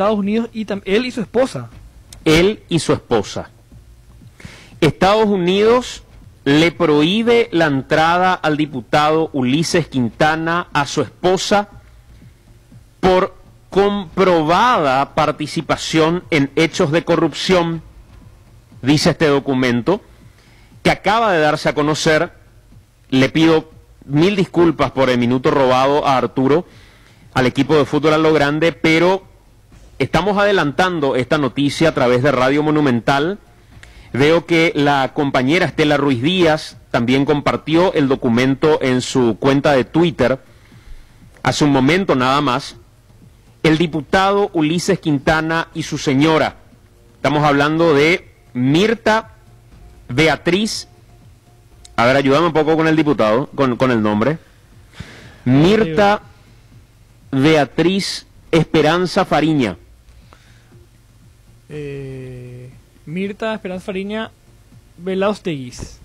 Estados Unidos y él y su esposa. Él y su esposa. Estados Unidos le prohíbe la entrada al diputado Ulises Quintana, a su esposa, por comprobada participación en hechos de corrupción, dice este documento, que acaba de darse a conocer. Le pido 1000 disculpas por el minuto robado a Arturo, al equipo de fútbol a lo grande, pero estamos adelantando esta noticia a través de Radio Monumental. Veo que la compañera Estela Ruiz Díaz también compartió el documento en su cuenta de Twitter hace un momento nada más. El diputado Ulises Quintana y su señora, estamos hablando de Mirta Beatriz, a ver, ayúdame un poco con el diputado, con el nombre. Mirta Beatriz Esperanza Fariña. Mirta Esperanza Fariña Velausteguis.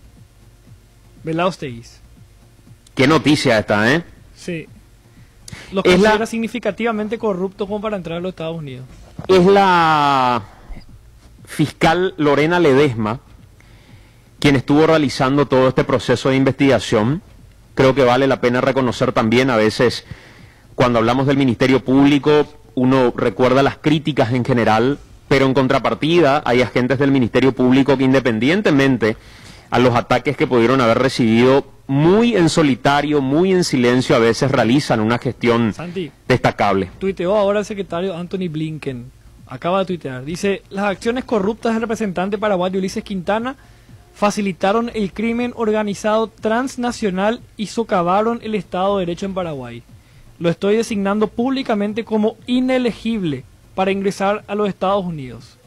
Qué noticia esta, ¿eh? Sí. Lo considera significativamente corrupto como para entrar a los Estados Unidos. Es la fiscal Lorena Ledesma quien estuvo realizando todo este proceso de investigación. Creo que vale la pena reconocer también, a veces cuando hablamos del Ministerio Público uno recuerda las críticas en general, pero en contrapartida hay agentes del Ministerio Público que, independientemente a los ataques que pudieron haber recibido, muy en solitario, muy en silencio, a veces realizan una gestión destacable. Tuiteó ahora el secretario Anthony Blinken, acaba de tuitear, dice: las acciones corruptas del representante paraguayo Ulises Quintana facilitaron el crimen organizado transnacional y socavaron el Estado de Derecho en Paraguay. Lo estoy designando públicamente como inelegible para ingresar a los Estados Unidos.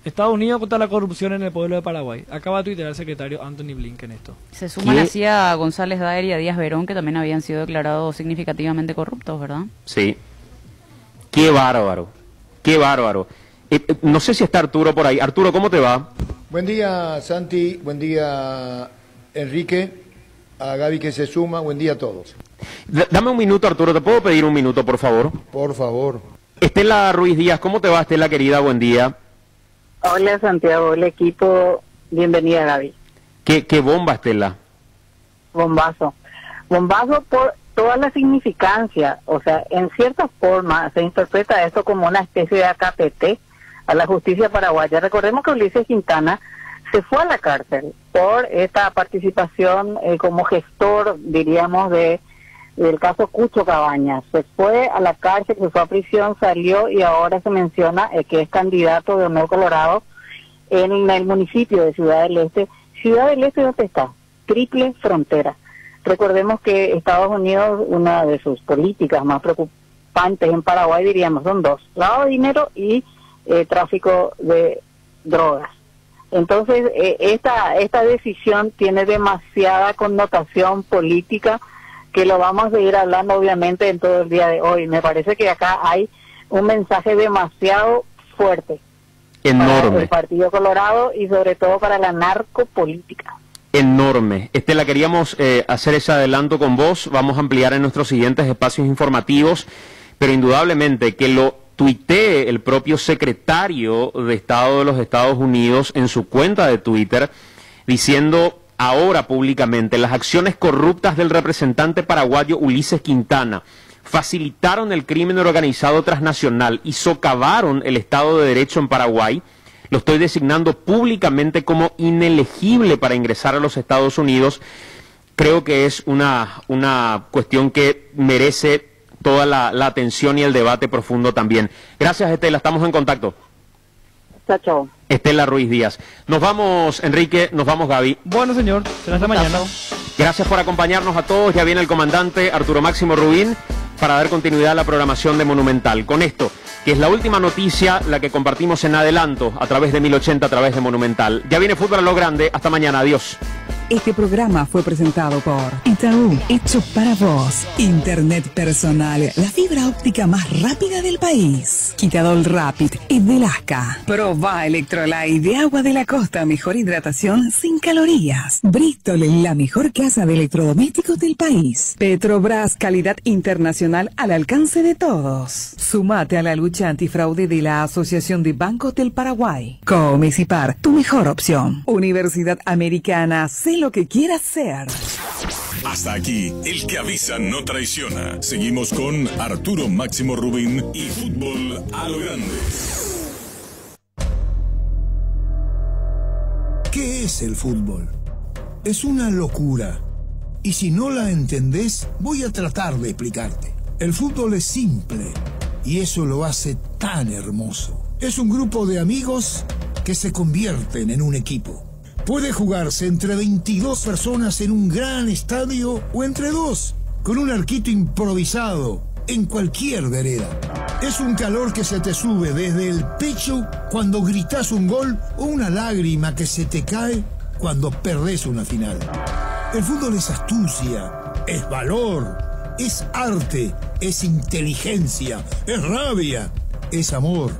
Estados Unidos contra la corrupción en el pueblo de Paraguay. Acaba de tuitear el secretario Anthony Blinken esto. Se suman así a González Daer y a Díaz Verón, que también habían sido declarados significativamente corruptos, ¿verdad? Sí. Qué bárbaro. Qué bárbaro. No sé si está Arturo por ahí. Arturo, ¿cómo te va? Buen día, Santi. Buen día, Enrique. A Gaby que se suma. Buen día a todos. Dame un minuto, Arturo. ¿Te puedo pedir un minuto, por favor? Por favor. Estela Ruiz Díaz, ¿cómo te va, Estela, querida? Buen día. Hola, Santiago. Hola, equipo. Bienvenida, Gaby. ¿Qué bomba, Estela? Bombazo. Bombazo por toda la significancia. O sea, en cierta forma se interpreta esto como una especie de AKPT a la justicia paraguaya. Recordemos que Ulises Quintana se fue a la cárcel por esta participación como gestor, diríamos, del caso Cucho Cabañas. Se fue a la cárcel, se fue a prisión, salió y ahora se menciona que es candidato de Honor Colorado en el municipio de Ciudad del Este. Ciudad del Este, ¿dónde está? Triple frontera. Recordemos que Estados Unidos, una de sus políticas más preocupantes en Paraguay, diríamos, son dos: lavado de dinero y tráfico de drogas. Entonces, esta decisión tiene demasiada connotación política, que lo vamos a ir hablando obviamente en todo el día de hoy. Me parece que acá hay un mensaje demasiado fuerte. Enorme. Para el Partido Colorado y sobre todo para la narcopolítica. Enorme. Estela, queríamos hacer ese adelanto con vos. Vamos a ampliar en nuestros siguientes espacios informativos, pero indudablemente que lo tuitee el propio secretario de Estado de los Estados Unidos en su cuenta de Twitter, diciendo ahora públicamente: las acciones corruptas del representante paraguayo Ulises Quintana facilitaron el crimen organizado transnacional y socavaron el Estado de Derecho en Paraguay. Lo estoy designando públicamente como inelegible para ingresar a los Estados Unidos. Creo que es una cuestión que merece toda la atención y el debate profundo también. Gracias, Estela, estamos en contacto. Chao, chao. Estela Ruiz Díaz. Nos vamos, Enrique, nos vamos, Gaby. Bueno, señor, será hasta mañana. Gracias por acompañarnos a todos. Ya viene el comandante Arturo Máximo Rubín para dar continuidad a la programación de Monumental. Con esto, que es la última noticia, la que compartimos en adelanto a través de 1080, a través de Monumental. Ya viene Fútbol a lo Grande. Hasta mañana. Adiós. Este programa fue presentado por Itaú, hecho para vos. Internet personal, la fibra óptica más rápida del país. Quitadol Rapid es de Lasca. Proba Electrolyte de agua de la costa, mejor hidratación sin calorías. Bristol, la mejor casa de electrodomésticos del país. Petrobras, calidad internacional al alcance de todos. Sumate a la lucha antifraude de la Asociación de Bancos del Paraguay. Comecipar, tu mejor opción. Universidad Americana, sé lo que quieras ser. Hasta aquí, el que avisa no traiciona. Seguimos con Arturo Máximo Rubín y Fútbol a lo Grande. ¿Qué es el fútbol? Es una locura. Y si no la entendés, voy a tratar de explicarte. El fútbol es simple y eso lo hace tan hermoso. Es un grupo de amigos que se convierten en un equipo. Puede jugarse entre 22 personas en un gran estadio o entre dos, con un arquito improvisado en cualquier vereda. Es un calor que se te sube desde el pecho cuando gritas un gol o una lágrima que se te cae cuando perdés una final. El fútbol es astucia, es valor, es arte, es inteligencia, es rabia, es amor,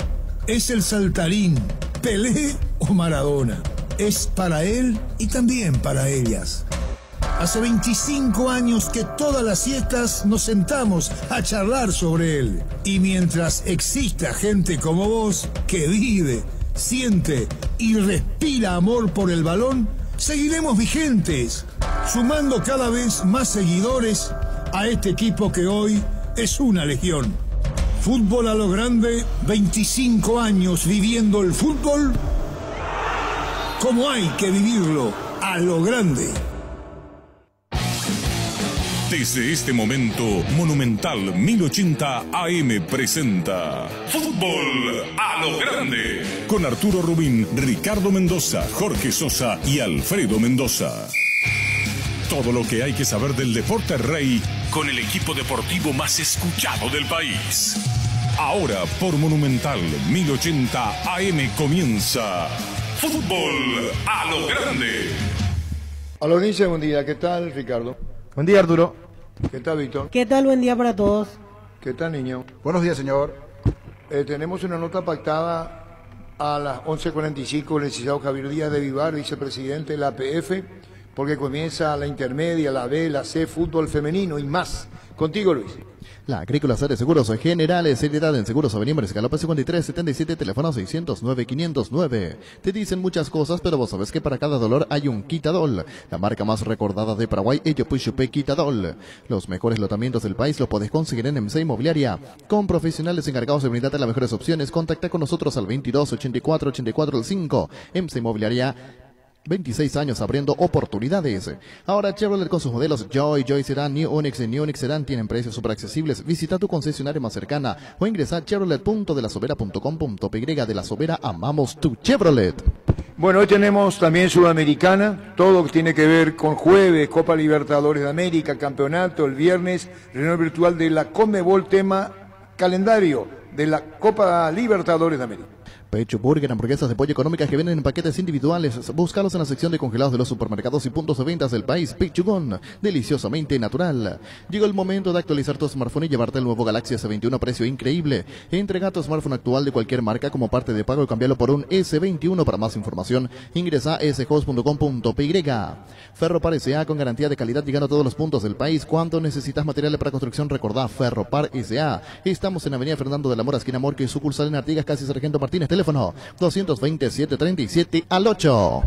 es el saltarín, Pelé o Maradona. Es para él y también para ellas. Hace 25 años que todas las siestas nos sentamos a charlar sobre él. Y mientras exista gente como vos que vive, siente y respira amor por el balón, seguiremos vigentes, sumando cada vez más seguidores a este equipo que hoy es una legión. Fútbol a lo Grande, 25 años viviendo el fútbol como hay que vivirlo, a lo grande. Desde este momento, Monumental 1080 AM presenta Fútbol a lo Grande. Con Arturo Rubín, Ricardo Mendoza, Jorge Sosa y Alfredo Mendoza. Todo lo que hay que saber del deporte rey con el equipo deportivo más escuchado del país. Ahora por Monumental 1080 AM comienza Fútbol a lo Grande. Alonice, buen día. ¿Qué tal, Ricardo? Buen día, Arturo. ¿Qué tal, Víctor? ¿Qué tal? Buen día para todos. ¿Qué tal, niño? Buenos días, señor. Tenemos una nota pactada a las 11:45 con el licenciado Javier Díaz de Vivar, vicepresidente de la APF, porque comienza la intermedia, la B, la C, fútbol femenino y más. Contigo, Luis. La Agrícola de Seguros Generales, seriedad en Seguros Avenida Escalope 5377, teléfono 609-509. Te dicen muchas cosas, pero vos sabés que para cada dolor hay un Quitadol. La marca más recordada de Paraguay, Eyopuchupe Quitadol. Los mejores lotamientos del país lo podés conseguir en MC Inmobiliaria. Con profesionales encargados de brindarte las mejores opciones, contacta con nosotros al 22 84 84 5. MC Inmobiliaria, 26 años abriendo oportunidades. Ahora Chevrolet con sus modelos Joy Sedan, New Onix y New Onix Sedan tienen precios súper accesibles. Visita tu concesionaria más cercana o ingresa a chevrolet.delasobera.com.py. De La Sobera, amamos tu Chevrolet. Bueno, hoy tenemos también Sudamericana, todo que tiene que ver con jueves, Copa Libertadores de América, campeonato, el viernes, reunión virtual de la Conmebol, tema calendario de la Copa Libertadores de América. Pecho Burger, hamburguesas de pollo económicas que vienen en paquetes individuales. Búscalos en la sección de congelados de los supermercados y puntos de ventas del país. Pechugón, deliciosamente natural. Llegó el momento de actualizar tu smartphone y llevarte el nuevo Galaxy S21 a precio increíble. Entrega tu smartphone actual de cualquier marca como parte de pago y cambiarlo por un S21. Para más información, ingresa a shost.com.py. Ferropar S.A. con garantía de calidad llegando a todos los puntos del país. ¿Cuánto necesitas materiales para construcción? Recordá, Ferropar S.A. Estamos en Avenida Fernando de la Mora, esquina Morque y sucursal en Artigas, casi Sargento Martínez. Teléfono 227-37 al 8.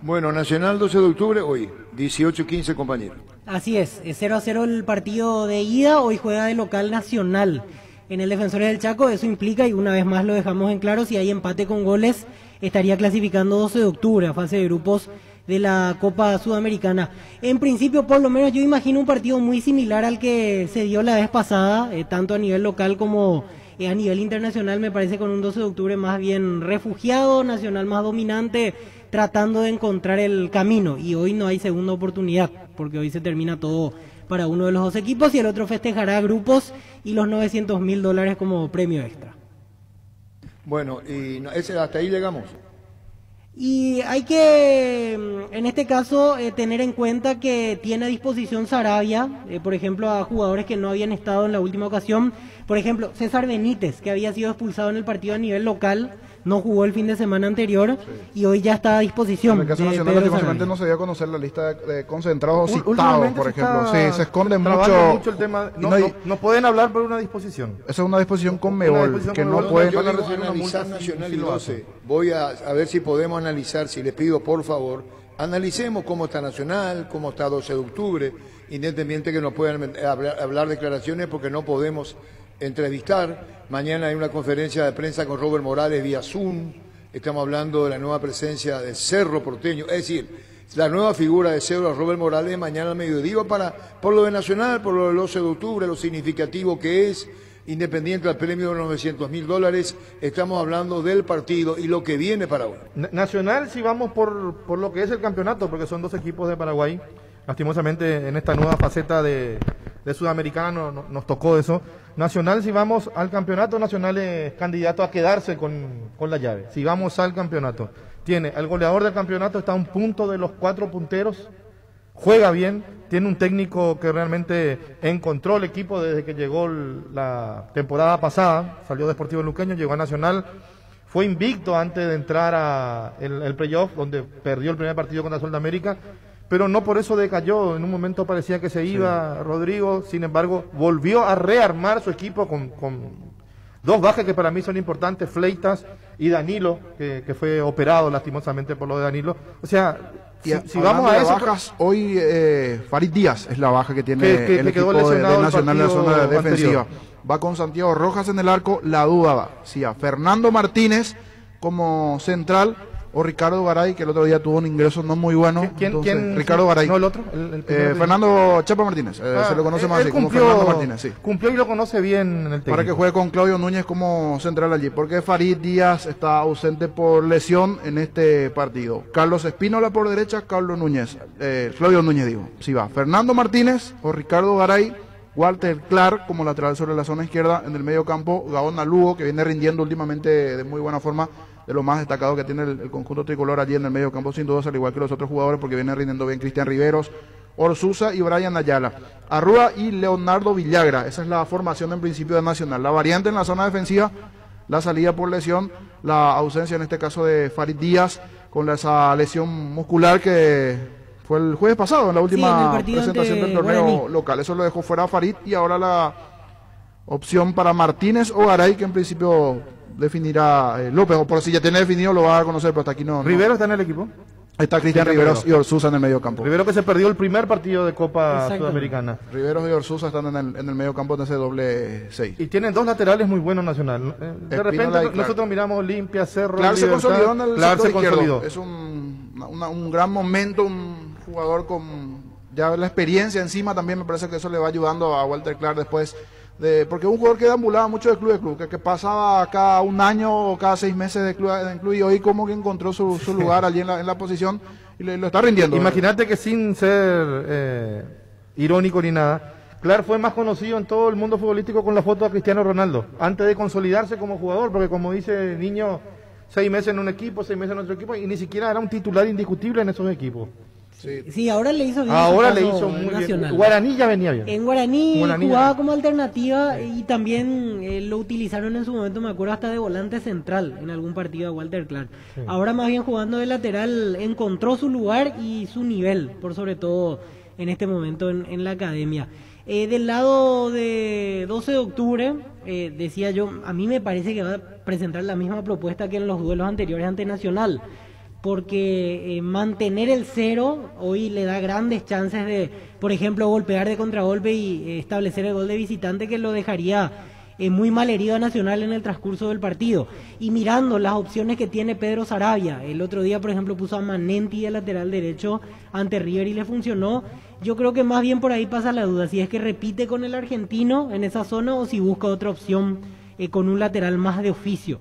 Bueno, Nacional 12 de octubre, hoy 18-15, compañeros. Así es 0-0 el partido de ida, hoy juega de local Nacional en el Defensores del Chaco. Eso implica, y una vez más lo dejamos en claro, si hay empate con goles, estaría clasificando 12 de octubre a fase de grupos de la Copa Sudamericana. En principio, por lo menos yo imagino un partido muy similar al que se dio la vez pasada, tanto a nivel local como a nivel internacional. Me parece con un 12 de octubre más bien refugiado, Nacional más dominante, tratando de encontrar el camino. Y hoy no hay segunda oportunidad, porque hoy se termina todo para uno de los dos equipos y el otro festejará grupos y los $900.000 como premio extra. Bueno, y hasta ahí llegamos. Y hay que, en este caso, tener en cuenta que tiene a disposición Sarabia, por ejemplo, a jugadores que no habían estado en la última ocasión. Por ejemplo, César Benítez, que había sido expulsado en el partido a nivel local, no jugó el fin de semana anterior y hoy ya está a disposición. En el caso nacional, lastimosamente no se dio a conocer la lista de concentrados citados, por ejemplo. Sí, se esconde mucho el tema. No pueden hablar por una disposición. Esa es una disposición con Mebol, que no pueden. Yo digo analizar Nacional y 12. Voy a ver si podemos analizar, si les pido por favor, analicemos cómo está Nacional, cómo está 12 de octubre, independientemente que no puedan hablar declaraciones porque no podemos entrevistar. Mañana hay una conferencia de prensa con Robert Morales vía Zoom. Estamos hablando de la nueva presencia de Cerro Porteño, es decir, la nueva figura de Cerro Robert Morales mañana al mediodía por lo de Nacional, por lo del 12 de octubre, lo significativo que es, independiente del premio de los $900.000, estamos hablando del partido y lo que viene para uno. Nacional, si vamos por lo que es el campeonato, porque son dos equipos de Paraguay, lastimosamente en esta nueva faceta de Sudamericana nos tocó eso. Nacional, si vamos al campeonato, Nacional es candidato a quedarse con la llave. Si vamos al campeonato, tiene el goleador del campeonato, está a un punto de los 4 punteros, juega bien, tiene un técnico que realmente encontró el equipo desde que llegó la temporada pasada, salió de Sportivo Luqueño, llegó a Nacional, fue invicto antes de entrar a el playoff, donde perdió el primer partido contra Sol de América, pero no por eso decayó. En un momento parecía que se iba Rodrigo, sin embargo volvió a rearmar su equipo con dos bajas que para mí son importantes, Fleitas y Danilo, que fue operado lastimosamente por lo de Danilo. O sea, si vamos a eso, bajas, hoy Farid Díaz es la baja que tiene el equipo de Nacional en la zona defensiva. Anterior. Va con Santiago Rojas en el arco, la duda va si a Fernando Martínez como central o Ricardo Garay, que el otro día tuvo un ingreso no muy bueno. ¿Quién? Ricardo Garay. No, el otro. Fernando Chapa Martínez, se lo conoce más así, como Fernando Martínez. Sí. Cumplió y lo conoce bien en el técnico. Para que juegue con Claudio Núñez como central allí, porque Farid Díaz está ausente por lesión en este partido. Carlos Espínola por derecha, Claudio Núñez digo. Si va Fernando Martínez o Ricardo Garay, Walter Clark como lateral sobre la zona izquierda, en el medio campo Gaona Lugo, que viene rindiendo últimamente de muy buena forma, de lo más destacado que tiene el conjunto tricolor allí en el medio campo, sin duda, al igual que los otros jugadores, porque viene rindiendo bien Cristian Riveros, Orsusa y Brian Ayala. Arrua y Leonardo Villagra, esa es la formación en principio de Nacional. La variante en la zona defensiva, la salida por lesión, la ausencia en este caso de Farid Díaz, con esa lesión muscular que fue el jueves pasado, en la última presentación del torneo local. Eso lo dejó fuera a Farid, y ahora la opción para Martínez o Garay, que en principio definirá López, o por si ya tiene definido lo va a conocer, pero hasta aquí no. ¿Rivero está en el equipo? Está Cristian Riveros y Orsusa en el medio campo. Rivero, que se perdió el primer partido de Copa Sudamericana. Riveros y Orsusa están en el medio campo en ese doble 6. Y tienen dos laterales muy buenos Nacional. De repente nosotros miramos Olimpia, Cerro, Clark se consolidó en el sector izquierdo. Es un gran momento, un jugador con ya la experiencia encima, también me parece que eso le va ayudando a Walter Clark después. Porque un jugador que deambulaba mucho de club, que pasaba cada un año o cada 6 meses de club, y hoy como que encontró su lugar allí en la posición y lo está rindiendo. Imagínate que sin ser irónico ni nada, Clark fue más conocido en todo el mundo futbolístico con la foto de Cristiano Ronaldo, antes de consolidarse como jugador, porque como dice el niño, 6 meses en un equipo, 6 meses en otro equipo, y ni siquiera era un titular indiscutible en esos equipos. Sí, ahora le hizo bien. Ahora le hizo muy Nacional. Bien. Guaraní ya venía bien. En Guaraní jugaba como alternativa, y también lo utilizaron en su momento, me acuerdo, hasta de volante central en algún partido de Walter Clark. Sí. Ahora más bien jugando de lateral, encontró su lugar y su nivel, por sobre todo en este momento en la academia. Del lado de 12 de octubre, decía yo, a mí me parece que va a presentar la misma propuesta que en los duelos anteriores ante Nacional, porque mantener el 0 hoy le da grandes chances de, por ejemplo, golpear de contragolpe y establecer el gol de visitante, que lo dejaría muy mal herido a Nacional en el transcurso del partido. Y mirando las opciones que tiene Pedro Sarabia, el otro día, por ejemplo, puso a Manenti de lateral derecho ante River y le funcionó. Yo creo que más bien por ahí pasa la duda, si es que repite con el argentino en esa zona o si busca otra opción con un lateral más de oficio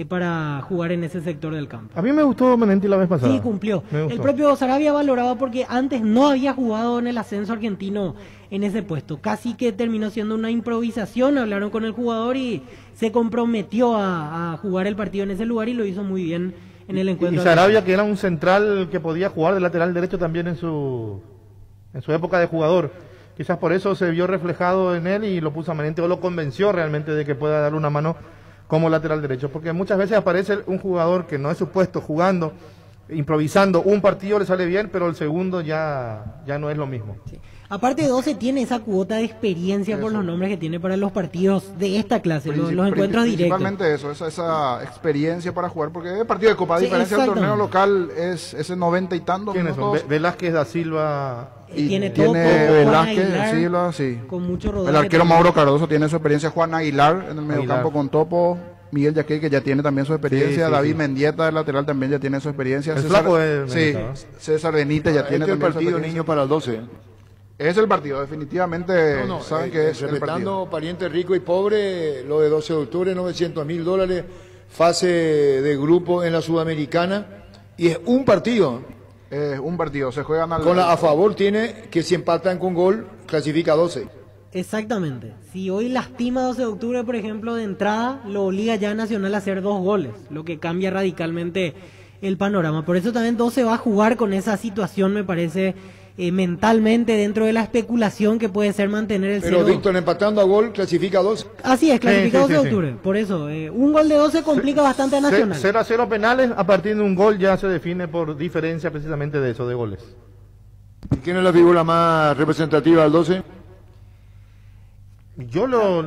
para jugar en ese sector del campo. A mí me gustó Manenti la vez pasada. Sí, cumplió. El propio Sarabia valoraba, porque antes no había jugado en el ascenso argentino en ese puesto. Casi que terminó siendo una improvisación, hablaron con el jugador y se comprometió a jugar el partido en ese lugar, y lo hizo muy bien en el Y encuentro. Sarabia, que era un central que podía jugar de lateral derecho también en su época de jugador. Quizás por eso se vio reflejado en él y lo puso a Manente, o lo convenció realmente de que pueda darle una mano como lateral derecho. Porque muchas veces aparece un jugador que no es su puesto, jugando, improvisando. Un partido le sale bien, pero el segundo ya no es lo mismo. Sí. Aparte, 12 tiene esa cuota de experiencia por los nombres que tiene para los partidos de esta clase, los encuentros directos. Principalmente eso, esa experiencia para jugar, porque el partido de Copa, a Sí, diferencia del torneo exactamente. local, es ese 90 y tantos ¿Quiénes son? minutos. Velázquez da Silva. Y tiene Velázquez, Aguilar, Silva, sí. con mucho rodaje. El arquero también. Mauro Cardoso tiene su experiencia, Juan Aguilar en el mediocampo Aguilar. con Topo, Miguel Yaquel, que ya tiene también su experiencia, Sí, sí, David sí. Mendieta, el lateral, también ya tiene su experiencia. El flaco es sí, Mendieta, ¿no? César Benítez ya tiene Este es el también su partido, experiencia. niño, para el 12. Es el partido, definitivamente saben que es el partido. Respetando pariente rico y pobre, lo de 12 de octubre, $900.000, fase de grupo en la Sudamericana, y es un partido. Un partido, se juegan al... Con la a favor tiene que si empatan con gol, clasifica 12. Exactamente. Si hoy lastima 12 de octubre, por ejemplo, de entrada, lo obliga ya a Nacional a hacer 2 goles, lo que cambia radicalmente el panorama. Por eso también 12 va a jugar con esa situación, me parece, mentalmente, dentro de la especulación que puede ser mantener el Pero 0. Víctor, empatando a gol, clasifica 12. Así es, clasificado Sí, 12 sí, de sí. octubre. Por eso, un gol de 12 complica bastante a Nacional. 0-0 penales, a partir de un gol ya se define por diferencia precisamente de eso, de goles. ¿Y quién es la figura más representativa del 12? Yo lo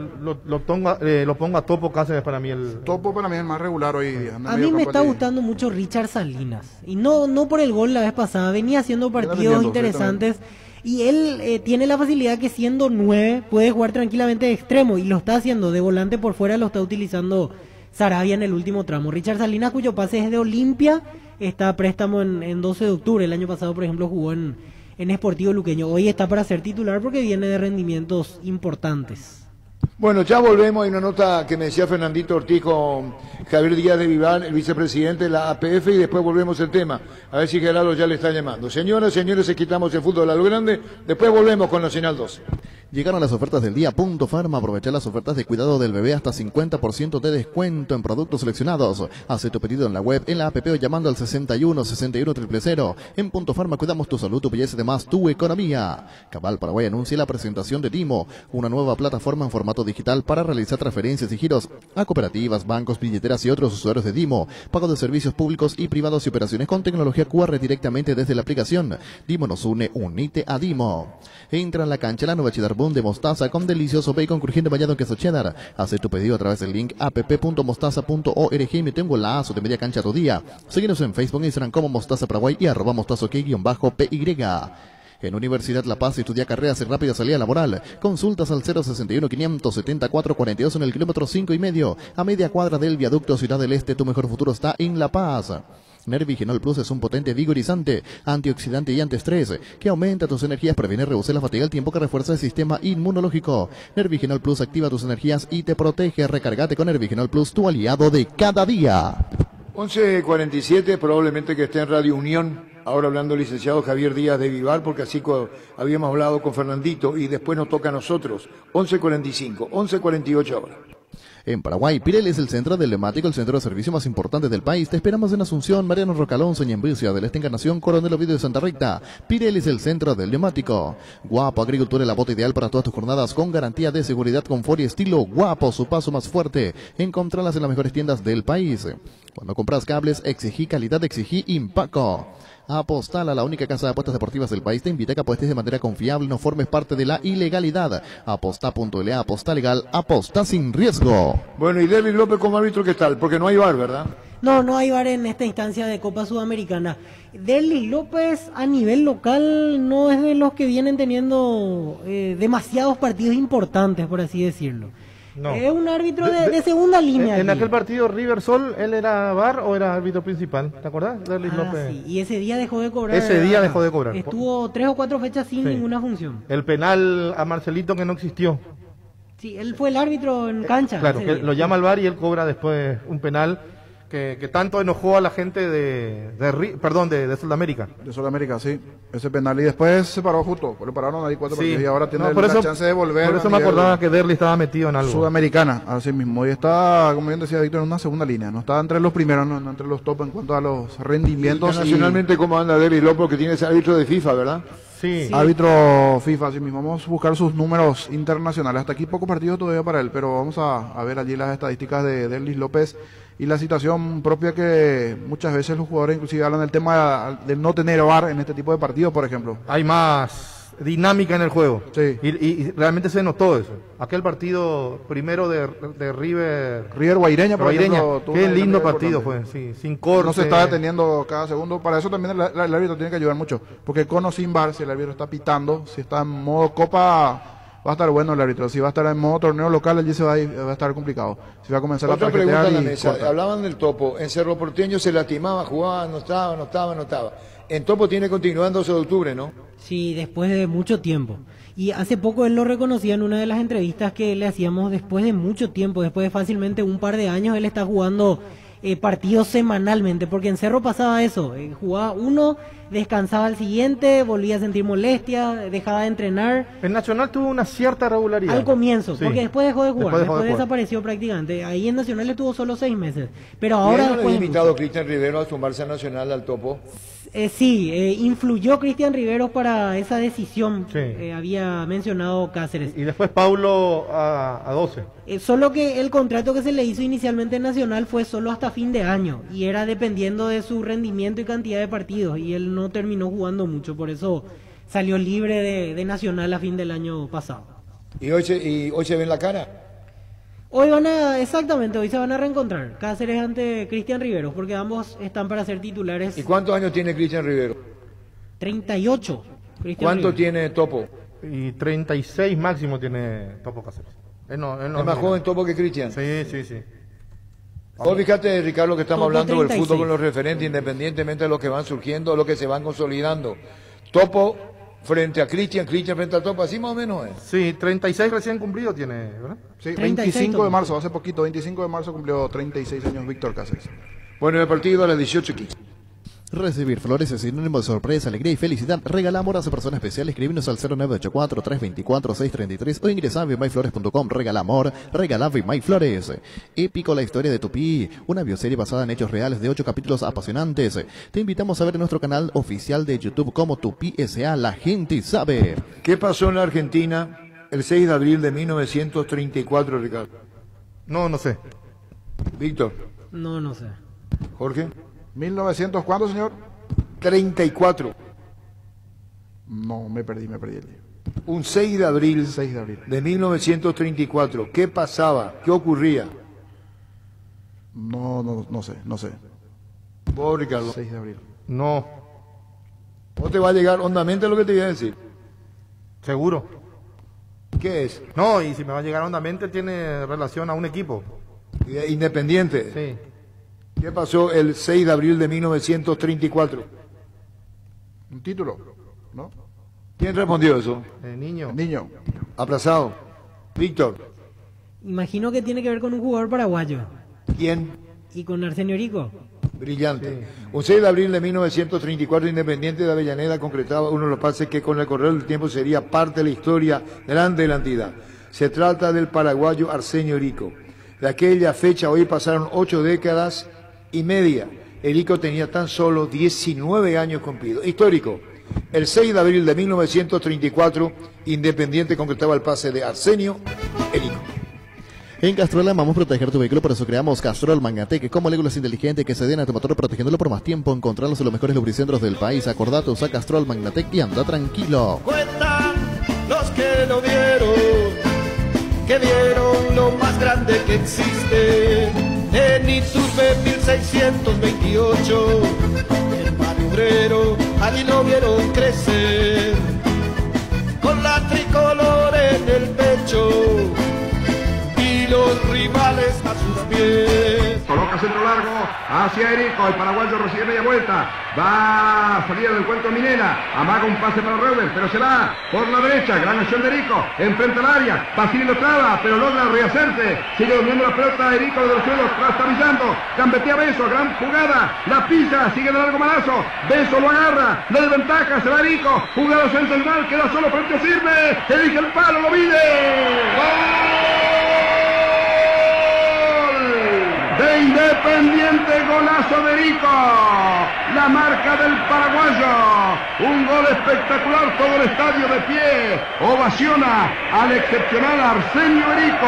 pongo a Topo Cáceres para mí. Topo para mí es el más regular hoy día. A mí me está gustando mucho Richard Salinas. Y no por el gol la vez pasada. Venía haciendo partidos vendiendo, interesantes. Y él tiene la facilidad que siendo 9 puede jugar tranquilamente de extremo. Y lo está haciendo de volante por fuera. Lo está utilizando Sarabia en el último tramo. Richard Salinas, cuyo pase es de Olimpia, está a préstamo en 12 de octubre. El año pasado, por ejemplo, jugó en Sportivo Luqueño. Hoy está para ser titular porque viene de rendimientos importantes. Bueno, ya volvemos. Hay una nota que me decía Fernandito Ortiz con Javier Díaz de Vivar, el vicepresidente de la APF, y después volvemos al tema. A ver si Gerardo ya le está llamando. Señoras, señores, aquí estamos en Fútbol a lo Grande. Después volvemos con Nacional 2. Llegaron las ofertas del día. Punto Farma. Aprovecha las ofertas de cuidado del bebé hasta 50% de descuento en productos seleccionados. Haz tu pedido en la web, en la app o llamando al 61 61 000. En Punto Farma cuidamos tu salud, tu belleza y además tu economía. Cabal Paraguay anuncia la presentación de Dimo, una nueva plataforma en formato digital para realizar transferencias y giros a cooperativas, bancos, billeteras y otros usuarios de Dimo. Pago de servicios públicos y privados y operaciones con tecnología QR directamente desde la aplicación. Dimo nos une, unite a Dimo. Entra en la cancha la nueva cheddar boom de mostaza con delicioso bacon crujiente bañado en queso cheddar. Haz tu pedido a través del link app.mostaza.org y me tengo la aso de media cancha tu día. Síguenos en Facebook e Instagram como Mostaza Paraguay y @mostazo_PY. En Universidad La Paz estudia carreras y rápida salida laboral. Consultas al 061-574-42 en el kilómetro 5,5. A media cuadra del viaducto Ciudad del Este, tu mejor futuro está en La Paz. Nervigenol Plus es un potente vigorizante, antioxidante y antiestrés que aumenta tus energías, previene y reduce la fatiga al tiempo que refuerza el sistema inmunológico. Nervigenol Plus activa tus energías y te protege. Recárgate con Nervigenol Plus, tu aliado de cada día. 11:47, probablemente que esté en Radio Unión, ahora hablando el licenciado Javier Díaz de Vivar, porque así habíamos hablado con Fernandito y después nos toca a nosotros. 11:45, 11:48 ahora. En Paraguay, Pirelli es el centro del neumático, el centro de servicio más importante del país. Te esperamos en Asunción, Mariano Rocalón, Ñemby, Ciudad del Este, Encarnación, Coronel Ovidio de Santa Rita. Pirelli es el centro del neumático. Guapo Agricultura es la bota ideal para todas tus jornadas con garantía de seguridad, confort y estilo. Guapo, su paso más fuerte. Encontralas en las mejores tiendas del país. Cuando compras cables, exigí calidad, exigí Impaco. Apostal, a la única casa de apuestas deportivas del país, te invita a que apuestes de manera confiable, no formes parte de la ilegalidad. Aposta.la, aposta legal, aposta sin riesgo. Bueno, y Derlis López como árbitro, ¿qué tal? Porque no hay VAR, ¿verdad? No hay VAR en esta instancia de Copa Sudamericana. Derlis López a nivel local no es de los que vienen teniendo demasiados partidos importantes, por así decirlo. No. Es un árbitro de segunda línea. En aquí. aquel partido River Sol, ¿él era VAR o era árbitro principal? ¿Te acordás? Derlis López. Sí. Y ese día dejó de cobrar. Ese día dejó de cobrar. Estuvo 3 o 4 fechas sin Sí. ninguna función. El penal a Marcelito que no existió. Sí, él fue el árbitro en cancha. Claro, ese que día. lo llama al VAR y él cobra después un penal que tanto enojó a la gente de Sudamérica. De Sudamérica, sí. Ese penal. Y después se paró justo. Le pararon ahí 4 partidos y ahora tiene la chance de volver. Por eso me acordaba que Derli estaba metido en algo. Sudamericana, así mismo. Y está, como bien decía Víctor, en una segunda línea. No está entre los primeros, no entre los top en cuanto a los rendimientos. Internacionalmente, ¿cómo anda Derli López, que tiene ese árbitro de FIFA, verdad? Sí. Árbitro FIFA, así mismo. Vamos a buscar sus números internacionales. Hasta aquí poco partido todavía para él, pero vamos a ver allí las estadísticas de Derli López y la situación propia que muchas veces los jugadores inclusive hablan del tema de no tener VAR en este tipo de partidos, por ejemplo. Hay más dinámica en el juego. Sí. Y realmente se notó eso. Aquel partido primero de River Guaireña, por ejemplo, qué lindo partido fue, sí, sin corte. No se está deteniendo cada segundo. Para eso también el árbitro tiene que ayudar mucho, porque con o sin VAR, si el árbitro está pitando, si está en modo copa, va a estar bueno el árbitro. Si va a estar en modo torneo local, allí va a estar complicado. Si va a comenzar Otra a tarjetear pregunta en la y mesa. corta. Hablaban del Topo. En Cerro Porteño se lastimaba, jugaba, no estaba. En Topo tiene continuando 12 de octubre, ¿no? Sí, después de mucho tiempo. Y hace poco él lo reconocía en una de las entrevistas que le hacíamos después de mucho tiempo, después de fácilmente un par de años, él está jugando partidos semanalmente, porque en Cerro pasaba eso, jugaba uno, descansaba al siguiente, volvía a sentir molestia, dejaba de entrenar. En Nacional tuvo una cierta regularidad. Al comienzo, Sí. porque después dejó de jugar, Después dejó de después jugar. desapareció prácticamente. Ahí en Nacional estuvo solo 6 meses, pero ¿Y ahora él no le después... había invitado a Cristian Rivero a sumarse a Nacional al Topo? Sí, influyó Cristian Riveros para esa decisión, Sí. había mencionado Cáceres. Y después Paulo a 12. Solo que el contrato que se le hizo inicialmente en Nacional fue solo hasta fin de año y era dependiendo de su rendimiento y cantidad de partidos y él no terminó jugando mucho, por eso salió libre de Nacional a fin del año pasado. ¿Y hoy se ven la cara? Hoy hoy se van a reencontrar Cáceres ante Cristian Riveros porque ambos están para ser titulares. ¿Y cuántos años tiene Cristian Rivero? 38. Cristian ¿Cuánto Riveros. tiene Topo? Y 36 máximo tiene Topo Cáceres. ¿Es más joven Topo que Cristian? Sí. Vos fíjate, Ricardo, que estamos Topo hablando del 36. fútbol con los referentes, independientemente de los que van surgiendo o los que se van consolidando. Topo frente a Cristian frente a Topo, así más o menos es. Sí, 36 recién cumplido tiene, ¿verdad? Sí, 36 25 de Topo. marzo, hace poquito, 25 de marzo cumplió 36 años Víctor Cáceres. Bueno, el partido a las 18:15. Recibir flores es sinónimo de sorpresa, alegría y felicidad. Regala amor a su persona especial. Escríbenos al 0984-324-633 o ingresa a vimyflores.com. Regala amor, regala Vimyflores. Épico la historia de Tupi, una bioserie basada en hechos reales de 8 capítulos apasionantes. Te invitamos a ver en nuestro canal oficial de YouTube como Tupi S.A. La gente sabe. ¿Qué pasó en la Argentina el 6 de abril de 1934, Ricardo? No sé. Víctor, No sé. Jorge. 1900, ¿cuándo, señor? 34. No, me perdí el día. Un 6 de abril 6 de abril. de 1934. ¿Qué pasaba? ¿Qué ocurría? No sé. Vos, Ricardo. 6 de abril. No, ¿Vos te va a llegar hondamente lo que te voy a decir? seguro. ¿Qué es? No, y si me va a llegar hondamente tiene relación a un equipo. Independiente. Sí. ¿Qué pasó el 6 de abril de 1934? Un título, ¿no? ¿Quién respondió eso? Niño. Niño. Aplazado. Víctor. Imagino que tiene que ver con un jugador paraguayo ¿Quién? y con Arsenio Rico. Brillante. Un 6 de abril de 1934, Independiente de Avellaneda concretaba uno de los pases que con el correr del tiempo sería parte de la historia grande de la entidad. Se trata del paraguayo Arsenio Rico. De aquella fecha hoy pasaron 8 décadas y media. Rico tenía tan solo 19 años cumplidos. Histórico. El 6 de abril de 1934, Independiente concretaba el pase de Arsenio Rico. En Castrol amamos proteger tu vehículo, por eso creamos Castrol Magnatec, con moléculas inteligentes que se den a tu motor protegiéndolo por más tiempo. Encontrarlos en los mejores lubricentros del país. Acordate, usa Castrol Magnatec y anda tranquilo. Cuentan los que lo vieron lo más grande que existe. En Iturbide 1628, el barrio obrero, allí lo vieron crecer. Con la tricolor en el pecho y los ríos rivales a sus pies. Coloca centro largo hacia Erico, el paraguayo recibe media vuelta, va a salir del encuentro Minela, amaga un pase para Reuben, pero se va por la derecha, gran acción de Erico, enfrenta al área, Basile lo traba, pero logra rehacerse, sigue dominando la pelota Erico de los suelos, trastabillando, gambetea Beso, gran jugada, la pisa, sigue de largo Malazo, Beso lo agarra, le desventaja, se va Erico, jugada sensacional, queda solo frente a Sirme, elige el palo, lo mide, de Independiente, golazo de Erico, la marca del paraguayo, un gol espectacular, todo el estadio de pie, ovaciona al excepcional Arsenio Erico.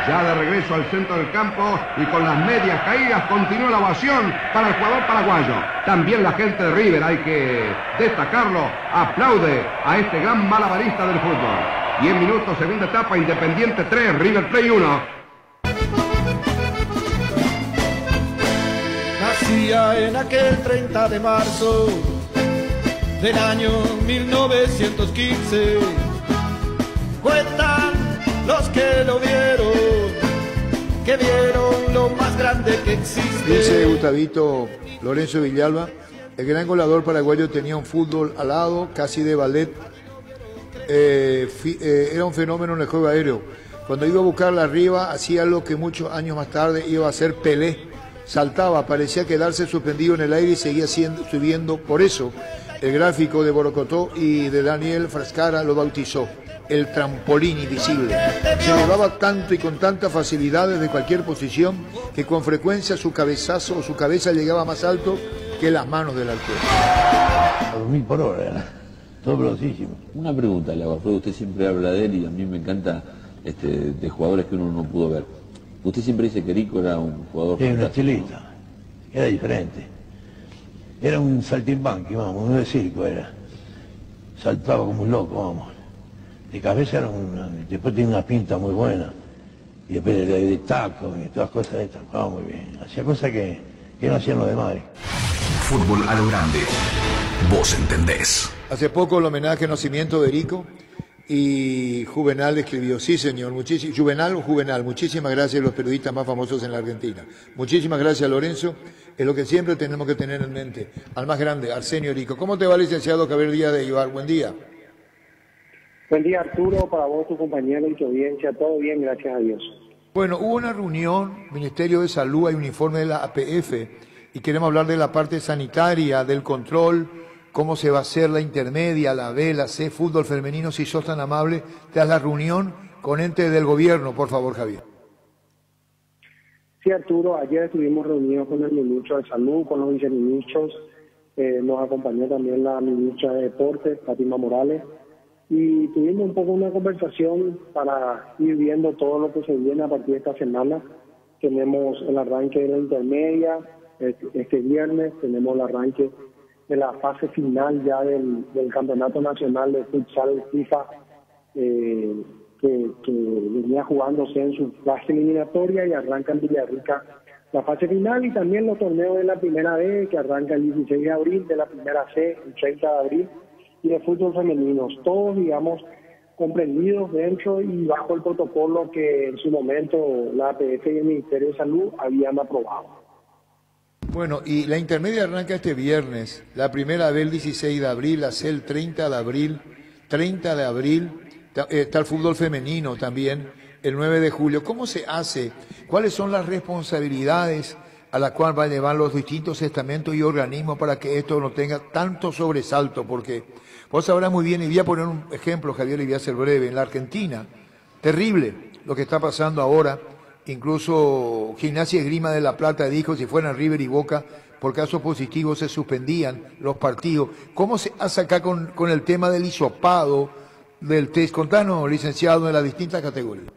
Ya de regreso al centro del campo y con las medias caídas continúa la ovación para el jugador paraguayo. También la gente de River, hay que destacarlo, aplaude a este gran malabarista del fútbol. 10 minutos, segunda etapa, Independiente 3, River Plate 1. Nacía en aquel 30 de marzo del año 1915. Cuentan los que lo vieron, que vieron lo más grande que existe. Dice Gustavito Lorenzo Villalba, el gran goleador paraguayo tenía un fútbol alado, casi de ballet. Era un fenómeno en el juego aéreo. Cuando iba a buscarla arriba, hacía lo que muchos años más tarde iba a hacer Pelé. Saltaba, parecía quedarse suspendido en el aire y seguía subiendo. Por eso, el gráfico de Borocotó y de Daniel Frascara lo bautizó el trampolín invisible. Se elevaba tanto y con tanta facilidad desde cualquier posición que con frecuencia su cabezazo o su cabeza llegaba más alto que las manos del arquero. A 2000 por hora, era todo velocísimo. Una pregunta, Alfredo, usted siempre habla de él y a mí me encanta de jugadores que uno no pudo ver. Usted siempre dice que Erico era un jugador fantástico. Un estilista, era diferente. Era un saltimbanqui, vamos, un de circo era. Saltaba como un loco, vamos. De cabeza era después tenía una pinta muy buena. Y después de taco y todas cosas de estas, jugaba muy bien. Hacía cosas que no hacían los demás. Fútbol a lo grande. Vos entendés. Hace poco el homenaje al nacimiento de Erico y Juvenal escribió, sí señor, Juvenal, muchísimas gracias a los periodistas más famosos en la Argentina. Muchísimas gracias Lorenzo, es lo que siempre tenemos que tener en mente. Al más grande, Arsenio Erico. ¿Cómo te va, licenciado Javier Díaz de Ibar? Buen día. Buen día, Arturo, para vos, tu compañero y tu audiencia. Todo bien, gracias a Dios. Bueno, hubo una reunión, Ministerio de Salud, hay un informe de la APF y queremos hablar de la parte sanitaria, del control, cómo se va a hacer la intermedia, la B, la C, fútbol femenino, si sos tan amable, te das la reunión con entes del gobierno, por favor, Javier. Sí, Arturo, ayer estuvimos reunidos con el ministro de Salud, con los viceministros, nos acompañó también la ministra de Deportes, Fátima Morales, y tuvimos un poco una conversación para ir viendo todo lo que se viene a partir de esta semana. Tenemos el arranque de la intermedia, este viernes tenemos el arranque de la fase final ya del Campeonato Nacional de Futsal FIFA, que venía jugándose en su fase eliminatoria y arranca en Villarrica la fase final, y también los torneos de la primera B, que arranca el 16 de abril, de la primera C el 30 de abril, y de fútbol femeninos, todos, digamos, comprendidos dentro y bajo el protocolo que en su momento la APF y el Ministerio de Salud habían aprobado. Bueno, y la intermedia arranca este viernes, la primera B el 16 de abril, la C el 30 de abril, está el fútbol femenino también, el 9 de julio. ¿Cómo se hace? ¿Cuáles son las responsabilidades a las cuales van a llevar los distintos estamentos y organismos para que esto no tenga tanto sobresalto? Porque vos sabrás muy bien, y voy a poner un ejemplo, Javier, y voy a ser breve, en la Argentina, terrible lo que está pasando ahora. Incluso Gimnasia y Esgrima de La Plata dijo si fueran River y Boca, por casos positivos se suspendían los partidos. ¿Cómo se hace acá con el tema del hisopado, del test? Contanos, licenciado, de las distintas categorías.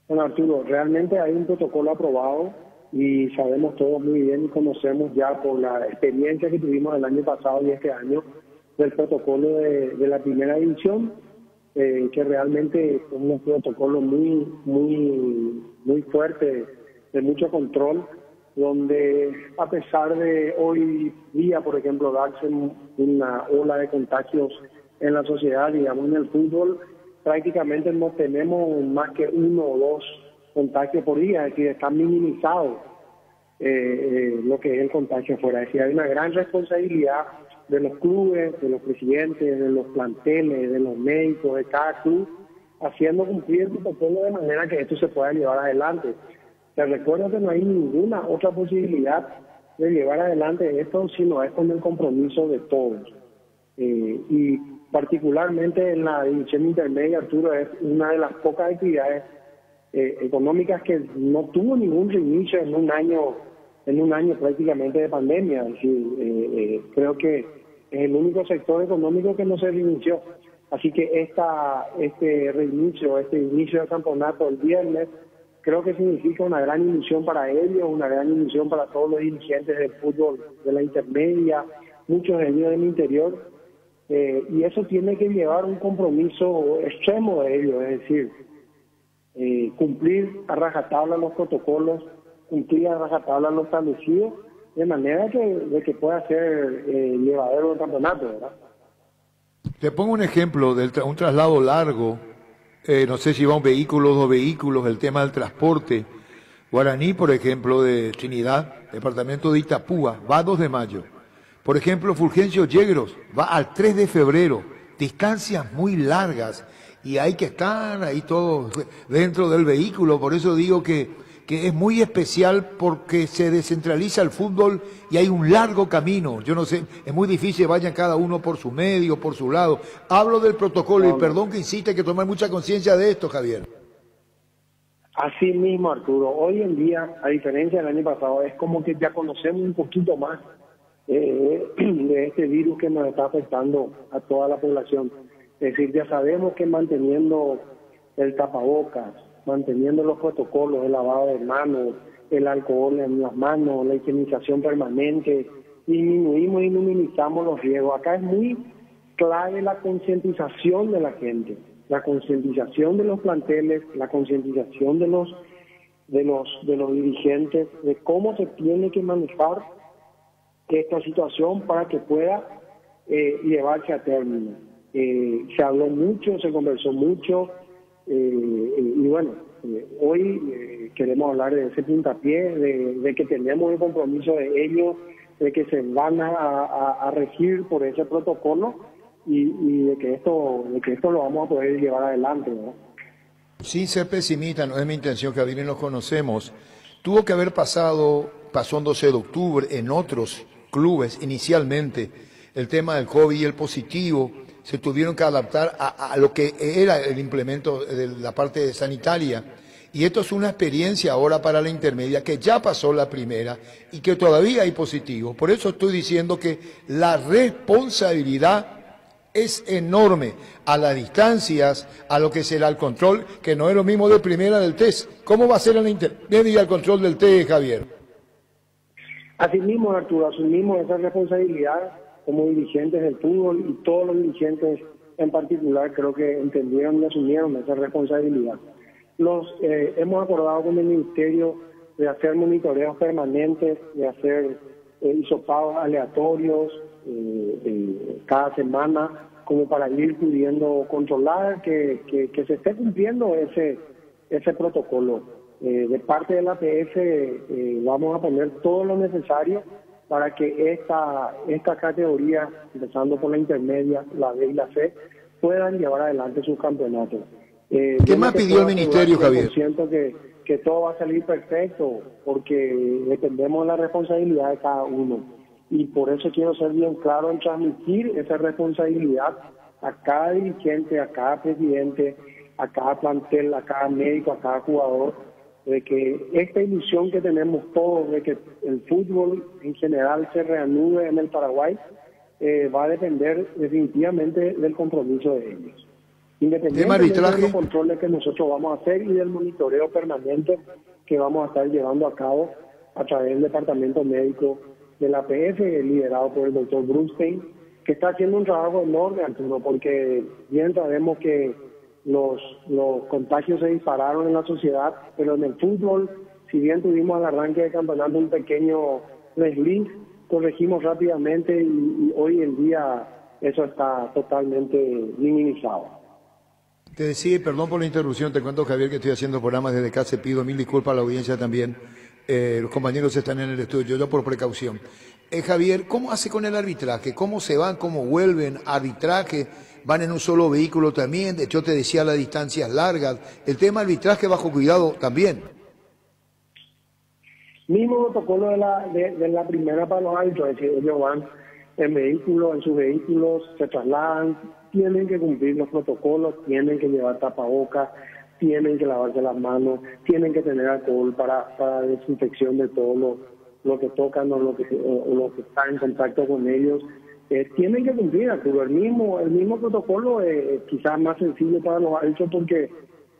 Bueno, Arturo, realmente hay un protocolo aprobado y sabemos todos muy bien y conocemos ya por la experiencia que tuvimos el año pasado y este año del protocolo de la primera división. Que realmente es un protocolo muy fuerte, de mucho control, donde a pesar de hoy día, por ejemplo, darse una ola de contagios en la sociedad, digamos en el fútbol, prácticamente no tenemos más que 1 o 2 contagios por día, es decir, está minimizado lo que es el contagio fuera. Es decir, hay una gran responsabilidad de los clubes, de los presidentes, de los planteles, de los médicos, de cada club, haciendo cumplir el protocolo de manera que esto se pueda llevar adelante. Te recuerdo que no hay ninguna otra posibilidad de llevar adelante esto si no es con el compromiso de todos. Y particularmente en la división intermedia, Arturo, es una de las pocas actividades económicas que no tuvo ningún reinicio en un año prácticamente de pandemia. Es decir, creo que es el único sector económico que no se reinició. Así que este reinicio, este inicio del campeonato el viernes, creo que significa una gran ilusión para ellos, una gran ilusión para todos los dirigentes del fútbol de la intermedia, muchos de ellos del interior, y eso tiene que llevar un compromiso extremo de ellos, es decir, cumplir a rajatabla los protocolos, cumplir a rajatabla lo establecido, de manera de que pueda ser llevadero el campeonato, ¿verdad? Te pongo un ejemplo de un traslado largo, no sé si va un vehículo o 2 vehículos, el tema del transporte. Guaraní, por ejemplo, de Trinidad, departamento de Itapúa, va a 2 de mayo. Por ejemplo, Fulgencio Yegros va al 3 de febrero, distancias muy largas y hay que estar ahí todos dentro del vehículo. Por eso digo que es muy especial porque se descentraliza el fútbol y hay un largo camino. Yo no sé, es muy difícil, vayan cada uno por su medio, por su lado. Hablo del protocolo y perdón que insiste, hay que tomar mucha conciencia de esto, Javier. Así mismo, Arturo. Hoy en día, a diferencia del año pasado, es como que ya conocemos un poquito más de este virus que nos está afectando a toda la población. Es decir, ya sabemos que manteniendo el tapabocas, manteniendo los protocolos, el lavado de manos, el alcohol en las manos, la higienización permanente, disminuimos y minimizamos los riesgos. Acá es muy clave la concientización de la gente, la concientización de los planteles, la concientización de los dirigentes, de cómo se tiene que manejar esta situación para que pueda llevarse a término. Se habló mucho, se conversó mucho, y bueno, hoy queremos hablar de ese puntapié, de que tenemos el compromiso de ellos, de que se van a regir por ese protocolo y de que esto lo vamos a poder llevar adelante, ¿no? Sin ser pesimista, no es mi intención, que bien nos conocemos. Tuvo que haber pasó el 12 de octubre en otros clubes inicialmente el tema del COVID y el positivo. Se tuvieron que adaptar a lo que era el implemento de la parte sanitaria. Y esto es una experiencia ahora para la intermedia, que ya pasó la primera y que todavía hay positivo. Por eso estoy diciendo que la responsabilidad es enorme a las distancias, a lo que será el control, que no es lo mismo de primera del test. ¿Cómo va a ser en la intermedia el control del test, Javier? Así mismo, Arturo, asumimos esa responsabilidad como dirigentes del fútbol y todos los dirigentes en particular creo que entendieron y asumieron esa responsabilidad. Hemos acordado con el Ministerio de hacer monitoreos permanentes, de hacer hisopados aleatorios cada semana, como para ir pudiendo controlar que se esté cumpliendo ese protocolo. De parte de la APF vamos a poner todo lo necesario para que esta categoría, empezando por la intermedia, la B y la C, puedan llevar adelante sus campeonatos. ¿Qué más pidió el Ministerio, Javier? Siento que todo va a salir perfecto, porque dependemos de la responsabilidad de cada uno. Y por eso quiero ser bien claro en transmitir esa responsabilidad a cada dirigente, a cada presidente, a cada plantel, a cada médico, a cada jugador, de que esta ilusión que tenemos todos de que el fútbol en general se reanude en el Paraguay va a depender definitivamente del compromiso de ellos. Independientemente de los controles que nosotros vamos a hacer y del monitoreo permanente que vamos a estar llevando a cabo a través del departamento médico de la APF, liderado por el doctor Brunstein, que está haciendo un trabajo enorme, Arturo, porque bien sabemos que los contagios se dispararon en la sociedad, pero en el fútbol, si bien tuvimos al arranque del campeonato un pequeño desliz, corregimos rápidamente y hoy en día eso está totalmente minimizado. Te decía, perdón por la interrupción, te cuento, Javier, que estoy haciendo programas desde casa, pido mil disculpas a la audiencia también. Los compañeros están en el estudio, yo por precaución. Javier, ¿cómo hace con el arbitraje? ¿Cómo se van, cómo vuelven? ¿Arbitraje? ¿Van en un solo vehículo también? Yo te decía las distancias largas. El tema arbitraje bajo cuidado también. Mismo protocolo de la primera para los árbitros, es decir, ellos van en sus vehículos, se trasladan, tienen que cumplir los protocolos, tienen que llevar tapabocas, tienen que lavarse las manos, tienen que tener alcohol para desinfección de todo lo que tocan o lo que está en contacto con ellos. Tienen que cumplir, Arturo, el mismo protocolo, quizás más sencillo para los árbitros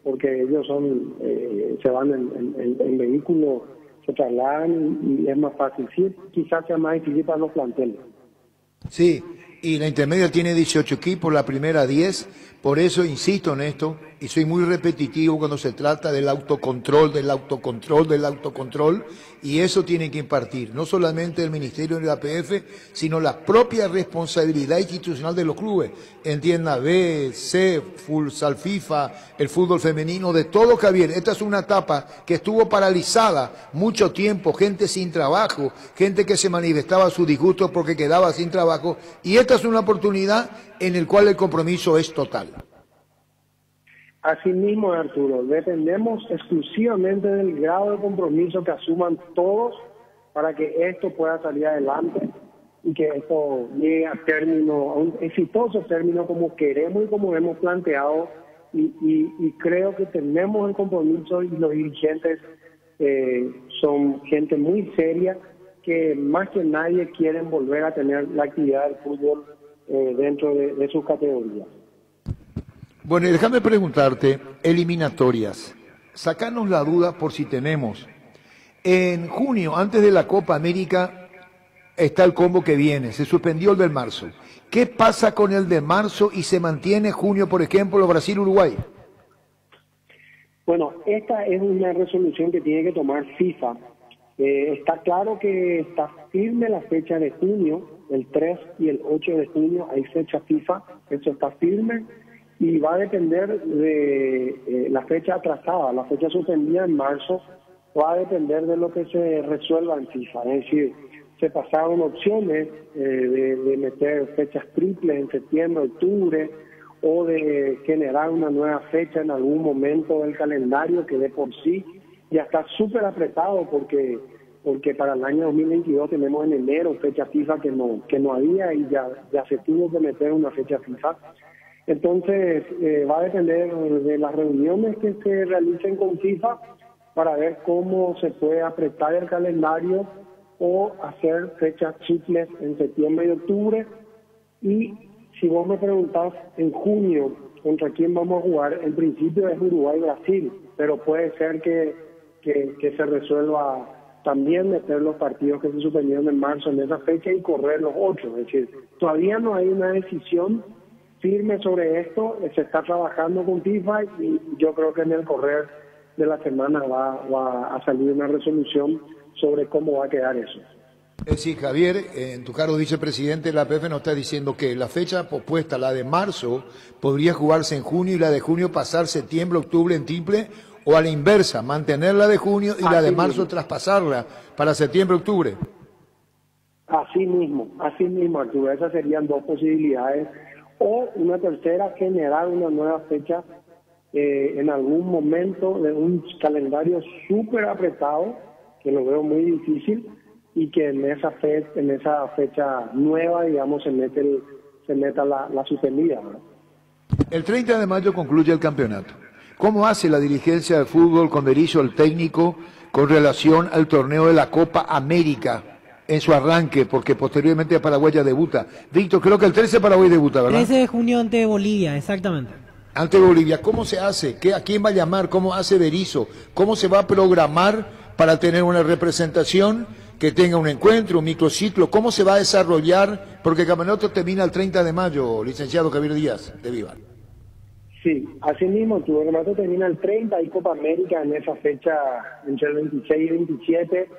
porque ellos se van en vehículos, se trasladan y es más fácil. Sí, quizás sea más difícil para los planteles. Sí, y la intermedia tiene 18 equipos, la primera 10, por eso insisto en esto, y soy muy repetitivo cuando se trata del autocontrol, y eso tiene que impartir, no solamente el Ministerio de la APF, sino la propia responsabilidad institucional de los clubes, entienda B, C, Futsal FIFA, el fútbol femenino, de todo, Javier. Esta es una etapa que estuvo paralizada mucho tiempo, gente sin trabajo, gente que se manifestaba su disgusto porque quedaba sin trabajo, y esta es una oportunidad en la cual el compromiso es total. Así mismo, Arturo, dependemos exclusivamente del grado de compromiso que asuman todos para que esto pueda salir adelante y que esto llegue a término, a un exitoso término como queremos y como hemos planteado, y creo que tenemos el compromiso, y los dirigentes son gente muy seria que más que nadie quieren volver a tener la actividad del fútbol dentro de sus categorías. Bueno, déjame preguntarte, eliminatorias, sacanos la duda por si tenemos. En junio, antes de la Copa América, está el combo que viene, se suspendió el del marzo. ¿Qué pasa con el de marzo y se mantiene junio, por ejemplo, Brasil-Uruguay? Bueno, esta es una resolución que tiene que tomar FIFA. Está claro que está firme la fecha de junio, el 3 y el 8 de junio, hay fecha FIFA, eso está firme. Y va a depender de la fecha atrasada, la fecha suspendida en marzo, va a depender de lo que se resuelva en FIFA. Es decir, se pasaron opciones de meter fechas triples en septiembre, octubre, o de generar una nueva fecha en algún momento del calendario que de por sí ya está súper apretado porque para el año 2022 tenemos en enero fecha FIFA que no había y ya se tuvo que meter una fecha FIFA. Entonces, va a depender de las reuniones que se realicen con FIFA para ver cómo se puede apretar el calendario o hacer fechas triples en septiembre y octubre. Y si vos me preguntás en junio contra quién vamos a jugar, en principio es Uruguay-Brasil, pero puede ser que se resuelva también meter los partidos que se suspendieron en marzo en esa fecha y correr los otros. Es decir, todavía no hay una decisión firme sobre esto, se está trabajando con FIFA y yo creo que en el correr de la semana va a salir una resolución sobre cómo va a quedar eso. Es decir, Javier, en tu cargo de vicepresidente de la APF nos está diciendo que la fecha pospuesta, la de marzo, podría jugarse en junio y la de junio pasar septiembre, octubre en triple, o a la inversa, mantener la de junio y la de marzo traspasarla para septiembre, octubre. Así mismo, Arturo, esas serían dos posibilidades. O una tercera, generar una nueva fecha en algún momento de un calendario súper apretado, que lo veo muy difícil, y que en esa fecha nueva, digamos, se meta la suspendida, ¿verdad? El 30 de mayo concluye el campeonato. ¿Cómo hace la dirigencia del fútbol con Berizzo, el técnico, con relación al torneo de la Copa América en su arranque? Porque posteriormente Paraguay ya debuta. Víctor, creo que el 13 Paraguay debuta, ¿verdad? 13 de junio ante Bolivia, exactamente. Ante Bolivia, ¿cómo se hace? ¿A quién va a llamar? ¿Cómo hace Berizzo? ¿Cómo se va a programar para tener una representación que tenga un encuentro, un microciclo? ¿Cómo se va a desarrollar? Porque el campeonato termina el 30 de mayo, licenciado Javier Díaz, de Vivar. Sí, así mismo, tu campeonato termina el 30, hay Copa América en esa fecha entre el 26 y 27,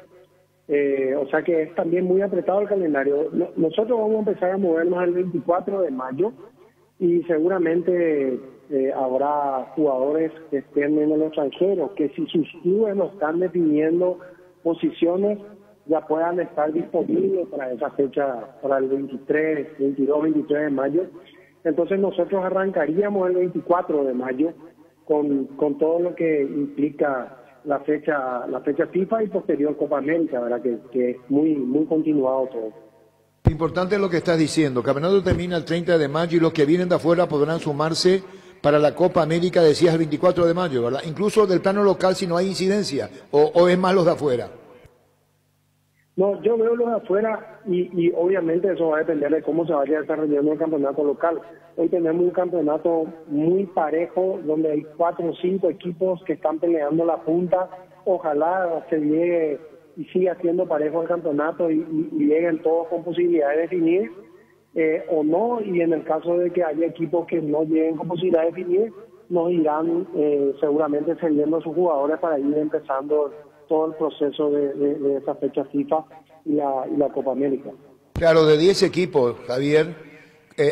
o sea que es también muy apretado el calendario. Nosotros vamos a empezar a movernos el 24 de mayo y seguramente habrá jugadores que estén en el extranjero, que si sus clubes no están definiendo posiciones, ya puedan estar disponibles para esa fecha, para el 23, 22, 23 de mayo. Entonces nosotros arrancaríamos el 24 de mayo con todo lo que implica la fecha FIFA y posterior Copa América, ¿verdad? Que es muy continuado todo. Importante es lo que estás diciendo. El campeonato termina el 30 de mayo y los que vienen de afuera podrán sumarse para la Copa América, decías, el 24 de mayo, ¿verdad? Incluso del plano local si no hay incidencia, o es más los de afuera. No, yo veo los de afuera y obviamente eso va a depender de cómo se vaya desarrollando el campeonato local. Hoy tenemos un campeonato muy parejo donde hay 4 o 5 equipos que están peleando la punta. Ojalá se llegue y siga siendo parejo el campeonato y lleguen todos con posibilidad de definir o no, y en el caso de que haya equipos que no lleguen con posibilidad de definir, nos irán seguramente cediendo a sus jugadores para ir empezando todo el proceso de esa fecha FIFA y la Copa América. Claro, de 10 equipos, Javier,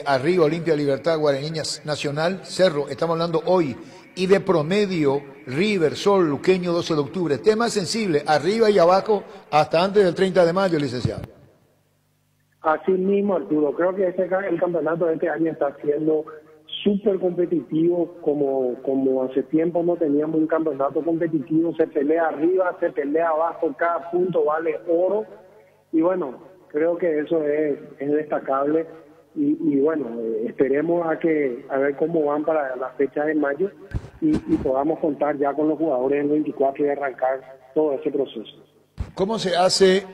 arriba Olimpia, Libertad, Guaraní Nacional, Cerro, estamos hablando hoy, y de promedio River, Sol, Luqueño, 12 de octubre. Tema sensible, arriba y abajo hasta antes del 30 de mayo, licenciado. Así mismo, Arturo, creo que el campeonato de este año está siendo súper competitivo, como hace tiempo no teníamos un campeonato competitivo. Se pelea arriba, se pelea abajo, cada punto vale oro, y bueno, creo que eso es destacable, y bueno, esperemos a ver cómo van para la fecha de mayo y podamos contar ya con los jugadores en el 24 y arrancar todo ese proceso. ¿Cómo se hace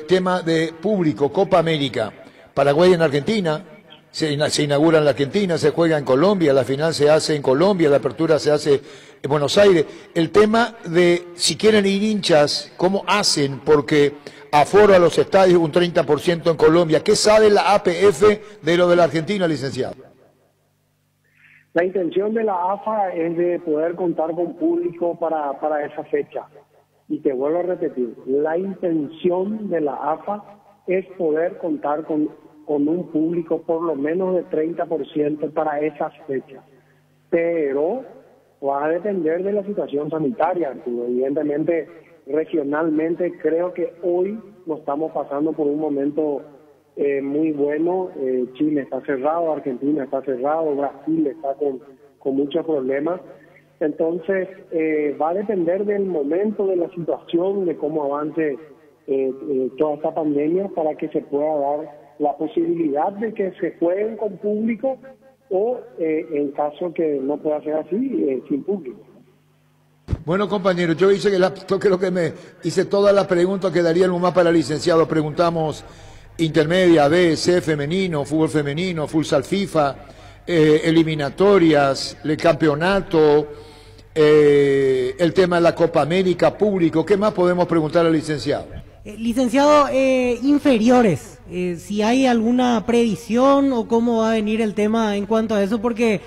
tema de público, Copa América? Paraguay en Argentina, se inaugura en la Argentina, se juega en Colombia, la final se hace en Colombia, la apertura se hace en Buenos Aires. El tema de si quieren ir hinchas, ¿cómo hacen? Porque aforo a los estadios un 30% en Colombia. ¿Qué sabe la APF de lo de la Argentina, licenciado? La intención de la AFA es de poder contar con público para esa fecha. Y te vuelvo a repetir, la intención de la AFA es poder contar con un público por lo menos de 30% para esas fechas. Pero va a depender de la situación sanitaria, Arturo. Evidentemente, regionalmente, creo que hoy no estamos pasando por un momento muy bueno. Chile está cerrado, Argentina está cerrado, Brasil está con muchos problemas. Entonces, va a depender del momento, de la situación, de cómo avance toda esta pandemia para que se pueda dar la posibilidad de que se jueguen con público o, en caso que no pueda ser así, sin público. Bueno, compañeros, yo creo que me hice todas las preguntas que daría el más para el licenciado. Preguntamos intermedia, B, C, femenino, futsal FIFA, eliminatorias, el campeonato, el tema de la Copa América, público. ¿Qué más podemos preguntar al licenciado? Licenciado, inferiores, si hay alguna predicción o cómo va a venir el tema en cuanto a eso, porque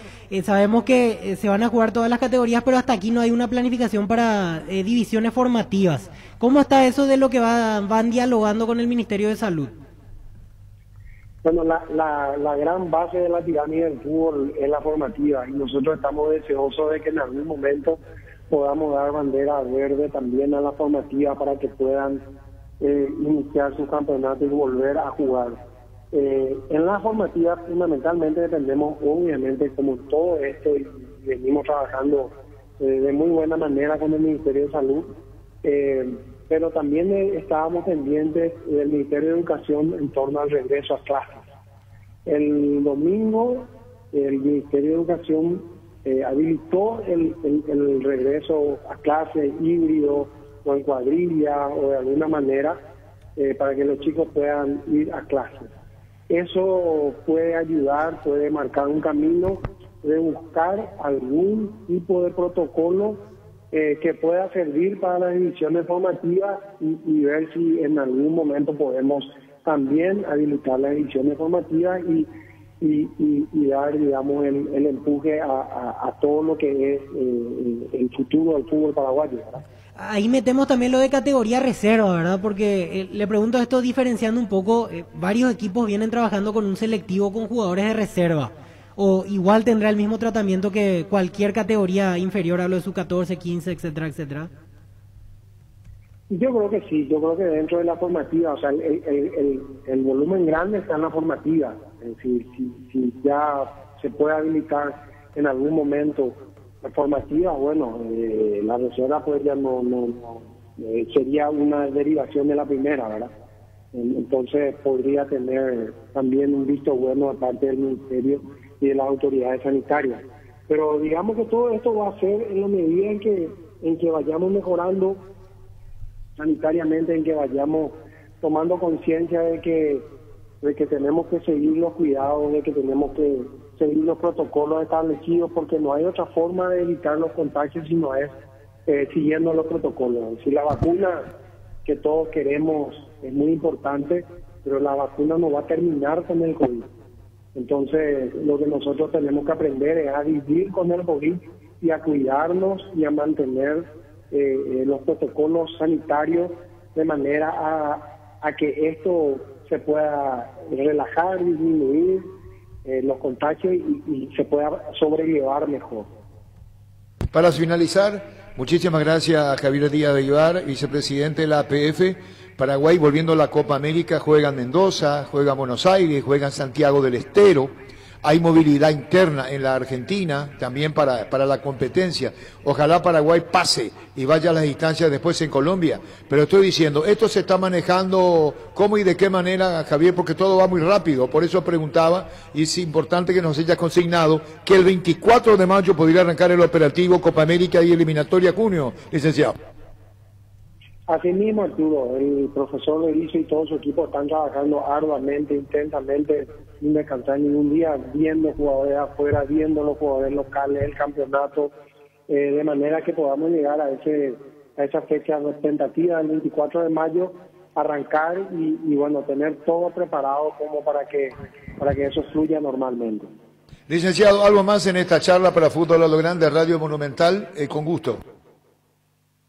sabemos que se van a jugar todas las categorías, pero hasta aquí no hay una planificación para divisiones formativas. ¿Cómo está eso de lo que van dialogando con el Ministerio de Salud? Bueno, la gran base de la pirámide del fútbol es la formativa, y nosotros estamos deseosos de que en algún momento podamos dar bandera verde también a la formativa para que puedan iniciar su campeonato y volver a jugar. En la formativa fundamentalmente dependemos, obviamente, como todo esto, y venimos trabajando de muy buena manera con el Ministerio de Salud, pero también estábamos pendientes del Ministerio de Educación en torno al regreso a clases. El domingo el Ministerio de Educación habilitó el regreso a clases híbrido o en cuadrilla o de alguna manera para que los chicos puedan ir a clases. Eso puede ayudar, puede marcar un camino de buscar algún tipo de protocolo que pueda servir para las divisiones formativas y ver si en algún momento podemos también habilitar las divisiones formativas y dar, digamos, el empuje a todo lo que es el futuro del fútbol paraguayo, ¿verdad? Ahí metemos también lo de categoría reserva, ¿verdad? Porque le pregunto esto diferenciando un poco, varios equipos vienen trabajando con un selectivo con jugadores de reserva. ¿O igual tendrá el mismo tratamiento que cualquier categoría inferior a lo de su 14, 15, etcétera, etcétera? Yo creo que sí, yo creo que dentro de la formativa, o sea, el volumen grande está en la formativa. Si ya se puede habilitar en algún momento la formativa, bueno, la reserva pues ya no sería una derivación de la primera, ¿verdad? Entonces podría tener también un visto bueno de parte del Ministerio y de las autoridades sanitarias. Pero digamos que todo esto va a ser en la medida en que vayamos mejorando sanitariamente, en que vayamos tomando conciencia de que tenemos que seguir los cuidados, de que tenemos que seguir los protocolos establecidos, porque no hay otra forma de evitar los contagios si no es siguiendo los protocolos. Si la vacuna que todos queremos es muy importante, pero la vacuna no va a terminar con el COVID. Entonces, lo que nosotros tenemos que aprender es a vivir con el COVID y a cuidarnos y a mantener los protocolos sanitarios de manera a que esto se pueda relajar, disminuir los contagios y se pueda sobrellevar mejor. Para finalizar, muchísimas gracias a Javier Díaz de Vivar, vicepresidente de la APF. Paraguay, volviendo a la Copa América, juega en Mendoza, juega en Buenos Aires, juega en Santiago del Estero. Hay movilidad interna en la Argentina, también para la competencia. Ojalá Paraguay pase y vaya a las instancias después en Colombia. Pero estoy diciendo, esto se está manejando cómo y de qué manera, Javier, porque todo va muy rápido. Por eso preguntaba, y es importante que nos haya consignado, que el 24 de mayo podría arrancar el operativo Copa América y eliminatoria junio, licenciado. Así mismo, Arturo, el profesor Lorenzo y todo su equipo están trabajando arduamente, intensamente, sin descansar ningún día, viendo jugadores afuera, viendo los jugadores locales, el campeonato, de manera que podamos llegar a esa fecha tentativa del 24 de mayo, arrancar y bueno, tener todo preparado como para que eso fluya normalmente. Licenciado, algo más en esta charla para Fútbol a lo Grande, Radio Monumental, con gusto.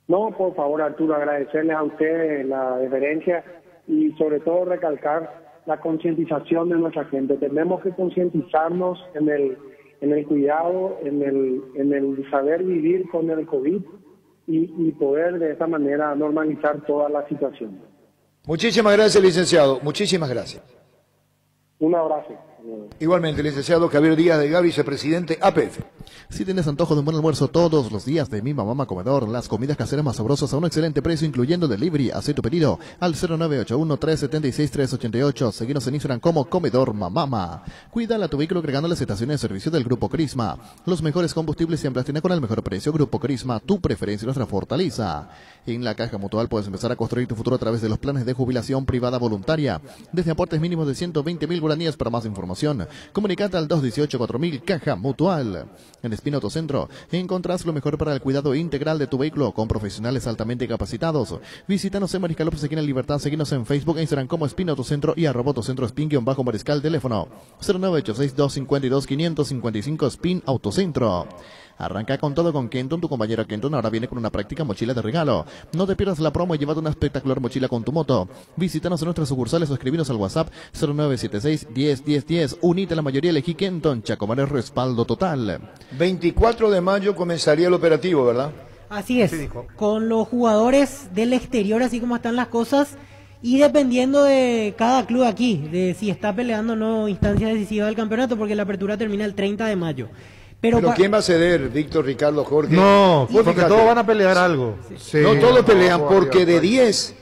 No, por favor, Arturo, agradecerles a ustedes la deferencia y sobre todo recalcar la concientización de nuestra gente. Tenemos que concientizarnos en el cuidado, en el saber vivir con el COVID y poder de esta manera normalizar toda la situación. Muchísimas gracias, licenciado. Muchísimas gracias. Un abrazo. Igualmente, licenciado Javier Díaz de Vivar, vicepresidente APF. Si tienes antojo de un buen almuerzo todos los días de Mi Mamá Comedor, las comidas caseras más sabrosas a un excelente precio, incluyendo delivery, haz tu pedido al 0981-376-388. Seguinos en Instagram como Comedor Mamama. Cuídala tu vehículo agregando las estaciones de servicio del Grupo Crisma. Los mejores combustibles siempre las tiene con el mejor precio. Grupo Crisma, tu preferencia y nuestra fortaleza. En la Caja Mutual puedes empezar a construir tu futuro a través de los planes de jubilación privada voluntaria. Desde aportes mínimos de 120.000 guaraníes. Para más información, comunicate al 218-4000 Caja Mutual. En Espino Autocentro encontrás lo mejor para el cuidado integral de tu vehículo con profesionales altamente capacitados. Visítanos en Mariscal López, aquí en Libertad. Seguinos en Facebook e Instagram como Espino Autocentro y @Autocentro Spin-Mariscal. Teléfono 0986-252-555 Spin Autocentro. Arranca con todo con Kenton. Tu compañero Kenton ahora viene con una práctica mochila de regalo. No te pierdas la promo y llévate una espectacular mochila con tu moto. Visítanos en nuestras sucursales o escribinos al WhatsApp 0976-101010. Unite a la mayoría, elegí Kenton. Chacomar es respaldo total. 24 de mayo comenzaría el operativo, ¿verdad? Así es, con los jugadores del exterior, así como están las cosas, y dependiendo de cada club aquí, de si está peleando o no instancias decisivas del campeonato, porque la apertura termina el 30 de mayo. Pero ¿quién va a ceder, Víctor, Ricardo, Jorge? No, porque todos van a pelear algo. Sí. No, todos pelean, porque de 10,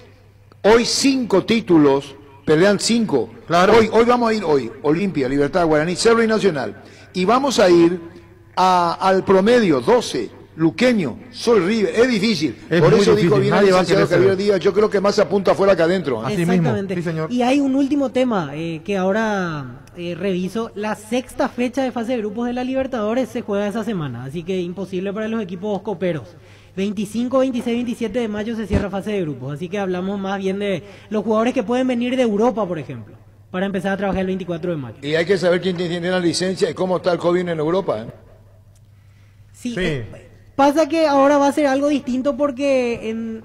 hoy 5 títulos, pelean 5. Claro. Hoy vamos a ir, Olimpia, Libertad, Guaraní, Cerro y Nacional. Y vamos a ir al promedio, 12, Luqueño, Sol River. Es difícil. Por eso dijo bien el licenciado Javier Díaz, yo creo que más apunta afuera que adentro. Así exactamente. Mismo. Sí, señor. Y hay un último tema que ahora reviso. La sexta fecha de fase de grupos de la Libertadores se juega esa semana, así que imposible para los equipos coperos. 25, 26, 27 de mayo se cierra fase de grupos, así que hablamos más bien de los jugadores que pueden venir de Europa, por ejemplo, para empezar a trabajar el 24 de mayo. Y hay que saber quién tiene la licencia y cómo está el COVID en Europa. Sí. Pasa que ahora va a ser algo distinto porque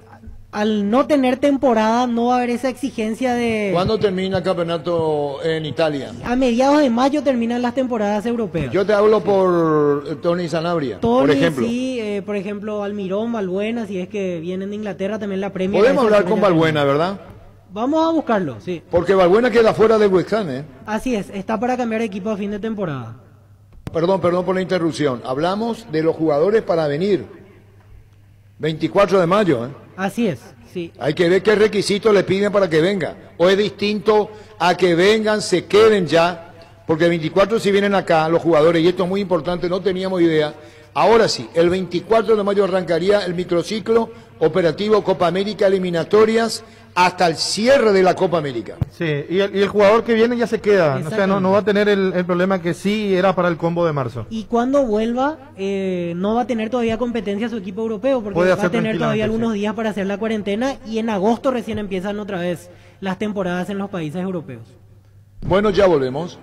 Al no tener temporada no va a haber esa exigencia de... ¿Cuándo termina el campeonato en Italia? A mediados de mayo terminan las temporadas europeas. Yo te hablo por Tony Sanabria, por ejemplo. Sí, por ejemplo, Almirón, Valbuena, si es que vienen de Inglaterra, también la Premier. Podemos hablar con Valbuena, ¿verdad? Vamos a buscarlo, sí. Porque Valbuena queda fuera del West Ham, ¿eh? Así es, está para cambiar de equipo a fin de temporada. Perdón por la interrupción. Hablamos de los jugadores para venir. 24 de mayo, ¿eh? Así es, sí. Hay que ver qué requisitos le piden para que venga. O es distinto a que vengan, se queden ya. Porque el 24 si vienen acá los jugadores, y esto es muy importante, no teníamos idea. Ahora sí, el 24 de mayo arrancaría el microciclo operativo Copa América eliminatorias hasta el cierre de la Copa América. Sí, y el jugador que viene ya se queda, o sea, no va a tener el problema que sí era para el combo de marzo. Y cuando vuelva, no va a tener todavía competencia su equipo europeo, porque va a tener todavía algunos días para hacer la cuarentena, y en agosto recién empiezan otra vez las temporadas en los países europeos. Bueno, ya volvemos.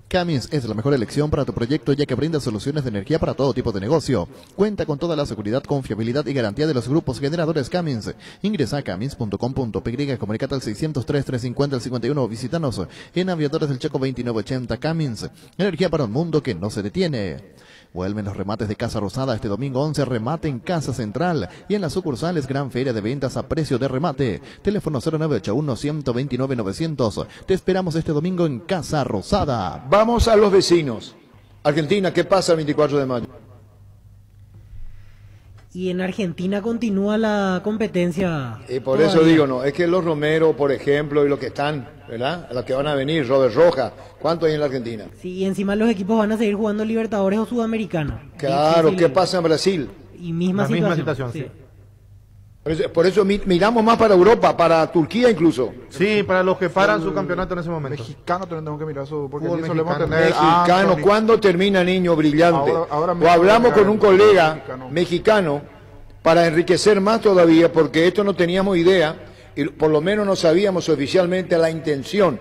Cummins es la mejor elección para tu proyecto, ya que brinda soluciones de energía para todo tipo de negocio. Cuenta con toda la seguridad, confiabilidad y garantía de los grupos generadores Cummins. Ingresa a cummins.com.py, comunicate al 603-350-51 o visítanos en Aviadores del Chaco 2980. Cummins, energía para un mundo que no se detiene. Vuelven los remates de Casa Rosada este domingo 11, remate en Casa Central y en las sucursales Gran Feria de Ventas a precio de remate. Teléfono 0981-129-900. Te esperamos este domingo en Casa Rosada. Vamos a los vecinos. Argentina, ¿qué pasa el 24 de mayo? Y en Argentina continúa la competencia. Y por eso digo, no, es que los Romero, por ejemplo, y los que están, ¿verdad? Los que van a venir, Robert Rojas, ¿cuánto hay en la Argentina? Sí, y encima los equipos van a seguir jugando Libertadores o Sudamericana. Claro, ¿qué pasa en Brasil? Y misma situación, sí. Por eso miramos más para Europa, para Turquía incluso. Sí, para los que paran su campeonato en ese momento. Mexicano tenemos que mirar su... Porque mexicano. Mexicano, ¿cuándo termina, niño brillante? Ahora o hablamos con un colega mexicano para enriquecer más todavía, porque esto no teníamos idea, y por lo menos no sabíamos oficialmente la intención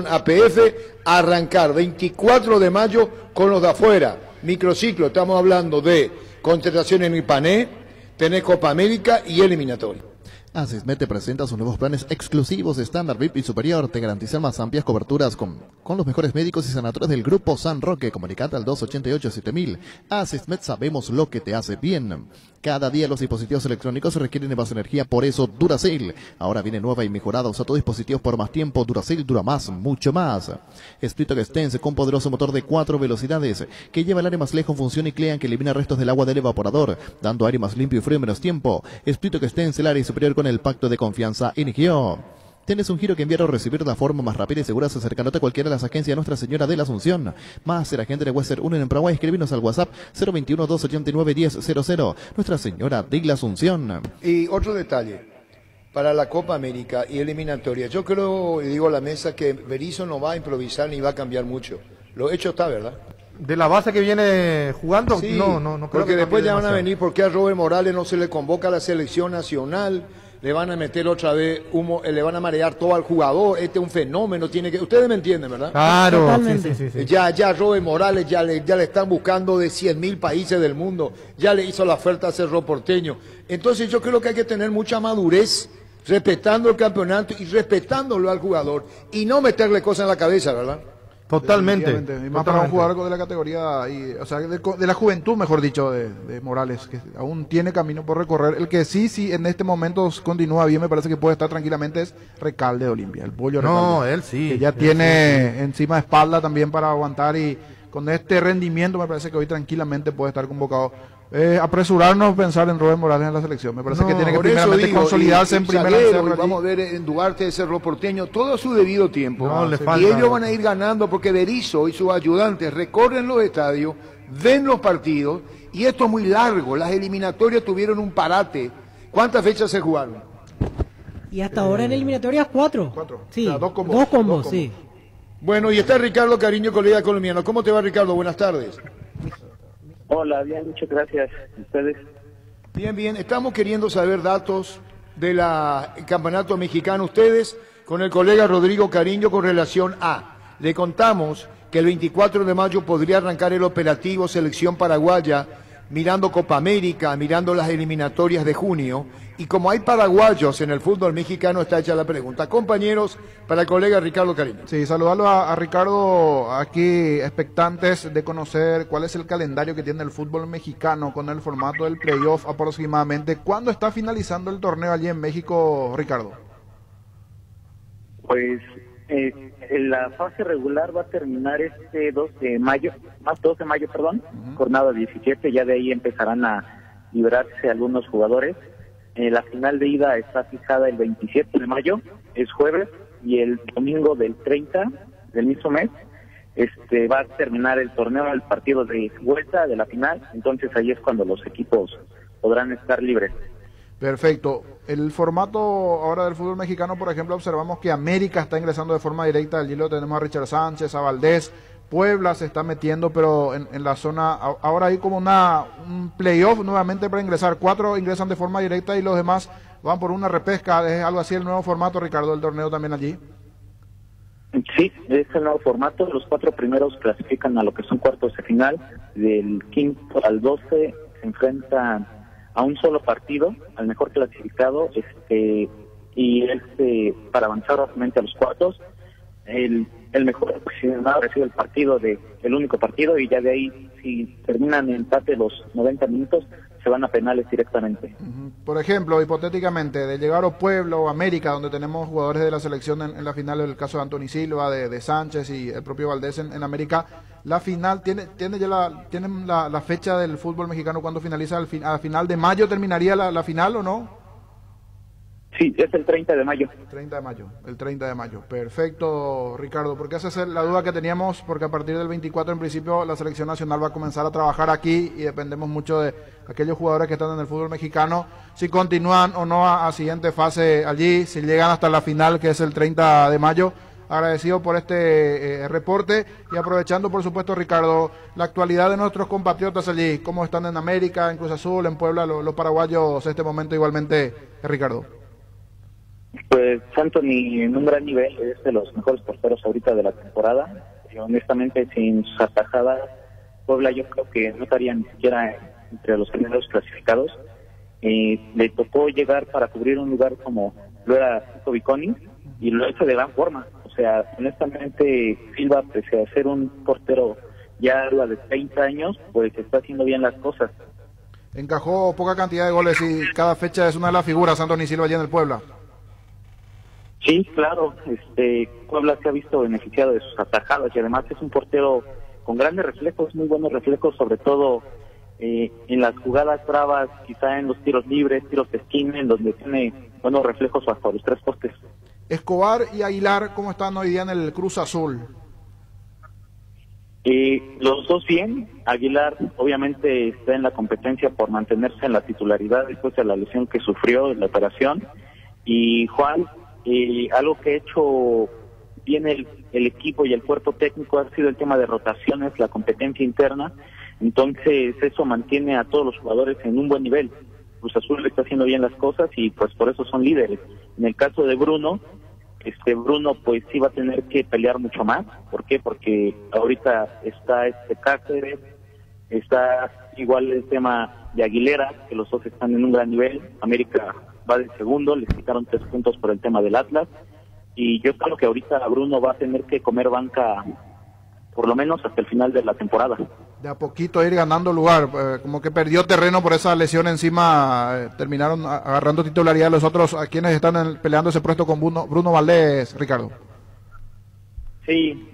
APF, arrancar 24 de mayo con los de afuera. Microciclo, estamos hablando de concentración en Ipané, tenés Copa América y eliminatorio. Asismed te presenta sus nuevos planes exclusivos estándar, VIP y superior. Te garantizan más amplias coberturas con los mejores médicos y sanatorios del Grupo San Roque. Comunicate al 288-7000. Asismed, sabemos lo que te hace bien. Cada día los dispositivos electrónicos requieren más energía, por eso Duracell. Ahora viene nueva y mejorada. Usa tus dispositivos por más tiempo. Duracell dura más, mucho más. Splitock Extense con poderoso motor de 4 velocidades que lleva el aire más lejos, función y clean que elimina restos del agua del evaporador, dando aire más limpio y frío en menos tiempo. Splitock Extense, el aire superior con el pacto de confianza NGO. Tienes un giro que enviar o recibir de la forma más rápida y segura acercándote a cualquiera de las agencias de Nuestra Señora de la Asunción. Más ser agente de Western Union en Paraguay, escribinos al WhatsApp 021-289-1000. Nuestra Señora de la Asunción. Y otro detalle, para la Copa América y eliminatoria, yo creo, y digo a la mesa, que Berizzo no va a improvisar ni va a cambiar mucho. Lo hecho está, ¿verdad? De la base que viene jugando, sí, no creo porque que después ya van a demasiado. venir, porque a Robert Morales no se le convoca a la selección nacional, le van a meter otra vez humo, le van a marear todo al jugador, este es un fenómeno, tiene que, ustedes me entienden, ¿verdad? Claro, totalmente. Sí. Ya Robert Morales ya le están buscando de 100.000 países del mundo, ya le hizo la oferta a Cerro Porteño. Entonces yo creo que hay que tener mucha madurez, respetando el campeonato y respetándolo al jugador, y no meterle cosas en la cabeza, ¿verdad? Totalmente. Y más para un jugador de la categoría, o sea, de la juventud, mejor dicho, de Morales, que aún tiene camino por recorrer. El que sí, en este momento continúa bien, me parece que puede estar tranquilamente, es Recalde de Olimpia, el pollo Recalde. No, él sí. Que ya tiene encima espalda también para aguantar, y con este rendimiento me parece que hoy tranquilamente puede estar convocado. Apresurarnos a pensar en Robert Morales en la selección. Me parece que tiene que primeramente consolidarse en primera. Vamos a ver en Duarte, Cerro Porteño, todo a su debido tiempo. Le Y falta. ellos van a ir ganando porque Berizzo y sus ayudantes recorren los estadios, ven los partidos, y esto es muy largo. Las eliminatorias tuvieron un parate. ¿Cuántas fechas se jugaron? Y hasta ahora en eliminatorias 4. Sí, O sea, dos combos. dos combos, sí. Bueno, y está Ricardo Cariño, colega colombiano. ¿Cómo te va, Ricardo? Buenas tardes. Hola, bien, muchas gracias. ¿Ustedes? Bien. Estamos queriendo saber datos del campeonato mexicano. Ustedes, con el colega Rodrigo Cariño, con relación a... Le contamos que el 24 de mayo podría arrancar el operativo Selección Paraguaya mirando Copa América, mirando las eliminatorias de junio. Y como hay paraguayos en el fútbol mexicano, está hecha la pregunta. Compañeros, para el colega Ricardo Carino. Sí, saludarlo a Ricardo, aquí expectantes de conocer cuál es el calendario que tiene el fútbol mexicano con el formato del playoff aproximadamente. ¿Cuándo está finalizando el torneo allí en México, Ricardo? Pues la fase regular va a terminar este 2 de mayo, jornada 17, ya de ahí empezarán a librarse algunos jugadores. La final de ida está fijada el 27 de mayo, es jueves, y el domingo del 30 del mismo mes va a terminar el torneo, el partido de vuelta de la final, entonces ahí es cuando los equipos podrán estar libres. Perfecto. El formato ahora del fútbol mexicano, por ejemplo, observamos que América está ingresando de forma directa, allí lo tenemos a Richard Sánchez, a Valdés, Puebla se está metiendo, pero en la zona, ahora hay como un playoff nuevamente para ingresar, 4 ingresan de forma directa y los demás van por una repesca, ¿es algo así el nuevo formato, Ricardo, del torneo también allí? Sí, es el nuevo formato, los 4 primeros clasifican a lo que son cuartos de final, del 5 al 12 se enfrentan a un solo partido, al mejor clasificado, y para avanzar rápidamente a los cuartos, el mejor posicionado recibe el único partido, y ya de ahí, si terminan en empate los 90 minutos, se van a penales directamente. Por ejemplo, hipotéticamente, de llegar a Puebla o América, donde tenemos jugadores de la selección en la final, el caso de Anthony Silva, de Sánchez y el propio Valdés en América, la final, ¿tienen la fecha del fútbol mexicano cuando finaliza? ¿A final de mayo terminaría la final o no? Sí, es el 30 de mayo. El 30 de mayo. Perfecto, Ricardo, porque esa es la duda que teníamos, porque a partir del 24 en principio la selección nacional va a comenzar a trabajar aquí y dependemos mucho de aquellos jugadores que están en el fútbol mexicano, si continúan o no a siguiente fase allí, si llegan hasta la final que es el 30 de mayo. Agradecido por este reporte y aprovechando, por supuesto, Ricardo, la actualidad de nuestros compatriotas allí, cómo están en América, en Cruz Azul, en Puebla, los paraguayos en este momento igualmente, Ricardo. Pues Anthony en un gran nivel, es de los mejores porteros ahorita de la temporada, y honestamente sin sus atajadas, Puebla yo creo que no estaría ni siquiera entre los primeros clasificados. Le tocó llegar para cubrir un lugar como lo era Tito Viconi, y lo hizo de gran forma. O sea, honestamente Silva, pese a ser un portero ya de 30 años, pues está haciendo bien las cosas. Encajó poca cantidad de goles y cada fecha es una de las figuras, Anthony Silva, allá en el Puebla. Sí, claro, Puebla se ha visto beneficiado de sus atajadas y además es un portero con grandes reflejos, muy buenos reflejos, sobre todo en las jugadas bravas, quizá en los tiros libres, tiros de esquina, en donde tiene buenos reflejos bajo los 3 postes. Escobar y Aguilar, ¿cómo están hoy día en el Cruz Azul? Los dos bien. Aguilar obviamente está en la competencia por mantenerse en la titularidad después de la lesión que sufrió en la operación, y Juan, algo que ha hecho bien el equipo y el cuerpo técnico ha sido el tema de rotaciones, la competencia interna, entonces eso mantiene a todos los jugadores en un buen nivel. Cruz Azul está haciendo bien las cosas y pues por eso son líderes. En el caso de Bruno, Bruno pues sí va a tener que pelear mucho más. ¿Por qué? Porque ahorita está Cáceres, está igual el tema de Aguilera, que los dos están en un gran nivel. América va de segundo, les quitaron 3 puntos por el tema del Atlas, y yo creo que ahorita Bruno va a tener que comer banca por lo menos hasta el final de la temporada. De a poquito ir ganando lugar, como que perdió terreno por esa lesión encima, terminaron agarrando titularidad los otros, a quienes están peleando ese puesto con Bruno Valdés, Ricardo. Sí,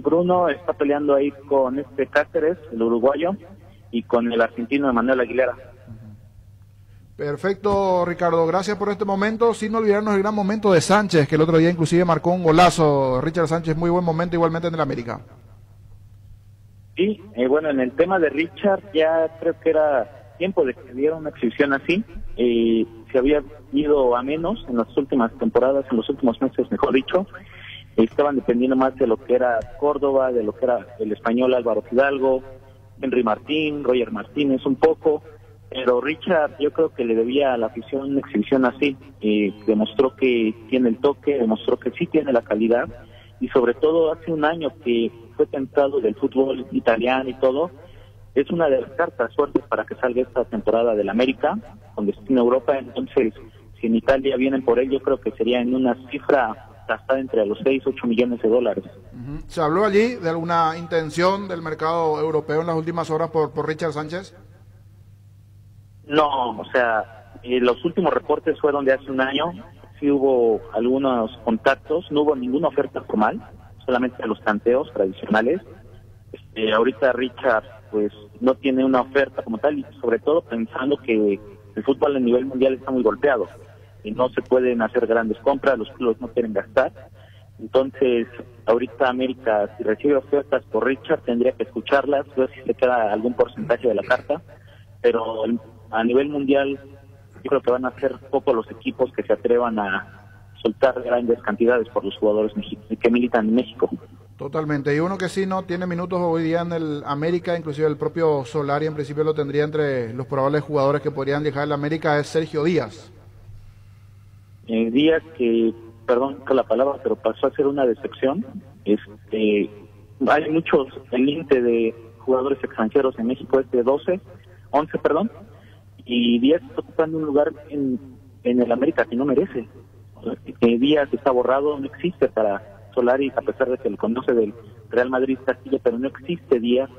Bruno está peleando ahí con Cáceres, el uruguayo, y con el argentino Emanuel Aguilera. Perfecto, Ricardo, gracias por este momento, sin olvidarnos el gran momento de Sánchez, que el otro día inclusive marcó un golazo. Richard Sánchez, muy buen momento igualmente en el América. Sí, bueno, en el tema de Richard ya creo que era tiempo de que diera una exhibición así. Se había ido a menos en las últimas temporadas, en los últimos meses, mejor dicho. Estaban dependiendo más de lo que era Córdoba, de lo que era el español Álvaro Fidalgo, Henry Martín, Roger Martínez un poco, pero Richard yo creo que le debía a la afición una exhibición así. Demostró que tiene el toque, demostró que sí tiene la calidad, y sobre todo hace un año que fue tentado del fútbol italiano y todo, es una de las cartas fuertes para que salga esta temporada del América, con destino a Europa. Entonces, si en Italia vienen por él, yo creo que sería en una cifra gastada entre los 6-8 millones de dólares. ¿Se habló allí de alguna intención del mercado europeo en las últimas horas por Richard Sánchez? No, o sea, los últimos reportes fueron de hace un año. Sí hubo algunos contactos, no hubo ninguna oferta formal, solamente los tanteos tradicionales. Ahorita Richard pues no tiene una oferta como tal, y sobre todo pensando que el fútbol a nivel mundial está muy golpeado y no se pueden hacer grandes compras, los clubes no quieren gastar. Entonces, ahorita América, si recibe ofertas por Richard, tendría que escucharlas, ver si se queda algún porcentaje de la carta, pero a nivel mundial yo creo que van a ser pocos los equipos que se atrevan a soltar grandes cantidades por los jugadores que militan en México. Totalmente, y uno que sí no tiene minutos hoy día en el América, inclusive el propio Solari en principio lo tendría entre los probables jugadores que podrían dejar el América, es Sergio Díaz. Díaz, que, perdón con la palabra, pero pasó a ser una decepción. Hay muchos, el límite de jugadores extranjeros en México es de 11, y Díaz está ocupando un lugar en el América que no merece. Díaz está borrado, no existe para Solari, a pesar de que lo conoce del Real Madrid Castilla, pero no existe Díaz.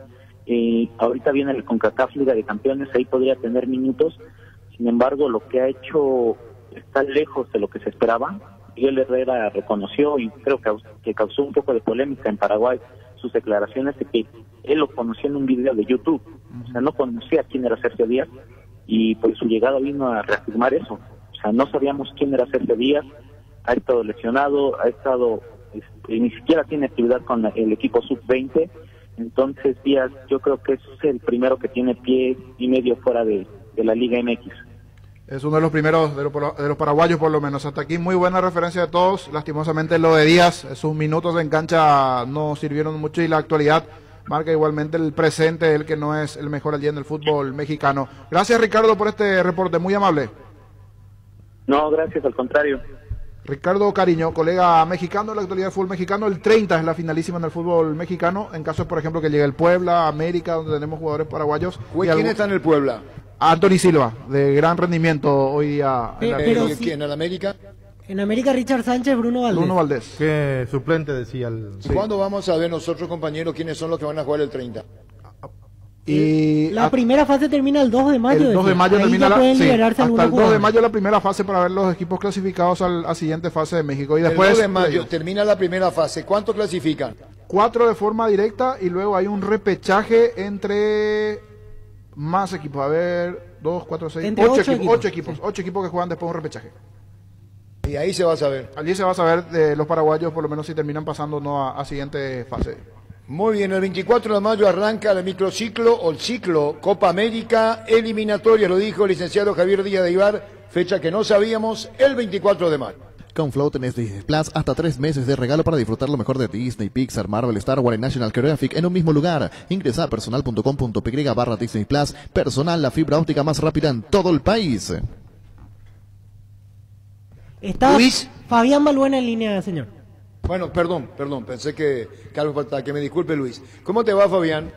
Ahorita viene el CONCACAF Liga de Campeones, ahí podría tener minutos. Sin embargo, lo que ha hecho está lejos de lo que se esperaba. Miguel Herrera reconoció, y creo que causó un poco de polémica en Paraguay, sus declaraciones de que él lo conoció en un video de YouTube. O sea, no conocía quién era Sergio Díaz, y pues su llegada vino a reafirmar eso. O sea, no sabíamos quién era Sergio Díaz, ha estado lesionado, ni siquiera tiene actividad con el equipo sub-20. Entonces Díaz, yo creo que es el primero que tiene pie y medio fuera de la Liga MX. Es uno de los primeros de los paraguayos, por lo menos. Hasta aquí muy buena referencia de todos. Lastimosamente lo de Díaz, sus minutos en cancha no sirvieron mucho, y la actualidad marca igualmente el presente, el que no es el mejor allí en el fútbol mexicano. Gracias, Ricardo, por este reporte, muy amable. No, gracias, al contrario. Ricardo Cariño, colega mexicano de la actualidad del fútbol mexicano. El 30 es la finalísima en el fútbol mexicano, en caso, por ejemplo, que llegue el Puebla, América, donde tenemos jugadores paraguayos. ¿Quién está en el Puebla? Anthony Silva, de gran rendimiento hoy día. ¿Quién en el América? En América, Richard Sánchez, Bruno Valdés. Que suplente, decía Sí. ¿Cuándo vamos a ver nosotros, compañeros, quiénes son los que van a jugar el 30? Y la primera fase termina el 2 de mayo. El 2 de mayo termina hasta el 2 de mayo la primera fase para ver los equipos clasificados a la siguiente fase de México. Y después, el 2 de mayo termina la primera fase. ¿Cuántos clasifican? 4 de forma directa, y luego hay un repechaje entre más equipos. A ver, 2, 4, 6, 8 equipos. 8 equipos que juegan después un repechaje. Y ahí se va a saber. Allí se va a saber de los paraguayos, por lo menos si terminan pasando o no a siguiente fase. Muy bien, el 24 de mayo arranca el microciclo o el ciclo Copa América eliminatoria, lo dijo el licenciado Javier Díaz de Ibar, fecha que no sabíamos, el 24 de mayo. Con Flow tenés Disney Plus hasta 3 meses de regalo para disfrutar lo mejor de Disney, Pixar, Marvel, Star Wars y National Geographic en un mismo lugar. Ingresa a personal.com.py/Disney Plus. Personal, la fibra óptica más rápida en todo el país. Está Luis Fabián Balbuena en línea, señor. Bueno, perdón, pensé que Carlos faltaba, que me disculpe, Luis. ¿Cómo te va, Fabián?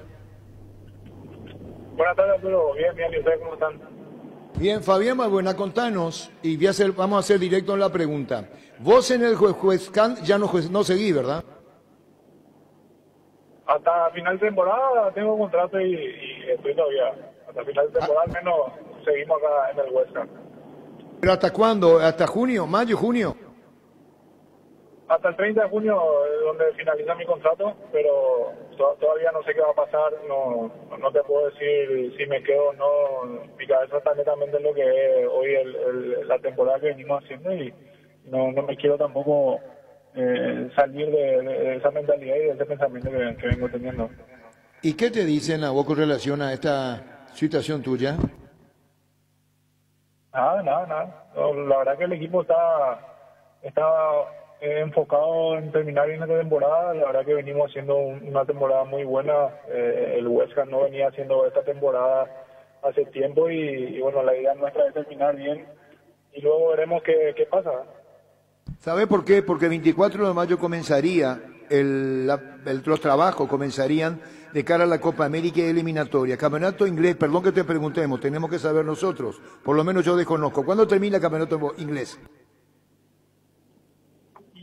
Buenas tardes, Arturo. Bien, ¿y ustedes cómo están? Bien, Fabián Balbuena, contanos, y vamos a hacer directo en la pregunta. Vos en el Juezcán ya no seguís, ¿verdad? Hasta final de temporada tengo contrato y estoy todavía. Hasta final de temporada al menos seguimos acá en el Huesca. ¿Pero hasta cuándo? ¿Hasta junio? ¿Mayo, junio? Hasta el 30 de junio es donde finaliza mi contrato, pero todavía no sé qué va a pasar, no te puedo decir si me quedo o no. Mi cabeza está netamente en lo que es hoy la temporada que venimos haciendo, y no me quiero tampoco salir de esa mentalidad y de ese pensamiento que vengo teniendo. ¿Y qué te dicen a vos con relación a esta situación tuya? Nada. No, la verdad que el equipo está enfocado en terminar bien esta temporada. La verdad que venimos haciendo una temporada muy buena. El Huesca no venía haciendo esta temporada hace tiempo, y bueno, la idea nuestra es terminar bien y luego veremos qué pasa. ¿Sabe por qué? Porque el 24 de mayo comenzaría los trabajos comenzarían de cara a la Copa América y eliminatoria. Campeonato inglés, perdón que te preguntemos, tenemos que saber nosotros, por lo menos yo desconozco. ¿Cuándo termina el campeonato inglés?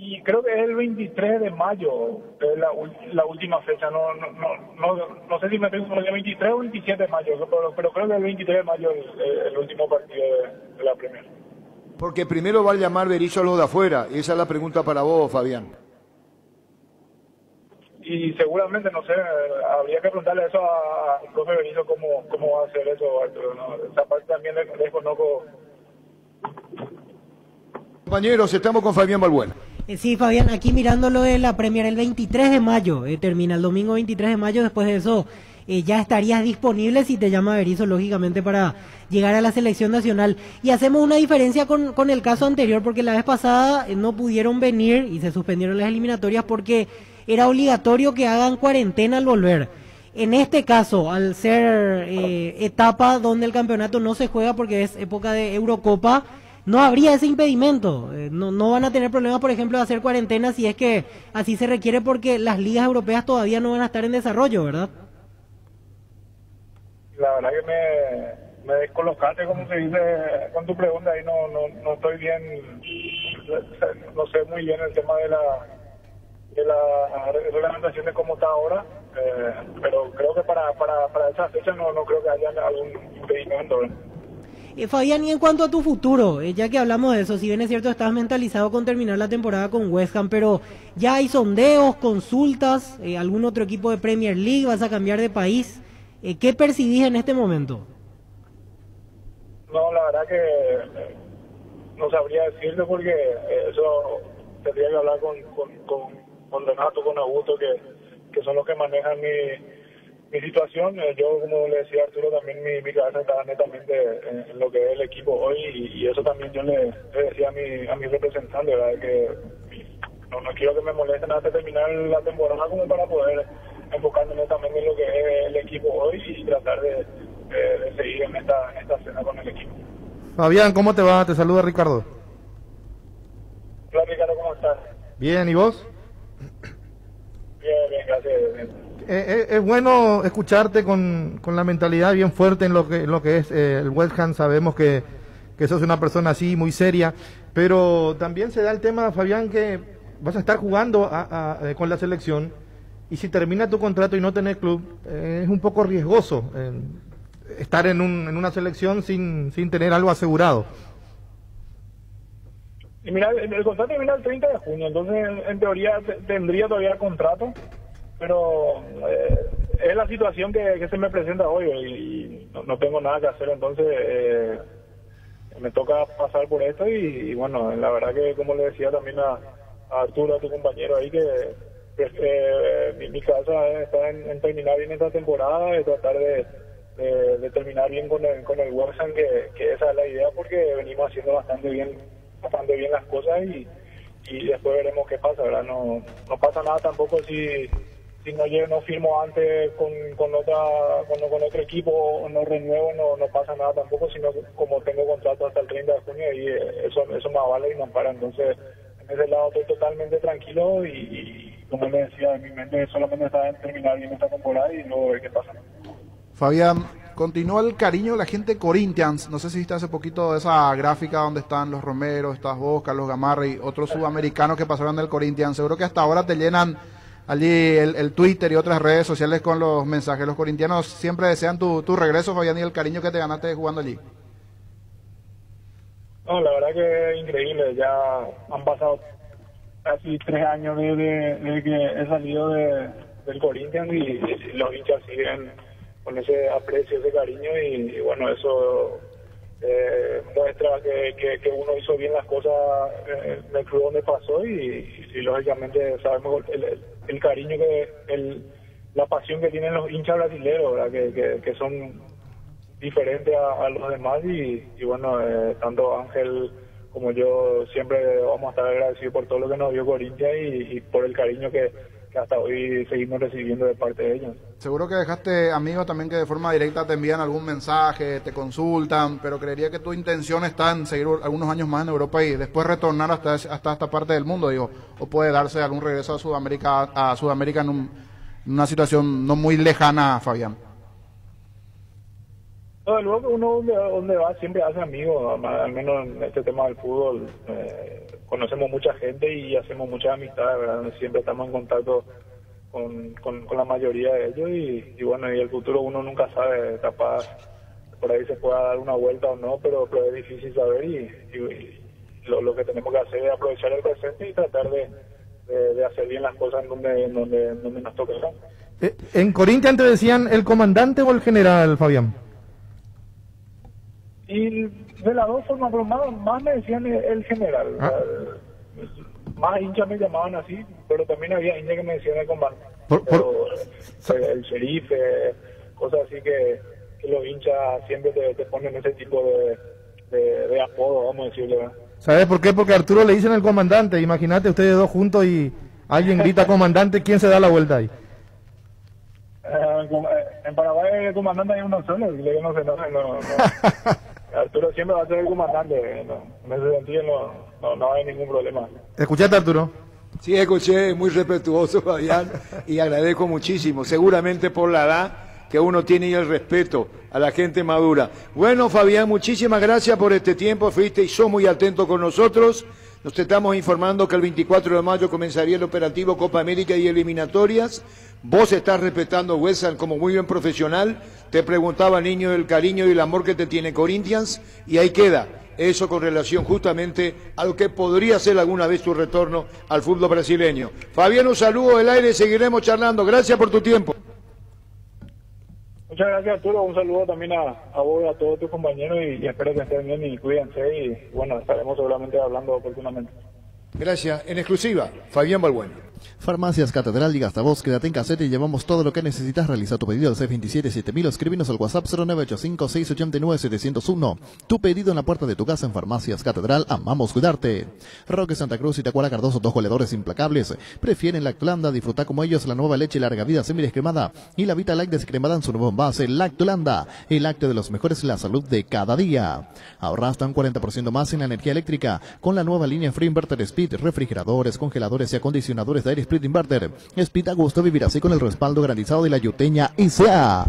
Y creo que es el 23 de mayo, es la última fecha, no sé si me tengo el 23 o 27 de mayo, pero creo que el 23 de mayo es el último partido de la Premier. Porque primero va a llamar Berizzo a los de afuera, y esa es la pregunta para vos, Fabián. Y seguramente, no sé, habría que preguntarle eso al profe Berizzo cómo va a hacer eso, Arturo, ¿no? Esa parte también desconozco. Compañeros, estamos con Fabián Balbuena. Sí, Fabián, aquí mirando lo de la Premier, el 23 de mayo termina, el domingo 23 de mayo, después de eso ya estarías disponible si te llama Berizzo, lógicamente, para llegar a la selección nacional. Y hacemos una diferencia con el caso anterior, porque la vez pasada no pudieron venir y se suspendieron las eliminatorias porque era obligatorio que hagan cuarentena al volver. En este caso, al ser etapa donde el campeonato no se juega porque es época de Eurocopa, no habría ese impedimento, no van a tener problemas, por ejemplo, de hacer cuarentena si es que así se requiere, porque las ligas europeas todavía no van a estar en desarrollo, ¿verdad? La verdad que me descolocaste, como se dice, con tu pregunta, ahí no estoy bien, no sé muy bien el tema de la reglamentación de cómo está ahora, pero creo que para esa fecha no creo que haya algún impedimento, ¿verdad? Fabián, y en cuanto a tu futuro, ya que hablamos de eso, si bien es cierto estás mentalizado con terminar la temporada con West Ham, pero ya hay sondeos, consultas, algún otro equipo de Premier League, vas a cambiar de país, ¿qué percibís en este momento? No, la verdad que no sabría decirlo porque eso tendría que hablar con Donato, con Augusto, que son los que manejan mi situación. Yo, como le decía Arturo, también mi cabeza está netamente en lo que es el equipo hoy, y eso también yo le decía a mi representante, ¿verdad? Que no quiero que me molesten hasta terminar la temporada, como para poder enfocarme netamente en lo que es el equipo hoy y tratar de seguir en esta escena con el equipo. Fabián, ¿cómo te va? Te saluda Ricardo. Hola Ricardo, ¿cómo estás? Bien, ¿y vos? Bien, gracias. Bien. Es bueno escucharte con la mentalidad bien fuerte en lo que es el West Ham. Sabemos que sos una persona así, muy seria, pero también se da el tema, Fabián, que vas a estar jugando con la selección, y si termina tu contrato y no tenés club, es un poco riesgoso estar en una selección sin tener algo asegurado. Y mira, el contrato termina el 30 de junio, entonces en teoría tendría todavía el contrato, pero es la situación que se me presenta hoy y no tengo nada que hacer, entonces me toca pasar por esto y bueno, la verdad que, como le decía también a Arturo, a tu compañero ahí, que mi cabeza está en terminar bien esta temporada, de tratar de terminar bien con el West Ham, que esa es la idea, porque venimos haciendo bastante bien las cosas y después veremos qué pasa, ¿verdad? No pasa nada tampoco si no firmo antes con otro equipo o no renuevo, no pasa nada tampoco, sino como tengo contrato hasta el 30 de junio y eso me avala y me ampara. Entonces, en ese lado estoy totalmente tranquilo y como le decía, en mi mente solamente está en terminar bien esta temporada y luego ver qué pasa. Fabián, continúa el cariño de la gente de Corinthians. No sé si viste hace poquito esa gráfica donde están los Romero, estás vos, Carlos Gamarra y otros sudamericanos que pasaron del Corinthians. Seguro que hasta ahora te llenan allí el Twitter y otras redes sociales con los mensajes. Los corintianos siempre desean tu regreso, Fabián, y el cariño que te ganaste jugando allí. No, la verdad que es increíble. Ya han pasado casi 3 años desde que he salido del Corinthians y los hinchas siguen con ese aprecio, ese cariño y bueno, eso muestra que uno hizo bien las cosas en el club donde pasó y lógicamente sabemos el cariño la pasión que tienen los hinchas brasileños, ¿verdad? Que son diferentes a los demás y bueno, tanto Ángel como yo siempre vamos a estar agradecidos por todo lo que nos dio Corinthians y por el cariño que que hasta hoy seguimos recibiendo de parte de ellos. Seguro que dejaste amigos también que de forma directa te envían algún mensaje, te consultan, pero creería que tu intención está en seguir algunos años más en Europa y después retornar hasta esta parte del mundo, digo, o puede darse algún regreso a Sudamérica en una situación no muy lejana, Fabián. No, luego que uno donde va siempre hace amigos, al menos en este tema del fútbol, conocemos mucha gente y hacemos muchas amistades, ¿verdad? Siempre estamos en contacto con la mayoría de ellos y bueno, y el futuro uno nunca sabe, capaz por ahí se pueda dar una vuelta o no, pero es difícil saber y lo que tenemos que hacer es aprovechar el presente y tratar de hacer bien las cosas en donde nos toque. ¿En Corinthians te decían el comandante o el general, Fabián? Y de las dos formas, pero más me decían el general. Más hinchas me llamaban así, pero también había hinchas que me decían el comandante. El sheriff, cosas así que los hinchas siempre te ponen ese tipo de apodo, vamos a decirle, ¿verdad? ¿Sabes por qué? Porque a Arturo le dicen el comandante. Imagínate ustedes dos juntos y alguien grita comandante, ¿quién se da la vuelta ahí? En Paraguay el comandante hay uno solo, y no sé, no. Arturo siempre va a ser el comandante, en ese sentido no hay ningún problema. ¿Escuchaste, Arturo? Sí, escuché, muy respetuoso, Fabián, y agradezco muchísimo, seguramente por la edad que uno tiene y el respeto a la gente madura. Bueno, Fabián, muchísimas gracias por este tiempo, fuiste y sos muy atento con nosotros. Nos estamos informando que el 24 de mayo comenzaría el operativo Copa América y eliminatorias. Vos estás respetando a Wesson como muy buen profesional. Te preguntaba, niño, el cariño y el amor que te tiene Corinthians, y ahí queda. Eso con relación justamente a lo que podría ser alguna vez tu retorno al fútbol brasileño. Fabián, un saludo del aire, seguiremos charlando. Gracias por tu tiempo. Muchas gracias, Arturo. Un saludo también a vos y a todos tus compañeros y espero que estén bien y cuídense y bueno, estaremos seguramente hablando oportunamente. Gracias. En exclusiva, Fabián Balbuena. Farmacias Catedral y Gastavos, quédate en caseta y llevamos todo lo que necesitas. Realiza tu pedido al C277000 o escríbenos al WhatsApp 0985-689-701. Tu pedido en la puerta de tu casa en Farmacias Catedral. Amamos cuidarte. Roque Santa Cruz y Tacuara Cardoso, dos goleadores implacables. Prefieren Lactolanda, disfruta como ellos la nueva leche larga vida semidescremada y la Vita Light descremada en su nuevo envase. Lactolanda, el lácteo de los mejores, la salud de cada día. Ahorra hasta un 40% más en la energía eléctrica con la nueva línea Free Inverter Speed, refrigeradores, congeladores y acondicionadores de aire Split Inverter. Speed a gusto, vivir así con el respaldo garantizado de la Yuteña ICA.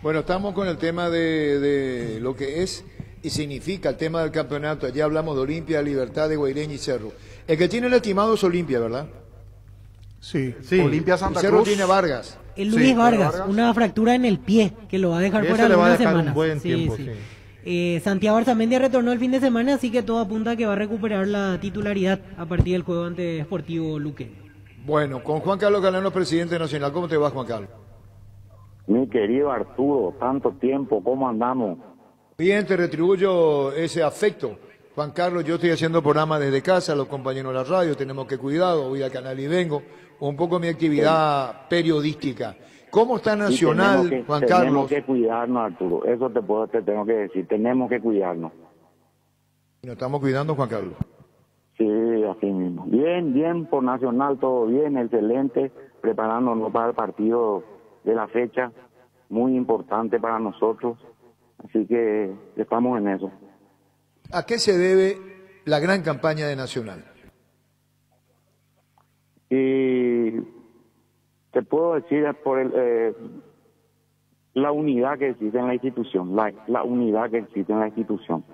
Bueno, estamos con el tema de lo que es y significa el tema del campeonato. Allí hablamos de Olimpia, Libertad, de Guaireña y Cerro. El que tiene el estimado es Olimpia, ¿verdad? Sí. Olimpia Santa Cruz. Cerro tiene Vargas. El Luis Vargas, una fractura en el pie que lo va a dejar fuera algunas semanas. Un buen tiempo, Santiago Arzamendia retornó el fin de semana, así que todo apunta a que va a recuperar la titularidad a partir del juego ante Sportivo Luque. Bueno, con Juan Carlos Galano, presidente nacional. ¿Cómo te va, Juan Carlos? Mi querido Arturo, tanto tiempo, ¿cómo andamos? Bien, te retribuyo ese afecto. Juan Carlos, yo estoy haciendo programa desde casa, los compañeros de la radio, tenemos que cuidado, voy al canal y vengo, un poco mi actividad periodística. ¿Cómo está Nacional, Juan Carlos? Tenemos que cuidarnos, Arturo, eso te tengo que decir, tenemos que cuidarnos. Nos estamos cuidando, Juan Carlos. Sí, así mismo. Bien, por Nacional todo bien, excelente, preparándonos para el partido de la fecha, muy importante para nosotros, así que estamos en eso. ¿A qué se debe la gran campaña de Nacional? Y te puedo decir por la unidad que existe en la institución, la unidad que existe en la institución.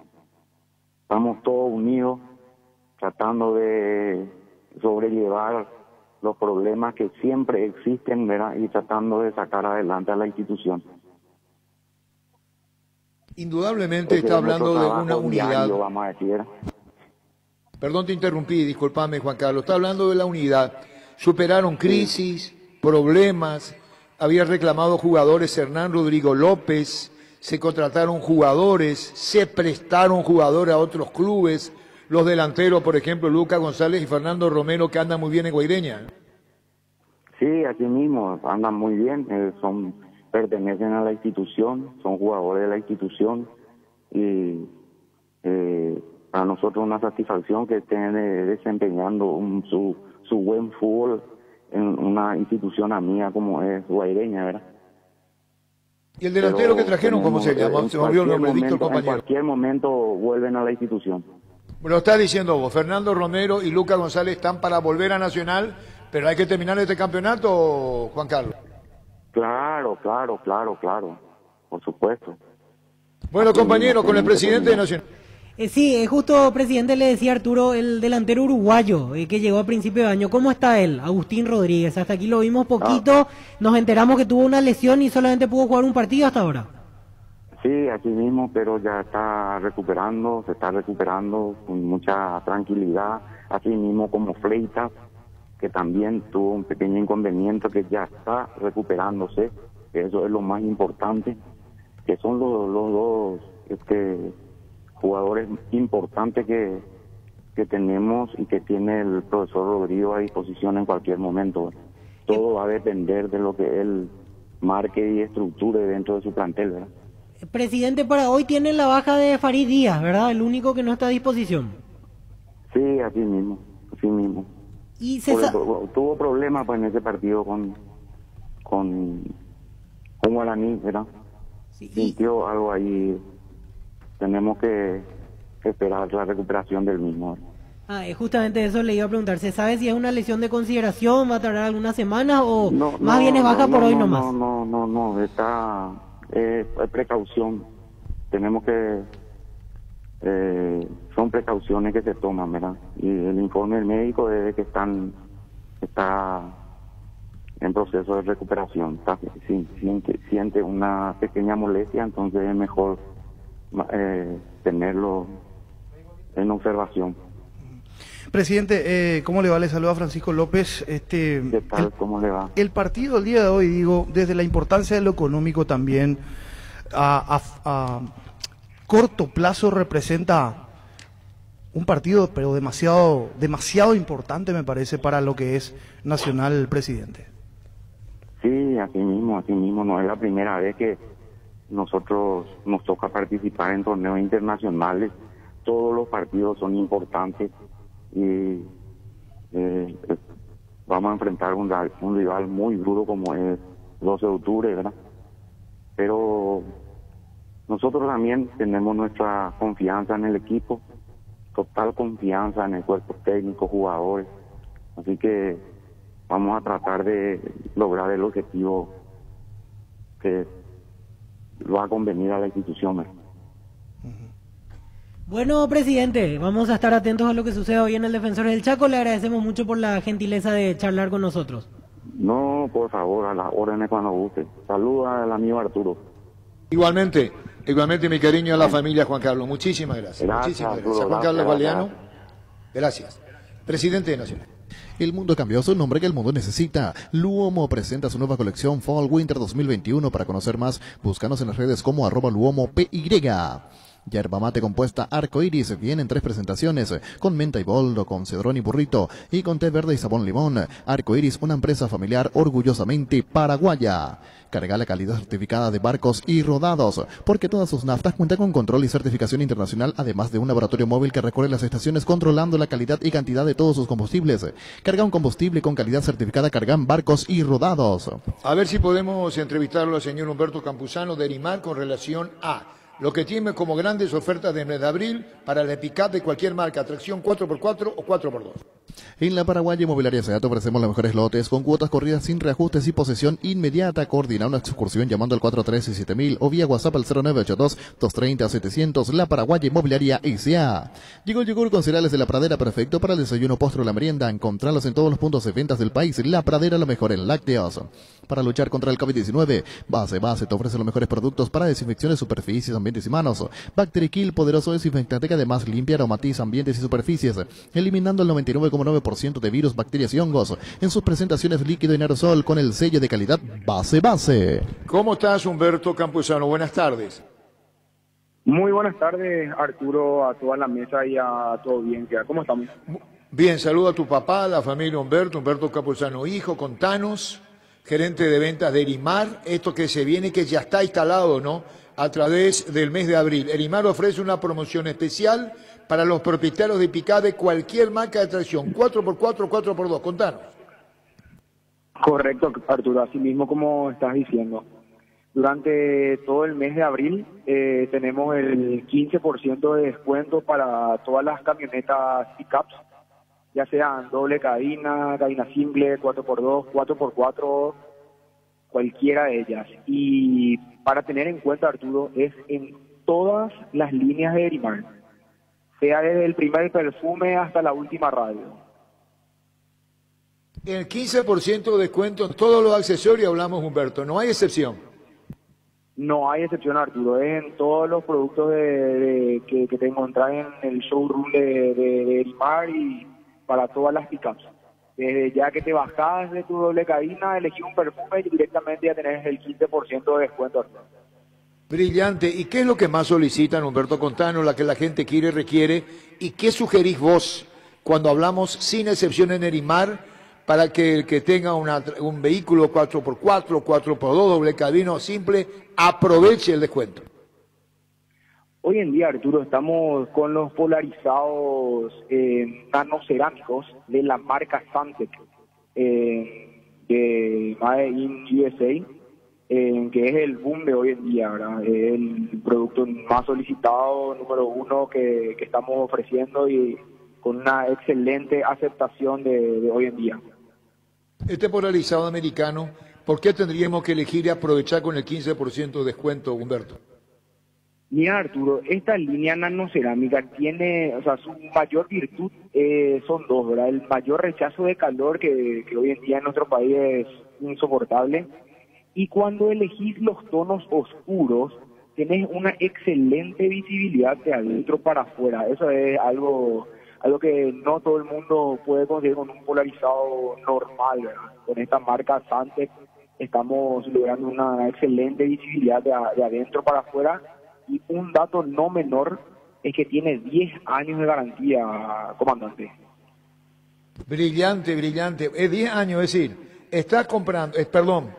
Estamos todos unidos, tratando de sobrellevar los problemas que siempre existen, ¿verdad? Y tratando de sacar adelante a la institución. Indudablemente está hablando de una unidad. Diario, vamos a decir. Perdón, te interrumpí, discúlpame, Juan Carlos. Está hablando de la unidad. Superaron crisis, problemas, había reclamado jugadores Hernán Rodrigo López, se contrataron jugadores, se prestaron jugadores a otros clubes. Los delanteros, por ejemplo, Lucas González y Fernando Romero, que andan muy bien en Guaireña. Sí, así mismo, andan muy bien, pertenecen a la institución, son jugadores de la institución y para nosotros una satisfacción que estén desempeñando su buen fútbol en una institución amiga como es Guaireña, ¿verdad? ¿Y el delantero Pero que trajeron, cómo se llama? Se me olvidó el nombre, Víctor, En compañero. cualquier momento vuelven a la institución. Lo está diciendo vos, Fernando Romero y Lucas González están para volver a Nacional, pero hay que terminar este campeonato, Juan Carlos. Claro, por supuesto. Bueno, compañero, con el presidente de Nacional. Sí, justo, presidente, le decía Arturo, el delantero uruguayo que llegó a principio de año. ¿Cómo está él? Agustín Rodríguez. Hasta aquí lo vimos poquito. Nos enteramos que tuvo una lesión y solamente pudo jugar un partido hasta ahora. Sí, así mismo, pero ya está recuperando, se está recuperando con mucha tranquilidad. Así mismo como Fleitas, que también tuvo un pequeño inconveniente, que ya está recuperándose. Que eso es lo más importante, que son los dos jugadores importantes que tenemos y que tiene el profesor Rodrigo a disposición en cualquier momento. Todo va a depender de lo que él marque y estructure dentro de su plantel, ¿verdad? Presidente, para hoy tiene la baja de Farid Díaz, ¿verdad? El único que no está a disposición. Sí, así mismo. Y tuvo problemas pues, en ese partido con Guaraní, ¿verdad? Sí, sintió algo ahí. Tenemos que esperar la recuperación del mismo. Justamente eso le iba a preguntar. ¿Se sabe si es una lesión de consideración? ¿Va a tardar algunas semanas o más bien es baja por hoy nomás? No, está precaución. Tenemos que son precauciones que se toman, ¿verdad? Y el informe del médico es de que está en proceso de recuperación. Siente una pequeña molestia, entonces es mejor tenerlo en observación. Presidente, ¿cómo le va? Le saluda Francisco López. ¿Qué tal? ¿Cómo le va? El partido del día de hoy, digo, desde la importancia de lo económico también, a corto plazo representa un partido, pero demasiado importante, me parece, para lo que es Nacional, presidente. Sí, así mismo, no es la primera vez que nosotros nos toca participar en torneos internacionales. Todos los partidos son importantes y vamos a enfrentar un rival muy duro como es 12 de octubre, ¿verdad? Pero nosotros también tenemos nuestra confianza en el equipo, total confianza en el cuerpo técnico, jugadores, así que vamos a tratar de lograr el objetivo que va a convenir a la institución, ¿verdad? Bueno, presidente, vamos a estar atentos a lo que suceda hoy en el Defensores del Chaco. Le agradecemos mucho por la gentileza de charlar con nosotros. No, por favor, a las órdenes cuando guste. Saludos al amigo Arturo. Igualmente mi cariño a la familia Juan Carlos. Muchísimas gracias. Muchísimas gracias. Juan Carlos Galeano. Gracias. Presidente de Nacional. El mundo cambió su nombre que el mundo necesita. Luomo presenta su nueva colección Fall Winter 2021. Para conocer más, búscanos en las redes como @LuomoPY. Yerba mate compuesta Arco Iris viene en 3 presentaciones, con menta y boldo, con cedrón y burrito, y con té verde y sabón limón. Arco Iris, una empresa familiar orgullosamente paraguaya. Carga la calidad certificada de Barcos y Rodados, porque todas sus naftas cuentan con control y certificación internacional, además de un laboratorio móvil que recorre las estaciones controlando la calidad y cantidad de todos sus combustibles. Carga un combustible con calidad certificada Cargan Barcos y Rodados. A ver si podemos entrevistarlo al señor Humberto Campuzano de Erimar con relación a lo que tiene como grandes ofertas de mes de abril para la pick-up de cualquier marca, tracción 4x4 o 4x2. En la Paraguaya Inmobiliaria SEAT ofrecemos los mejores lotes con cuotas corridas sin reajustes y posesión inmediata. Coordina una excursión llamando al 413-7000 o vía WhatsApp al 0982-230-700. La Paraguaya Inmobiliaria S.A. Llegó el yogur con cereales de La Pradera, perfecto para el desayuno, postre o la merienda. Encontralos en todos los puntos de ventas del país. La Pradera, lo mejor en lácteos. Para luchar contra el COVID-19, Base te ofrece los mejores productos para desinfección de superficies, ambientes y manos. Bacterikill, poderoso desinfectante que además limpia, aromatiza ambientes y superficies, eliminando el 99,9% de virus, bacterias y hongos en sus presentaciones líquido y en aerosol con el sello de calidad Base. ¿Cómo estás, Humberto Campuzano? Buenas tardes. Muy buenas tardes, Arturo, a toda la mesa y a todo bien. ¿Cómo estamos? Bien, saludo a tu papá, a la familia Humberto Campuzano, hijo, contanos, gerente de ventas de Erimar, esto que se viene, que ya está instalado, ¿no?, a través del mes de abril. Erimar ofrece una promoción especial para los propietarios de pick-up de cualquier marca de tracción, 4x4, 4x2, contanos. Correcto, Arturo, así mismo como estás diciendo. Durante todo el mes de abril tenemos el 15% de descuento para todas las camionetas pickups, ya sean doble cabina, cabina simple, 4x2, 4x4, cualquiera de ellas. Y para tener en cuenta, Arturo, es en todas las líneas de Erimar, sea desde el primer perfume hasta la última radio. El 15% de descuento en todos los accesorios hablamos, Humberto, no hay excepción. No hay excepción, Arturo, es en todos los productos que te encontrás en el showroom de Erimar y para todas las pickups. Desde ya que te bajás de tu doble cabina, elegí un perfume y directamente ya tenés el 15% de descuento, Arturo. Brillante. ¿Y qué es lo que más solicitan, Humberto? Contanos, la que la gente quiere y requiere. ¿Y qué sugerís vos cuando hablamos sin excepción en Erimar para que el que tenga un vehículo 4x4, 4x2, doble cabina simple, aproveche el descuento? Hoy en día, Arturo, estamos con los polarizados nanocerámicos de la marca Santec, de Made in USA, que es el boom de hoy en día, ¿verdad? Es el producto más solicitado, número uno que estamos ofreciendo y con una excelente aceptación de hoy en día. Este polarizado americano, ¿por qué tendríamos que elegir y aprovechar con el 15% de descuento, Humberto? Mira, Arturo, esta línea nanocerámica tiene, o sea, su mayor virtud son dos, ¿verdad? El mayor rechazo de calor que hoy en día en nuestro país es insoportable. Y cuando elegís los tonos oscuros, tenés una excelente visibilidad de adentro para afuera. Eso es algo que no todo el mundo puede conseguir con un polarizado normal, ¿verdad? Con esta marca Santec estamos logrando una excelente visibilidad de adentro para afuera. Y un dato no menor es que tiene 10 años de garantía, comandante. Brillante, brillante. Es 10 años, es decir, está comprando,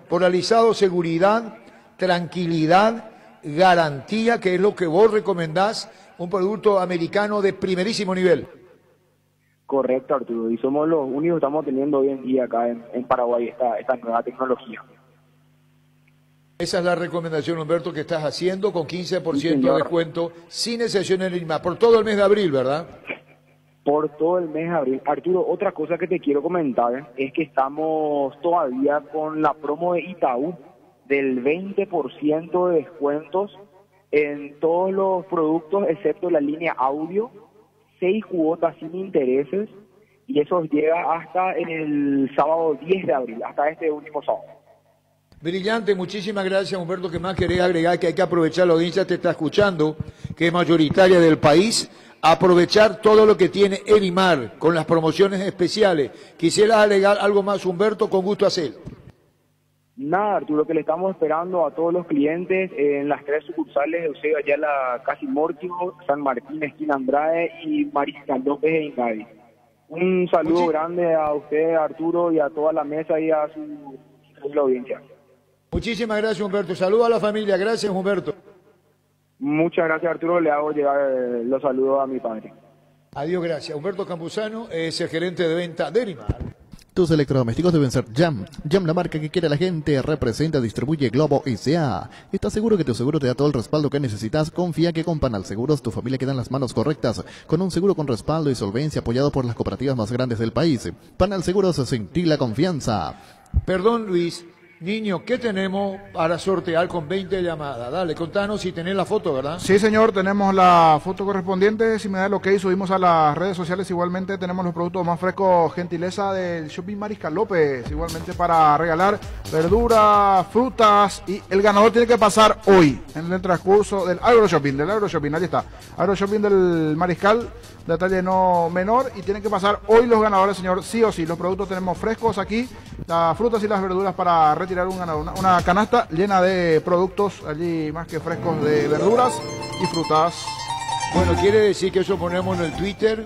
polarizado, seguridad, tranquilidad, garantía, que es lo que vos recomendás, un producto americano de primerísimo nivel. Correcto, Arturo, y somos los únicos que estamos teniendo hoy en día acá en Paraguay esta nueva tecnología. Esa es la recomendación, Humberto, que estás haciendo con 15% de descuento, sin excepción en Erimar, por todo el mes de abril, ¿verdad? Por todo el mes de abril. Arturo, otra cosa que te quiero comentar es que estamos todavía con la promo de Itaú del 20% de descuentos en todos los productos, excepto la línea audio, 6 cuotas sin intereses, y eso llega hasta el sábado 10 de abril, hasta este último sábado. Brillante, muchísimas gracias, Humberto. ¿Qué más querés agregar? Que hay que aprovechar, la audiencia te está escuchando, que es mayoritaria del país, aprovechar todo lo que tiene Erimar con las promociones especiales. ¿Quisieras agregar algo más, Humberto? Con gusto hacerlo. Nada, Arturo, que le estamos esperando a todos los clientes en las 3 sucursales de Eusebio Ayala, Casi Morquio, San Martín, esquina Andrade y Mariscal López de Ingavi. Un saludo grande a usted, Arturo, y a toda la mesa y a su audiencia. Muchísimas gracias, Humberto. Saludos a la familia. Gracias, Humberto. Muchas gracias, Arturo. Le hago llegar los saludos a mi padre. Adiós, gracias. Humberto Campuzano es el gerente de venta de Erimar. Tus electrodomésticos deben ser Jam. Jam, la marca que quiere la gente, representa, distribuye Globo S.A. ¿Estás seguro que tu seguro te da todo el respaldo que necesitas? Confía que con Panal Seguros tu familia queda en las manos correctas, con un seguro con respaldo y solvencia apoyado por las cooperativas más grandes del país. Panal Seguros, sentí la confianza. Perdón, Luis. Niño, ¿qué tenemos para sortear con 20 llamadas? Dale, contanos si tenés la foto, ¿verdad? Sí, señor, tenemos la foto correspondiente. Si me da el ok, subimos a las redes sociales. Igualmente tenemos los productos más frescos, gentileza del Shopping Mariscal López. Igualmente para regalar verduras, frutas. Y el ganador tiene que pasar hoy, en el transcurso del Agro Shopping, ahí está. Agro Shopping del Mariscal, detalle no menor. Y tienen que pasar hoy los ganadores, señor, sí o sí. Los productos tenemos frescos aquí, las frutas y las verduras para retirar una canasta llena de productos allí más que frescos de verduras y frutas. Bueno, quiere decir que eso ponemos en el Twitter.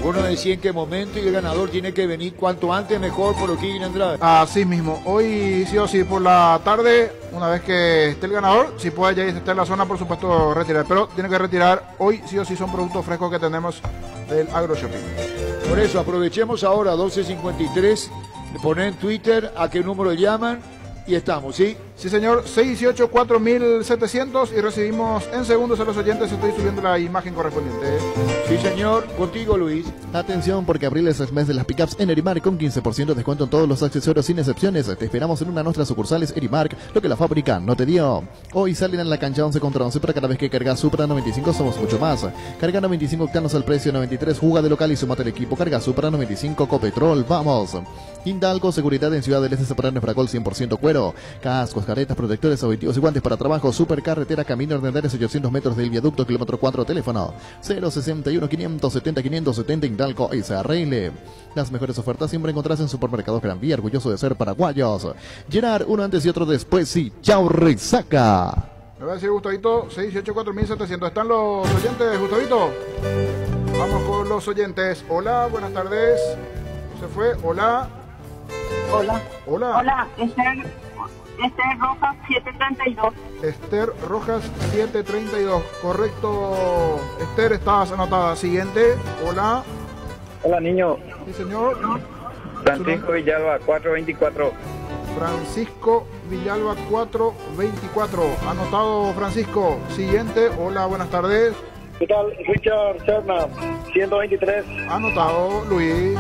Uno decía en qué momento y el ganador tiene que venir cuanto antes mejor por O'Higgins Andrade. Así mismo, hoy sí o sí por la tarde, una vez que esté el ganador, si puede ya estar en la zona, por supuesto retirar, pero tiene que retirar hoy sí o sí, son productos frescos que tenemos del Agro Shopping. Por eso aprovechemos ahora 12:53 Poner en Twitter a qué número llaman y estamos, ¿sí? Sí, señor, 618-4700 y recibimos en segundos a los oyentes. Estoy subiendo la imagen correspondiente. Sí, señor, contigo, Luis. Atención, porque abril es el mes de las pickups en Erimark con 15% de descuento en todos los accesorios sin excepciones. Te esperamos en una de nuestras sucursales Erimark, lo que la fábrica no te dio. Hoy salen en la cancha 11 contra 11, pero cada vez que cargas Supra 95 somos mucho más. Carga 95 octanos al precio de 93, juga de local y sumate al equipo. Carga Supra 95 Copetrol, vamos. Hindalco, seguridad en Ciudad del Este, Zaparán, Fracol 100% cuero. Cascos, caretas, protectores auditivos y guantes para trabajo. Supercarretera, camino Hernández, 800 metros del viaducto, kilómetro 4, teléfono 061 570 570 Hindalco SRL. Las mejores ofertas siempre encontrás en Supermercados Gran Vía, orgulloso de ser paraguayos. Gerard, uno antes y otro después, sí. Chau, resaca. Me va a decir Gustavito, 618-4700. ¿Están los oyentes, Gustavito? Vamos con los oyentes. Hola, buenas tardes. ¿Se fue? Hola. Hola. Hola. Hola, Esther Rojas 732. Esther Rojas 732. Correcto. Esther, estás anotada. Siguiente. Hola. Hola, niño. Sí, señor. Francisco Villalba 424. Francisco Villalba 424. Anotado, Francisco. Siguiente. Hola, buenas tardes. ¿Qué tal? Richard Serna 123. Anotado, Luis.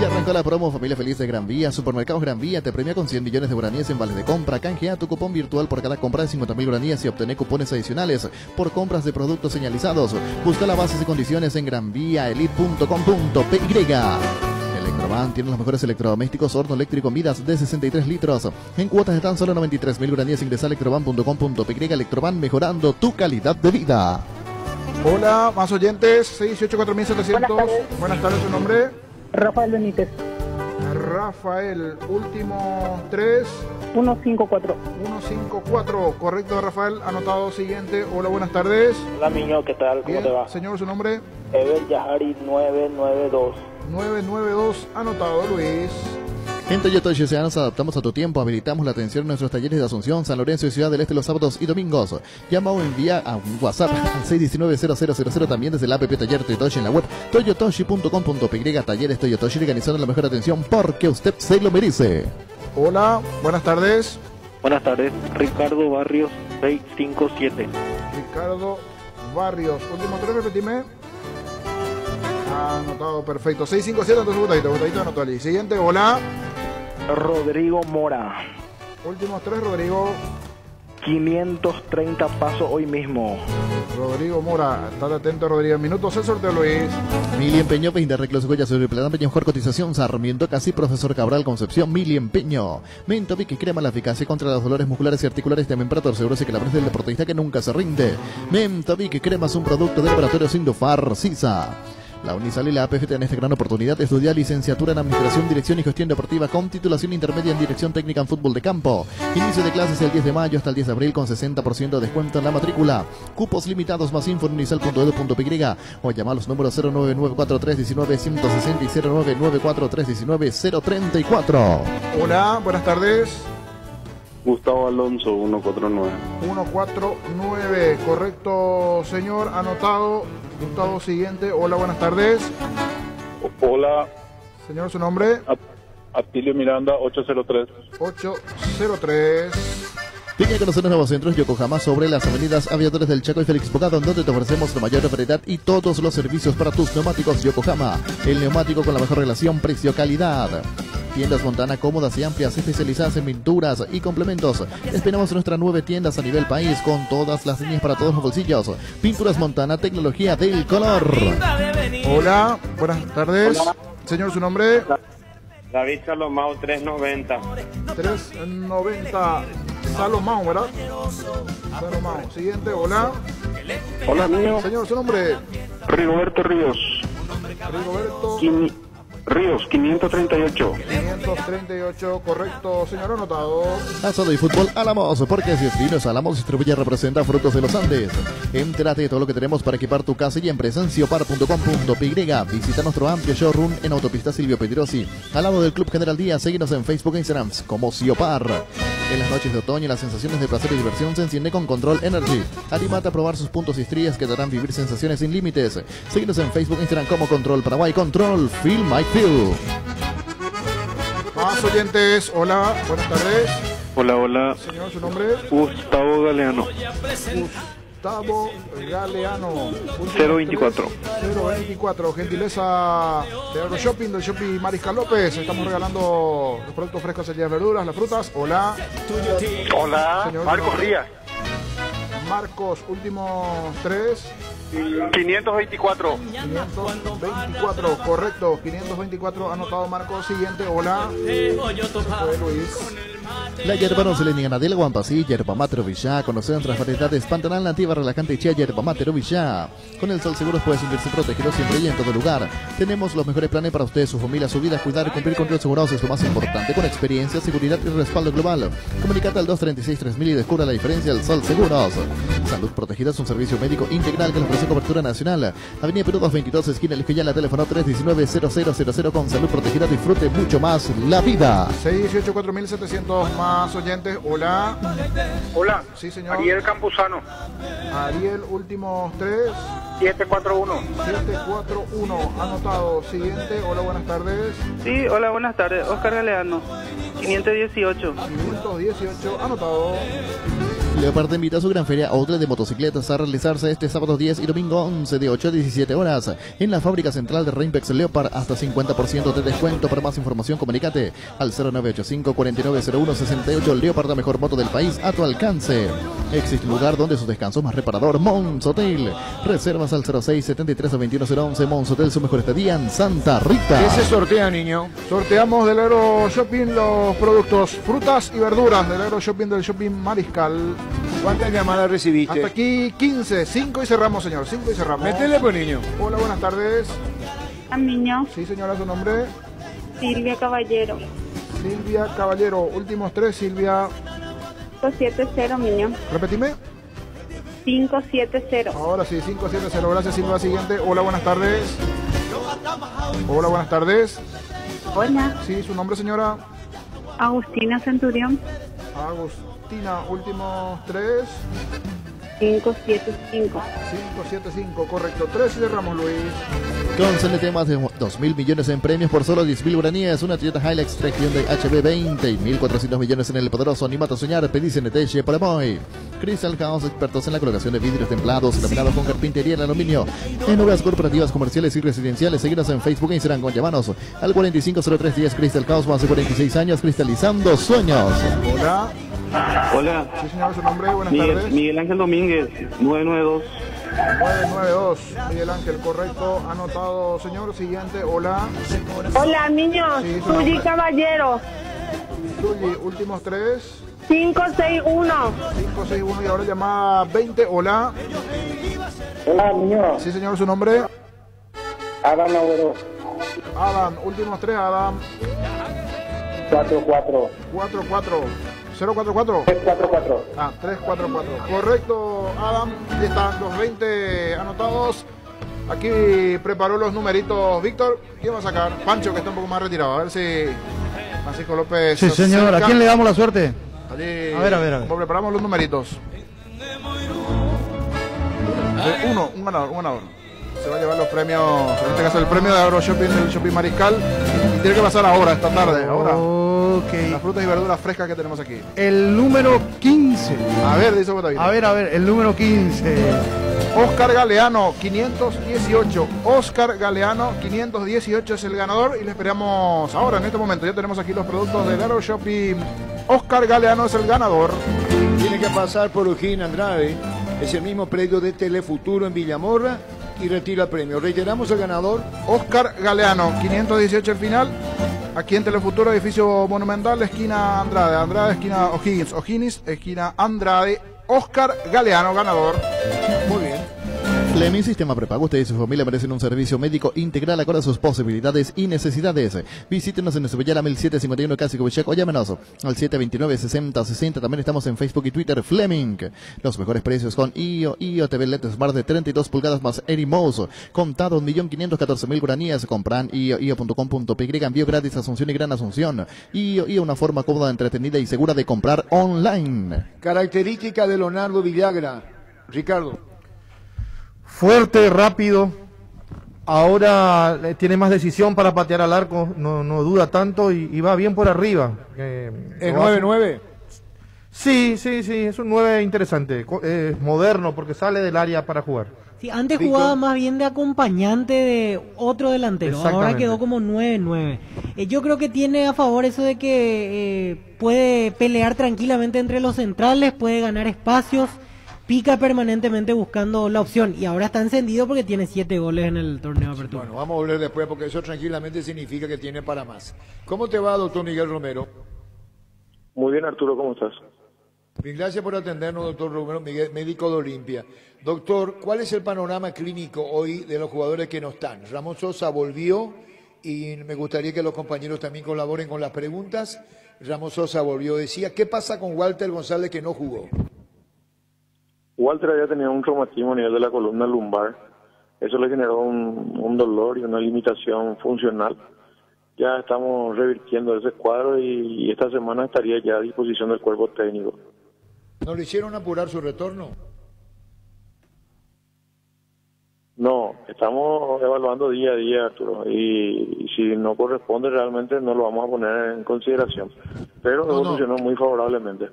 Y arrancó la promo Familia Feliz de Gran Vía. Supermercados Gran Vía te premia con 100 millones de guaraníes en vales de compra. Canjea tu cupón virtual por cada compra de 50.000 guaraníes y obtener cupones adicionales por compras de productos señalizados. Busca las bases y condiciones en granviaelite.com.py. Electroban tiene los mejores electrodomésticos, horno eléctrico, midas de 63 litros. En cuotas de tan solo 93.000 guaraníes. Ingresa a electroban.com.py. Electroban, mejorando tu calidad de vida. Hola, más oyentes, 618-4700. Buenas tardes, ¿su nombre? Rafael Benítez. Rafael, último 3. 154. 154, correcto, Rafael, anotado. Siguiente. Hola, buenas tardes. Hola, Miño, ¿qué tal? ¿Cómo Bien. te va? Señor, ¿su nombre? Ever Yahari 992. 992, anotado, Luis. En Toyota GCA nos adaptamos a tu tiempo, habilitamos la atención en nuestros talleres de Asunción, San Lorenzo y Ciudad del Este los sábados y domingos. Llama o envía a un WhatsApp al 619-0000, también desde la app Taller Toyotoshi en la web toyotoshi.com.py. Talleres Toyotoshi, organizando la mejor atención porque usted se lo merece. Hola, buenas tardes. Buenas tardes, Ricardo Barrios 657. Ricardo Barrios, último 3, repetime. Anotado, perfecto. 657, entonces Gustavito anotó allí. Siguiente, hola. Rodrigo Mora. Últimos 3, Rodrigo. 530 pasos hoy mismo. Rodrigo Mora, estate atento, Rodrigo. Minutos el sorteo, Luis. Mili Empeño, 20 Reclos Goya sobre Plan Peño, mejor cotización, Sarmiento, casi Profesor Cabral, Concepción, Mili Empeño. Mento Vic crema la eficacia contra los dolores musculares y articulares, también para asegurarse que la presa del deportista que nunca se rinde. Mento Vic crema es un producto del laboratorio Sindufar Sisa. La Unisal y la APF tienen esta gran oportunidad de estudiar licenciatura en Administración, Dirección y Gestión Deportiva con titulación intermedia en Dirección Técnica en Fútbol de Campo. Inicio de clases el 10 de mayo hasta el 10 de abril con 60% de descuento en la matrícula. Cupos limitados, más info en unisal.edu.py o llama a los números 0994319-160 y 0994319-034. Hola, buenas tardes. Gustavo Alonso 149. 149, correcto, señor, anotado. Gustavo, siguiente. Hola, buenas tardes. Hola. Señor, ¿su nombre? Atilio Miranda 803. 803. Venga a conocer los nuevos centros Yokohama sobre las avenidas Aviadores del Chaco y Félix Bogado, donde te ofrecemos la mayor variedad y todos los servicios para tus neumáticos Yokohama. El neumático con la mejor relación precio-calidad. Tiendas Montana cómodas y amplias, especializadas en pinturas y complementos. Esperamos nuestras 9 tiendas a nivel país con todas las líneas para todos los bolsillos. Pinturas Montana, tecnología del color. Hola, buenas tardes. Hola. Señor, ¿su nombre? David Salomao 390. 390. Salomao, ¿verdad? Salomao. Siguiente, hola. Hola, niño. Señor, ¿su nombre? Rigoberto Ríos. Rigoberto Ríos 538. 538, correcto, señor, anotado. Asado y fútbol Álamos, porque si es vinos Álamos distribuye y representa Frutos de los Andes. Entérate de todo lo que tenemos para equipar tu casa y empresa en ciopar.com.py. Visita nuestro amplio showroom en Autopista Silvio Pedrosi, al lado del Club General Díaz. Síguenos en Facebook e Instagram como Ciopar. En las noches de otoño las sensaciones de placer y diversión se encienden con Control Energy. Anímate a probar sus puntos y estrellas que te harán vivir sensaciones sin límites. Síguenos en Facebook e Instagram como Control Paraguay. Control, Feel My Feel. Más oyentes, hola, buenas tardes. Hola, hola. Señor, ¿su nombre? Gustavo Galeano. Gustavo Galeano. 024. 024, gentileza de Agroshopping, del Shopping Mariscal López. Estamos regalando los productos frescos, el día de verduras, las frutas. Hola. Hola, Señor, Marcos Díaz. Marcos, últimos 3. 524. 524, correcto. 524, anotado Marcos. Siguiente, hola. Fue Luis. La yerba no se le niega a nadie, la guampasí, yerba mate Rovillá, conocer nuestras variedades Pantanal nativa, relajante y chía, yerba mate Rovillá. Con el Sol Seguros puede sentirse protegido siempre y en todo lugar. Tenemos los mejores planes para ustedes, su familia, su vida, cuidar y cumplir con los asegurados es lo más importante, con experiencia, seguridad y respaldo global. Comunicate al 236-3000 y descubra la diferencia del Sol Seguros. Salud Protegida es un servicio médico integral que le ofrece cobertura nacional. Avenida Perú 222, esquina El Espillán, teléfono 319-0000. Con Salud Protegida disfrute mucho más la vida. 618-4700. Más oyentes, hola. Hola. Sí, señor. Ariel Campuzano. Ariel, últimos 3. 741. 741, anotado. Siguiente, hola, buenas tardes. Sí, hola, buenas tardes. Oscar Galeano, 518. 518, anotado. Leopard te invita a su gran feria Outlet de motocicletas a realizarse este sábado 10 y domingo 11 de 8 a 17 horas en la fábrica central de Rimpex Leopard, hasta 50% de descuento. Para más información comunícate al 0985-490168. Leopard, la mejor moto del país a tu alcance. Existe un lugar donde su descanso es más reparador, Mons Hotel. Reservas al 06-73-21011. Mons Hotel, su mejor estadía en Santa Rita. ¿Qué se sortea, niño? Sorteamos del Agroshopping los productos, frutas y verduras del Agroshopping, del Shopping Mariscal. ¿Cuántas llamadas recibiste? Hasta aquí 15, 5 y cerramos, señor, 5 y cerramos. Métele, pues, niño. Hola, buenas tardes. A niño. Sí, señora, ¿su nombre? Silvia Caballero. Silvia Caballero, últimos 3, Silvia. 570, niño. Repetime. 570. Ahora sí, 570, gracias, Silvia. Siguiente, hola, buenas tardes. Hola, buenas tardes. Hola. Sí, ¿su nombre, señora? Agustina Centurión. Agustina, últimos 3. 575. 575, correcto. 3 y cerramos, Luis. Con CNT más de 2.000 millones en premios por solo 10.000 guaraníes, una Toyota Hilux 3 Hyundai HB20 y 1.400 millones en el poderoso Animate a Soñar. Pedí CNT para Moy. Crystal House, expertos en la colocación de vidrios templados, laminados con carpintería en aluminio, en obras corporativas, comerciales y residenciales. Seguinos en Facebook e Instagram con llamanos al 450310. Crystal House, más de 46 años cristalizando sueños. Hola. Hola. Sí, señor, su nombre, buenas tardes. Miguel Ángel Domínguez, 992. 992, Miguel Ángel, correcto, anotado, señor. Siguiente, hola. Hola, niños. Sí, Tuyi Caballero. Tuyi, últimos 3. 561. 561 y ahora llamada 20, hola. Hola, niño. Sí, señor, su nombre. Adam Agüero. Adam, últimos 3, Adam. 44. 44. 044. 344. Ah, 344. Correcto, Adam. Ahí están los 20 anotados. Aquí preparó los numeritos Víctor. ¿Quién va a sacar? Pancho, que está un poco más retirado. A ver si Francisco López. Sí, señor. ¿A quién le damos la suerte? Allí, A ver. preparamos los numeritos. Un ganador. Se va a llevar los premios, en este caso el premio de Agroshopping del Shopping Mariscal. Y tiene que pasar ahora, esta tarde. Ahora. Ok. Las frutas y verduras frescas que tenemos aquí. El número 15. A ver, dice Botavino. A ver, el número 15. Oscar Galeano, 518. Oscar Galeano, 518 es el ganador. Y le esperamos ahora, en este momento. Ya tenemos aquí los productos del Agroshopping. Oscar Galeano es el ganador. Tiene que pasar por Eugenio Andrade. Es el mismo predio de Telefuturo en Villamorra. Y retira el premio. Reiteramos el ganador. Oscar Galeano, 518 el final. Aquí en Telefuturo, edificio monumental, esquina Andrade, esquina O'Higgins, esquina Andrade. Oscar Galeano, ganador. Muy bien. Fleming Sistema Prepago. Usted y su familia merecen un servicio médico integral acorde a sus posibilidades y necesidades. Visítenos en Cebollera 1751 Casi Covichac o llámenos al 729-6060. También estamos en Facebook y Twitter. Fleming. Los mejores precios con IO TV LED Smart de 32 pulgadas más Erimos. Contado 1.514.000 guaraníes. Compran IO.com.py. Envío gratis a Asunción y Gran Asunción. IO, una forma cómoda, entretenida y segura de comprar online. Característica de Leonardo Villagra. Ricardo. Fuerte, rápido, Ahora tiene más decisión para patear al arco, no duda tanto y va bien por arriba. ¿Es 9-9? Sí, es un 9 interesante, moderno porque sale del área para jugar. Sí, antes jugaba más bien de acompañante de otro delantero, ahora quedó como 9-9. Yo creo que tiene a favor eso de que puede pelear tranquilamente entre los centrales, puede ganar espacios, pica permanentemente buscando la opción y ahora está encendido porque tiene 7 goles en el torneo de apertura. Bueno, vamos a volver después porque eso tranquilamente significa que tiene para más. ¿Cómo te va, doctor Miguel Romero? Muy bien, Arturo, ¿cómo estás? Bien, gracias por atendernos, doctor Romero, Miguel, médico de Olimpia. Doctor, ¿cuál es el panorama clínico hoy de los jugadores que no están? Ramón Sosa volvió y me gustaría que los compañeros también colaboren con las preguntas. Ramón Sosa volvió, decía, ¿qué pasa con Walter González que no jugó? Walter había tenido un traumatismo a nivel de la columna lumbar. Eso le generó un dolor y una limitación funcional. Ya estamos revirtiendo ese cuadro y esta semana estaría ya a disposición del cuerpo técnico. ¿No le hicieron apurar su retorno? No, estamos evaluando día a día, Arturo, y si no corresponde realmente no lo vamos a poner en consideración. Pero evolucionó muy favorablemente.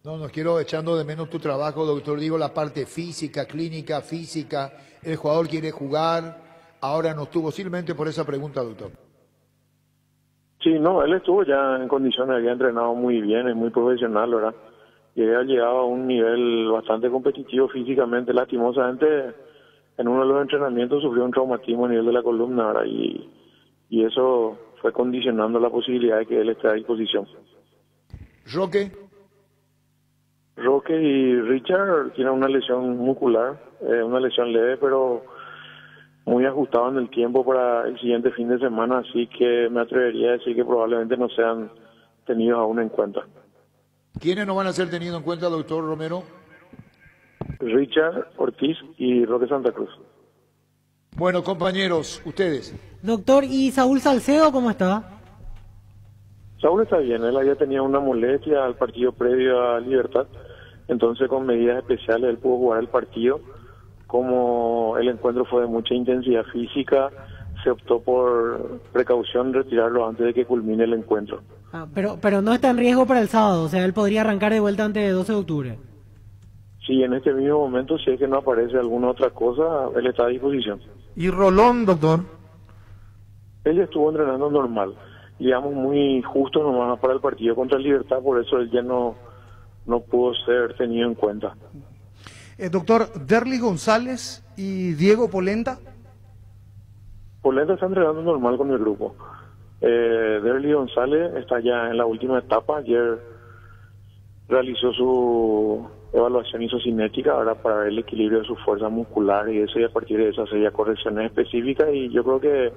No quiero echando de menos tu trabajo, doctor. Digo la parte física, clínica, física. El jugador quiere jugar, ahora no estuvo. Simplemente por esa pregunta, doctor. Sí, no, él estuvo ya en condiciones, había entrenado muy bien, es muy profesional, ¿verdad? Y había llegado a un nivel bastante competitivo físicamente. Lastimosamente, en uno de los entrenamientos sufrió un traumatismo a nivel de la columna, ¿verdad? Y eso fue condicionando la posibilidad de que él esté a disposición. Roque y Richard tienen una lesión muscular, una lesión leve, pero muy ajustado en el tiempo para el siguiente fin de semana, así que me atrevería a decir que probablemente no sean tenidos aún en cuenta. ¿Quiénes no van a ser tenidos en cuenta, doctor Romero? Richard Ortiz y Roque Santa Cruz. Bueno, compañeros, ustedes. Doctor, ¿y Saúl Salcedo cómo está? Saúl está bien, él había tenido una molestia al partido previo a Libertad, entonces con medidas especiales él pudo jugar el partido. Como el encuentro fue de mucha intensidad física, se optó por precaución retirarlo antes de que culmine el encuentro. Pero no está en riesgo para el sábado, o sea, él podría arrancar de vuelta antes del 12 de octubre. Sí, en este mismo momento, si es que no aparece alguna otra cosa, él está a disposición. ¿Y Rolón, doctor? Él estuvo entrenando normal. Digamos muy justo nomás para el partido contra el Libertad, por eso él ya no pudo ser tenido en cuenta. Doctor, Derly González y Diego Polenta. Polenta está entrenando normal con el grupo. Derly González está ya en la última etapa. Ayer realizó su evaluación isocinética ahora para ver el equilibrio de su fuerza muscular y eso, y a partir de eso hacer correcciones específicas, y yo creo que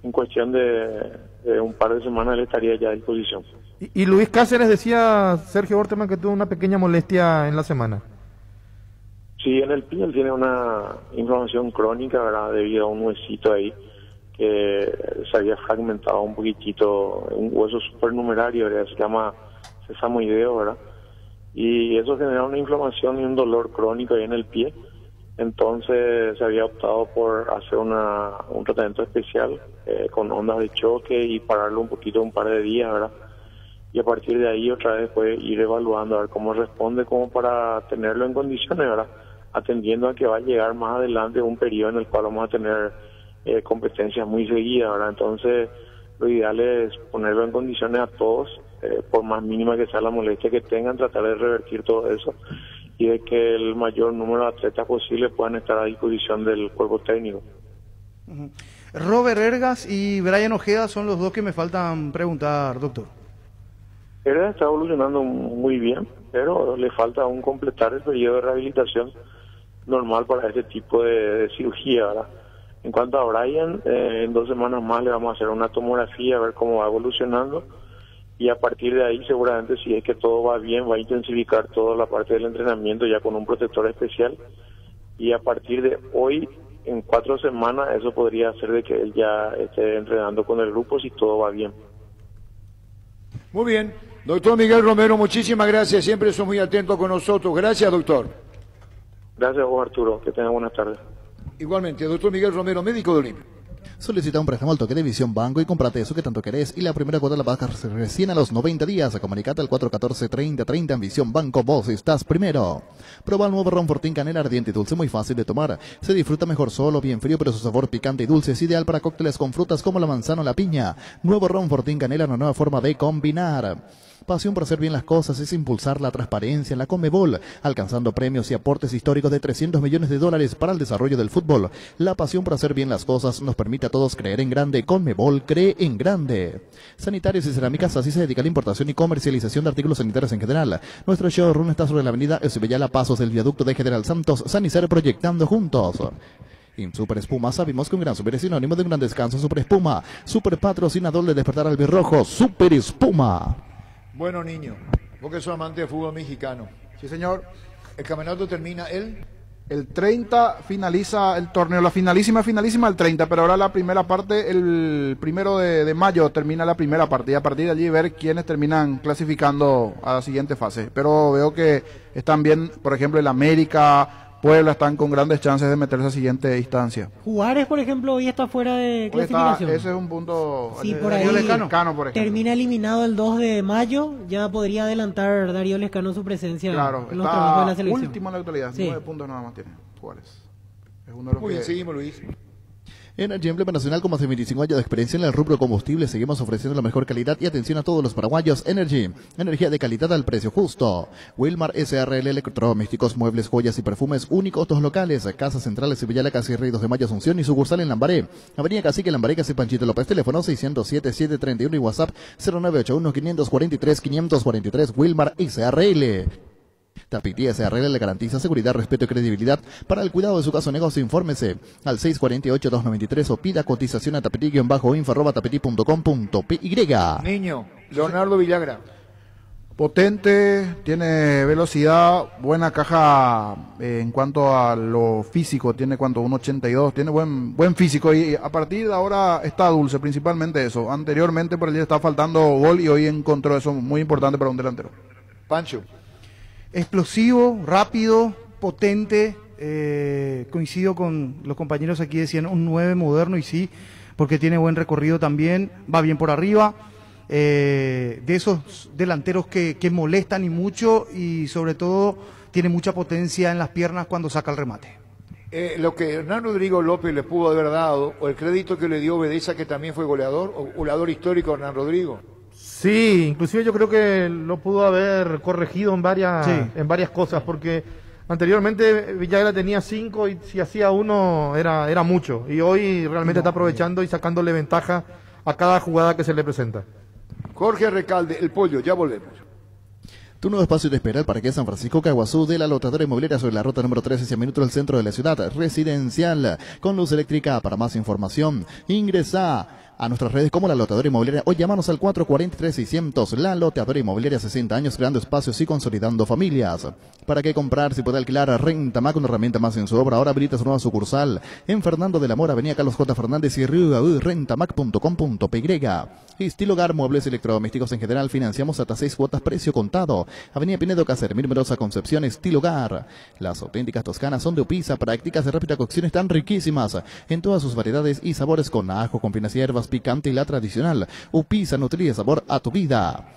en cuestión de un par de semanas él estaría ya a disposición. Y Luis Cáceres decía, Sergio Orteman, que tuvo una pequeña molestia en la semana. Sí, en el pie él tiene una inflamación crónica, ¿verdad? Debido a un huesito ahí que se había fragmentado un poquitito, un hueso supernumerario, ¿verdad? Se llama sesamoideo, ¿verdad? Y eso genera una inflamación y un dolor crónico ahí en el pie. Entonces se había optado por hacer un tratamiento especial con ondas de choque y pararlo un poquito, un par de días, ¿verdad? Y a partir de ahí otra vez puede ir evaluando a ver cómo responde, como para tenerlo en condiciones, ¿verdad? Atendiendo a que va a llegar más adelante un periodo en el cual vamos a tener competencias muy seguidas, ¿verdad? Entonces lo ideal es ponerlo en condiciones a todos, por más mínima que sea la molestia que tengan, tratar de revertir todo eso y de que el mayor número de atletas posible puedan estar a disposición del cuerpo técnico. Robert Ergas y Brian Ojeda son los dos que me faltan preguntar, doctor. Ergas está evolucionando muy bien, pero le falta aún completar el periodo de rehabilitación normal para este tipo de cirugía, ¿verdad? En cuanto a Brian, en 2 semanas más le vamos a hacer una tomografía a ver cómo va evolucionando, y a partir de ahí seguramente, si es que todo va bien, va a intensificar toda la parte del entrenamiento ya con un protector especial, y a partir de hoy, en 4 semanas, eso podría hacer de que él ya esté entrenando con el grupo si todo va bien. Muy bien, doctor Miguel Romero, muchísimas gracias, siempre son muy atentos con nosotros. Gracias, doctor. Gracias a vos, Arturo, que tengan buenas tardes. Igualmente, doctor Miguel Romero, médico de Olimpia. Solicita un préstamo al toque de Visión Banco y cómprate eso que tanto querés. Y la primera cuota la pagas recién a los 90 días. Comunicate al 414-3030 en Visión Banco. Vos estás primero. Proba el nuevo ron Fortín Canela ardiente y dulce, muy fácil de tomar. Se disfruta mejor solo, bien frío, pero su sabor picante y dulce es ideal para cócteles con frutas como la manzana o la piña. Nuevo ron Fortín Canela, una nueva forma de combinar. Pasión por hacer bien las cosas es impulsar la transparencia en la Conmebol, alcanzando premios y aportes históricos de $300 millones para el desarrollo del fútbol. La pasión por hacer bien las cosas nos permite a todos creer en grande. Conmebol cree en grande. Sanitarios y Cerámicas, así se dedica a la importación y comercialización de artículos sanitarios en general. Nuestro showroom está sobre la avenida Eusebellala, pasos del viaducto de General Santos. Sanicer, proyectando juntos. En Super Espuma sabemos que un gran super es sinónimo de un gran descanso. Super Espuma, super patrocinador de Despertar Albirrojo. Super Espuma. Bueno, niño, vos que sos amante de fútbol mexicano. Sí, señor. El campeonato termina el 30 finaliza el torneo, la finalísima el 30, pero ahora la primera parte, el 1 de mayo termina la primera parte y a partir de allí ver quiénes terminan clasificando a la siguiente fase. Pero veo que están bien, por ejemplo, el América, Puebla están con grandes chances de meterse a siguiente instancia. Juárez, por ejemplo, hoy está fuera de clasificación. Ese es un punto. Sí, por ahí Lescano, por ejemplo. Termina eliminado el 2 de mayo, ya podría adelantar Darío Lescano su presencia en los trabajos de la selección. Último en la actualidad, sí. 9 puntos nada más tiene Juárez. Es uno de los Muy bien, seguimos, Luis. Energy Emblema Nacional, con más de 25 años de experiencia en el rubro combustible, seguimos ofreciendo la mejor calidad y atención a todos los paraguayos. Energy, energía de calidad al precio justo. Wilmar SRL, electrodomésticos, muebles, joyas y perfumes únicos, dos locales, Casa Central, Sevilla, Casi Rey 2 de Mayo, Asunción y sucursal en Lambaré. Avenida Cacique, Lambaré, Casi Panchito López, teléfono 607-731 y WhatsApp 0981-543-543, Wilmar SRL. Tapiti SRL le garantiza seguridad, respeto y credibilidad. Para el cuidado de su caso o negocio, infórmese al 648-293 o pida cotización a tapiti-info@tapiti.com.py. Niño, Leonardo Villagra. Potente, tiene velocidad, buena caja en cuanto a lo físico, tiene 1.82, tiene buen físico y a partir de ahora está dulce, principalmente eso. Anteriormente por allí estaba faltando gol y hoy encontró eso muy importante para un delantero. Pancho. Explosivo, rápido, potente, coincido con los compañeros aquí, decían un 9 moderno y sí, porque tiene buen recorrido también, va bien por arriba, de esos delanteros que molestan y mucho y sobre todo tiene mucha potencia en las piernas cuando saca el remate. Lo que Hernán Rodrigo López le pudo haber dado, o el crédito que le dio Obedeza, que también fue goleador, o goleador histórico Hernán Rodrigo. Sí, inclusive yo creo que lo pudo haber corregido en varias cosas, porque anteriormente Villagra tenía 5 y si hacía 1 era mucho, y hoy realmente está aprovechando y sacándole ventaja a cada jugada que se le presenta. Jorge Recalde, el Pollo, ya volvemos. Tu nuevo espacio de espera, el Parque San Francisco Caguazú de la Lotadora Inmobiliaria sobre la ruta número 13 hacia minutos del centro de la ciudad, residencial, con luz eléctrica. Para más información, ingresa a nuestras redes como La Loteadora Inmobiliaria o llámanos al 443-600. La Loteadora Inmobiliaria, 60 años creando espacios y consolidando familias. ¿Para qué comprar si puede alquilar? Rentamac, una herramienta más en su obra. Ahora habilita su nueva sucursal en Fernando de la Mora, Avenida Carlos J. Fernández y Río Rentamac.com.py. Estilo Hogar, muebles electrodomésticos en general, financiamos hasta 6 cuotas, precio contado. Avenida Pinedo, Casermir, Merosa, Concepción, Estilo Hogar. Las auténticas toscanas son de Upisa, prácticas de rápida cocción están riquísimas en todas sus variedades y sabores, con ajo, con finas hierbas, picante y la tradicional. Upisa, nutriría sabor a tu vida.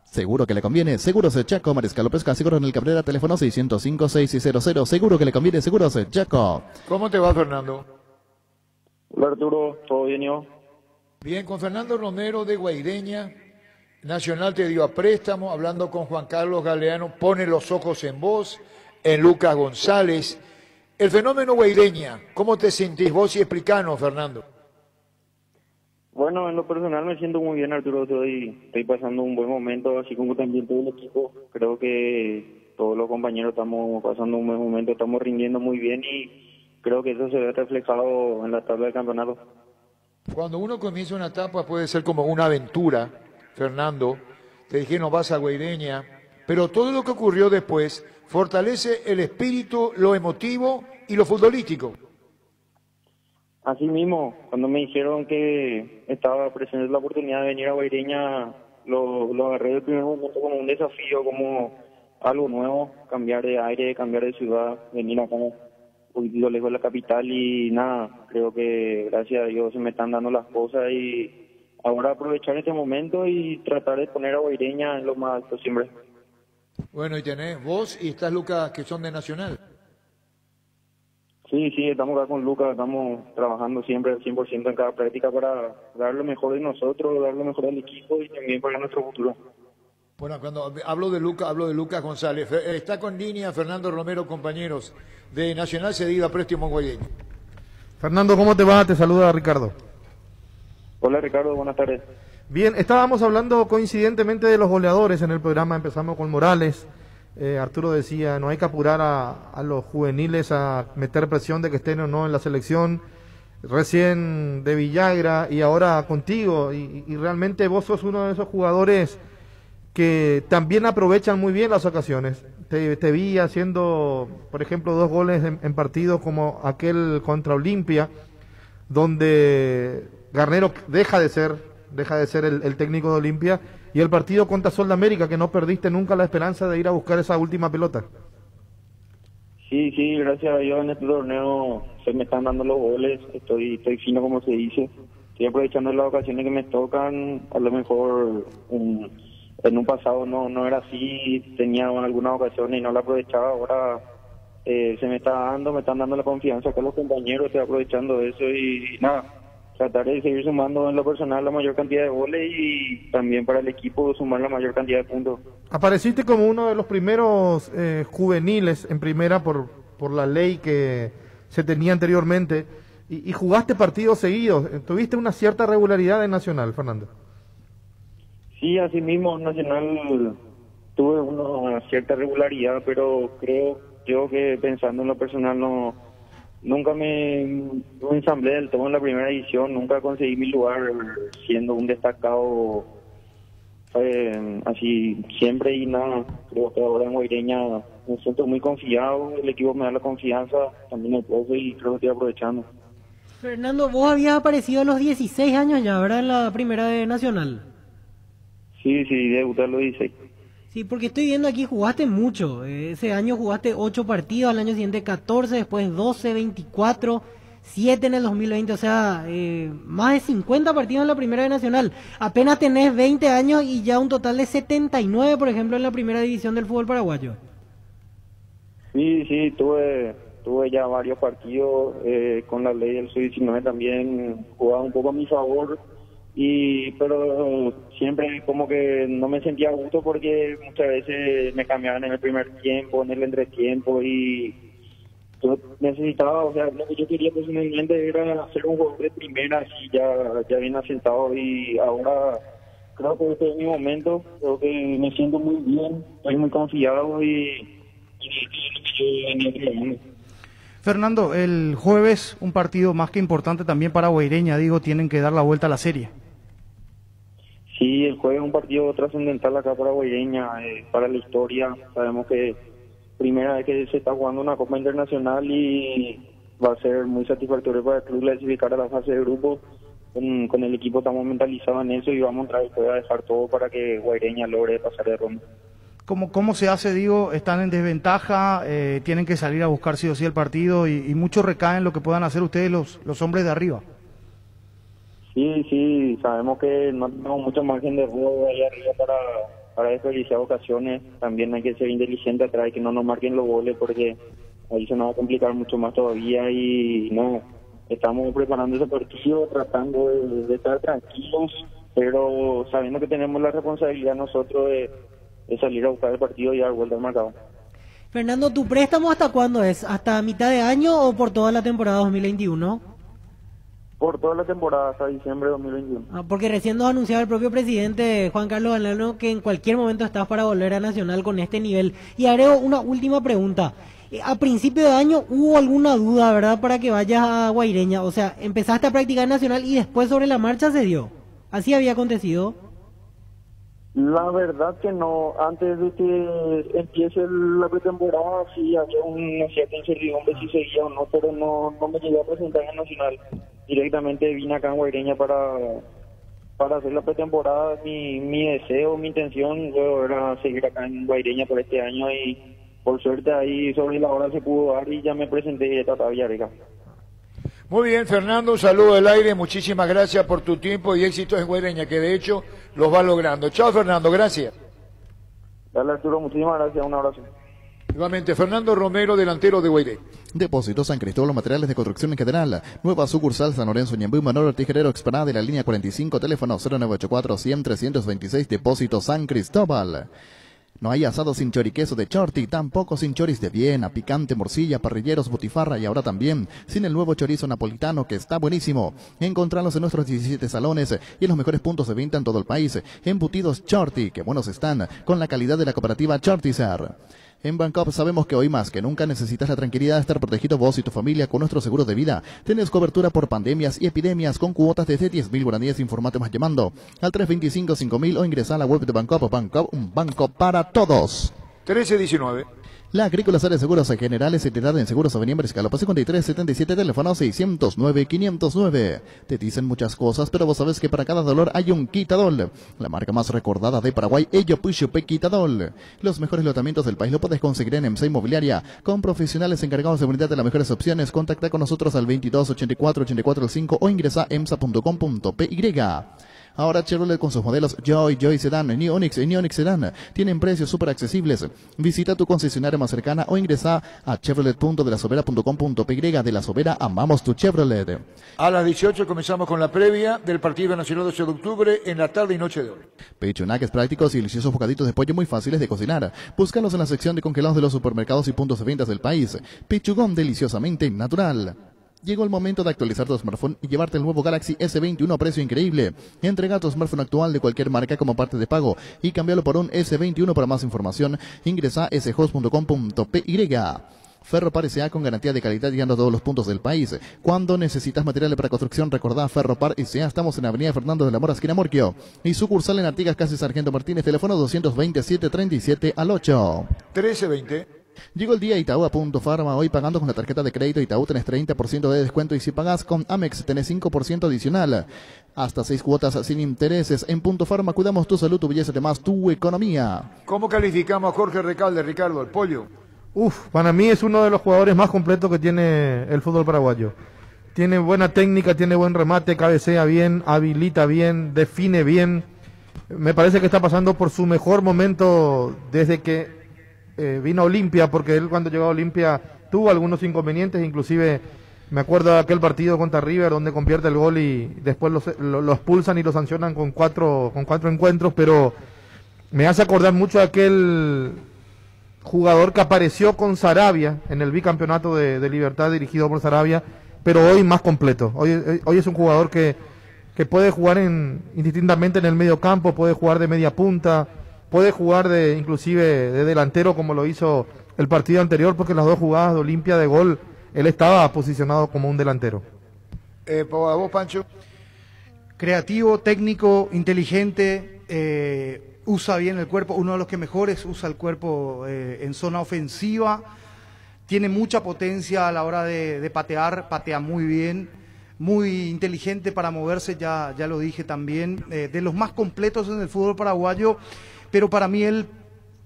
Seguro que le conviene. Seguros Chaco, Mariscal López Casígoro en el Cabrera, teléfono 605-6600. Seguro que le conviene. Seguros Chaco. ¿Cómo te va, Fernando? Hola, Arturo. ¿Todo bien, yo? Bien, con Fernando Romero de Guaireña. Nacional te dio a préstamo, hablando con Juan Carlos Galeano, pone los ojos en vos, en Lucas González. El fenómeno Guaireña, ¿cómo te sentís vos y explicanos, Fernando? Bueno, en lo personal me siento muy bien, Arturo. Estoy pasando un buen momento, así como también todo el equipo. Creo que todos los compañeros estamos pasando un buen momento, estamos rindiendo muy bien y creo que eso se ve reflejado en la tabla del campeonato. Cuando uno comienza una etapa puede ser como una aventura, Fernando. Te dije, no vas a Guaireña, pero todo lo que ocurrió después fortalece el espíritu, lo emotivo y lo futbolístico. Así mismo, cuando me dijeron que estaba presente la oportunidad de venir a Guaireña, lo agarré del primer momento como un desafío, como algo nuevo, cambiar de aire, cambiar de ciudad, venir acá. poquitito lejos de la capital y nada, creo que gracias a Dios se me están dando las cosas y ahora aprovechar este momento y tratar de poner a Guaireña en lo más alto siempre. Bueno, y tenés vos y estás Lucas, que son de Nacional. Sí, estamos acá con Lucas, estamos trabajando siempre al 100% en cada práctica para dar lo mejor de nosotros, dar lo mejor del equipo y también para nuestro futuro. Bueno, cuando hablo de Lucas González. Está con línea Fernando Romero, compañeros de Nacional cedido a préstamo Guaireña. Fernando, ¿cómo te va? Te saluda Ricardo. Hola Ricardo, buenas tardes. Bien, estábamos hablando coincidentemente de los goleadores en el programa, empezamos con Morales. Arturo decía, no hay que apurar a los juveniles a meter presión de que estén o no en la selección. Recién de Villagra y ahora contigo, y realmente vos sos uno de esos jugadores que también aprovechan muy bien las ocasiones. Te vi haciendo, por ejemplo, 2 goles en partidos como aquel contra Olimpia, donde Garnero deja de ser el técnico de Olimpia, y el partido contra Sol de América, que no perdiste nunca la esperanza de ir a buscar esa última pelota. Sí, gracias a Dios en este torneo se me están dando los goles, estoy fino como se dice, estoy aprovechando las ocasiones que me tocan, a lo mejor en un pasado no era así, tenía algunas ocasiones y no la aprovechaba, ahora se me están dando la confianza con los compañeros, estoy aprovechando eso y nada, tratar de seguir sumando en lo personal la mayor cantidad de goles y también para el equipo sumar la mayor cantidad de puntos. Apareciste como uno de los primeros juveniles en primera por la ley que se tenía anteriormente y jugaste partidos seguidos, tuviste una cierta regularidad en Nacional, Fernando. Sí, así mismo Nacional tuve una cierta regularidad, pero creo yo que pensando en lo personal nunca me ensamblé del todo en la primera edición, nunca conseguí mi lugar siendo un destacado así siempre y nada, creo que ahora en Guaireña me siento muy confiado, el equipo me da la confianza, también el profe y creo que estoy aprovechando. Fernando, vos habías aparecido a los 16 años ya, ¿verdad? En la primera de Nacional. Sí, debuté a los 16. Sí, porque estoy viendo aquí jugaste mucho. Ese año jugaste 8 partidos, al año siguiente 14, después 12, 24, 7 en el 2020. O sea, más de 50 partidos en la primera de Nacional. Apenas tenés 20 años y ya un total de 79, por ejemplo, en la primera división del fútbol paraguayo. Sí, tuve ya varios partidos. Con la ley del Sub-19 también jugaba un poco a mi favor. Pero siempre como que no me sentía a gusto porque muchas veces me cambiaban en el primer tiempo, en el entretiempo y yo necesitaba, o sea, lo que yo quería personalmente era ser un jugador de primera, así ya bien asentado y ahora creo que este es mi momento, creo que me siento muy bien, estoy muy confiado y Fernando, el jueves un partido más que importante también para Guaireña, tienen que dar la vuelta a la serie. Sí, el jueves es un partido trascendental acá para Guaireña, para la historia. Sabemos que primera vez que se está jugando una Copa Internacional y va a ser muy satisfactorio para el club clasificar a la fase de grupo. Con el equipo estamos mentalizados en eso y vamos a dejar todo para que Guaireña logre pasar de ronda. ¿Cómo se hace, están en desventaja, tienen que salir a buscar sí o sí el partido y mucho recae en lo que puedan hacer ustedes los hombres de arriba? Sí, sabemos que no tenemos mucho margen de error ahí arriba para desperdiciar ocasiones. También hay que ser inteligente atrás, que no nos marquen los goles porque ahí se nos va a complicar mucho más todavía y no, estamos preparando ese partido, tratando de estar tranquilos, pero sabiendo que tenemos la responsabilidad nosotros de salir a buscar el partido y dar vuelta al marcador. Fernando, ¿tu préstamo hasta cuándo es? ¿Hasta mitad de año o por toda la temporada 2021? Por toda la temporada, hasta diciembre de 2021. Porque recién nos anunciaba el propio presidente Juan Carlos Galeno que en cualquier momento estás para volver a Nacional con este nivel. Y agrego una última pregunta. A principio de año hubo alguna duda, ¿verdad?, para que vayas a Guaireña. O sea, empezaste a practicar Nacional y después sobre la marcha se dio. ¿Así había acontecido? La verdad que no. Antes de que empiece la pretemporada sí había una cierta incertidumbre si seguía o no, pero no me llegué a presentar en Nacional. Directamente vine acá en Guaireña para hacer la pretemporada. Mi deseo, mi intención era seguir acá en Guaireña por este año y por suerte ahí sobre la hora se pudo dar y ya me presenté Tata Villarrica. Muy bien, Fernando, un saludo del aire, muchísimas gracias por tu tiempo y éxitos en Guaireña, que de hecho los va logrando. Chao, Fernando, gracias. Dale, Arturo, muchísimas gracias, un abrazo. Igualmente, Fernando Romero, delantero de Guairé. Depósito San Cristóbal, materiales de construcción en general. Nueva sucursal San Lorenzo, Ñembú, Manolo Tijerero, explanada de la línea 45, teléfono 0984-100-326, Depósito San Cristóbal. No hay asado sin choriqueso de Chorti, tampoco sin choris de Viena, picante, morcilla, parrilleros, butifarra y ahora también sin el nuevo chorizo napolitano que está buenísimo. Encontralos en nuestros 17 salones y en los mejores puntos de venta en todo el país. Embutidos Chorti, que buenos están, con la calidad de la cooperativa Chortizar. En Bancop sabemos que hoy más que nunca necesitas la tranquilidad de estar protegido vos y tu familia con nuestro seguro de vida. Tenés cobertura por pandemias y epidemias con cuotas desde 10.000 guaraníes. Informate más llamando al 325-5000 o ingresá a la web de Bancop. Bancop, un banco para todos. 1319. La Agrícola Sales Seguros Generales, Entidad en Seguros Avenida Escalapa 5377, teléfono 609-509. Te dicen muchas cosas, pero vos sabés que para cada dolor hay un Quitadol. La marca más recordada de Paraguay, Ello Puchupe Quitadol. Los mejores lotamientos del país lo podés conseguir en EMSA Inmobiliaria. Con profesionales encargados de brindarte las mejores opciones, contacta con nosotros al 2284-8405 o ingresa a emsa.com.py. Ahora Chevrolet con sus modelos Joy Sedan, New Onix y New Onix Sedan tienen precios súper accesibles. Visita tu concesionaria más cercana o ingresa a chevrolet.delasobera.com.py. De La Sobera, amamos tu Chevrolet. A las 18 comenzamos con la previa del partido nacional 12 de octubre en la tarde y noche de hoy. Pecho, nuggets prácticos y deliciosos bocaditos de pollo muy fáciles de cocinar. Búscalos en la sección de congelados de los supermercados y puntos de ventas del país. Pechugón deliciosamente natural. Llegó el momento de actualizar tu smartphone y llevarte el nuevo Galaxy S21 a precio increíble. Entrega tu smartphone actual de cualquier marca como parte de pago y cámbialo por un S21. Para más información, ingresa a shost.com.py. Ferropar S.A. con garantía de calidad llegando a todos los puntos del país. Cuando necesitas materiales para construcción, recordá Ferropar S.A. Estamos en la avenida Fernando de la Mora, esquina Morquio. Y sucursal en Artigas, casi Sargento Martínez, teléfono 227-37 1320. Llegó el día Itaú a Punto Farma. Hoy pagando con la tarjeta de crédito Itaú tenés 30% de descuento y si pagás con Amex tenés 5% adicional. Hasta 6 cuotas sin intereses. En Punto Farma cuidamos tu salud, tu belleza, además tu economía. ¿Cómo calificamos a Jorge Recalde, Ricardo, el pollo? Para mí es uno de los jugadores más completos que tiene el fútbol paraguayo. Tiene buena técnica, tiene buen remate, cabecea bien, habilita bien, define bien. Me parece que está pasando por su mejor momento desde que vino a Olimpia, porque él cuando llegó a Olimpia tuvo algunos inconvenientes, inclusive me acuerdo de aquel partido contra River donde convierte el gol y después lo expulsan y lo sancionan con cuatro encuentros, pero me hace acordar mucho de aquel jugador que apareció con Saravia en el bicampeonato de Libertad dirigido por Saravia, pero hoy más completo. Hoy es un jugador que puede jugar indistintamente en el medio campo, puede jugar de media punta, puede jugar inclusive de delantero como lo hizo el partido anterior, porque en las dos jugadas de Olimpia de gol él estaba posicionado como un delantero. ¿Para vos, Pancho? Creativo, técnico, inteligente, usa bien el cuerpo, uno de los que mejores usa el cuerpo en zona ofensiva, tiene mucha potencia a la hora de patear, patea muy bien, muy inteligente para moverse, ya lo dije también, de los más completos en el fútbol paraguayo. Pero para mí él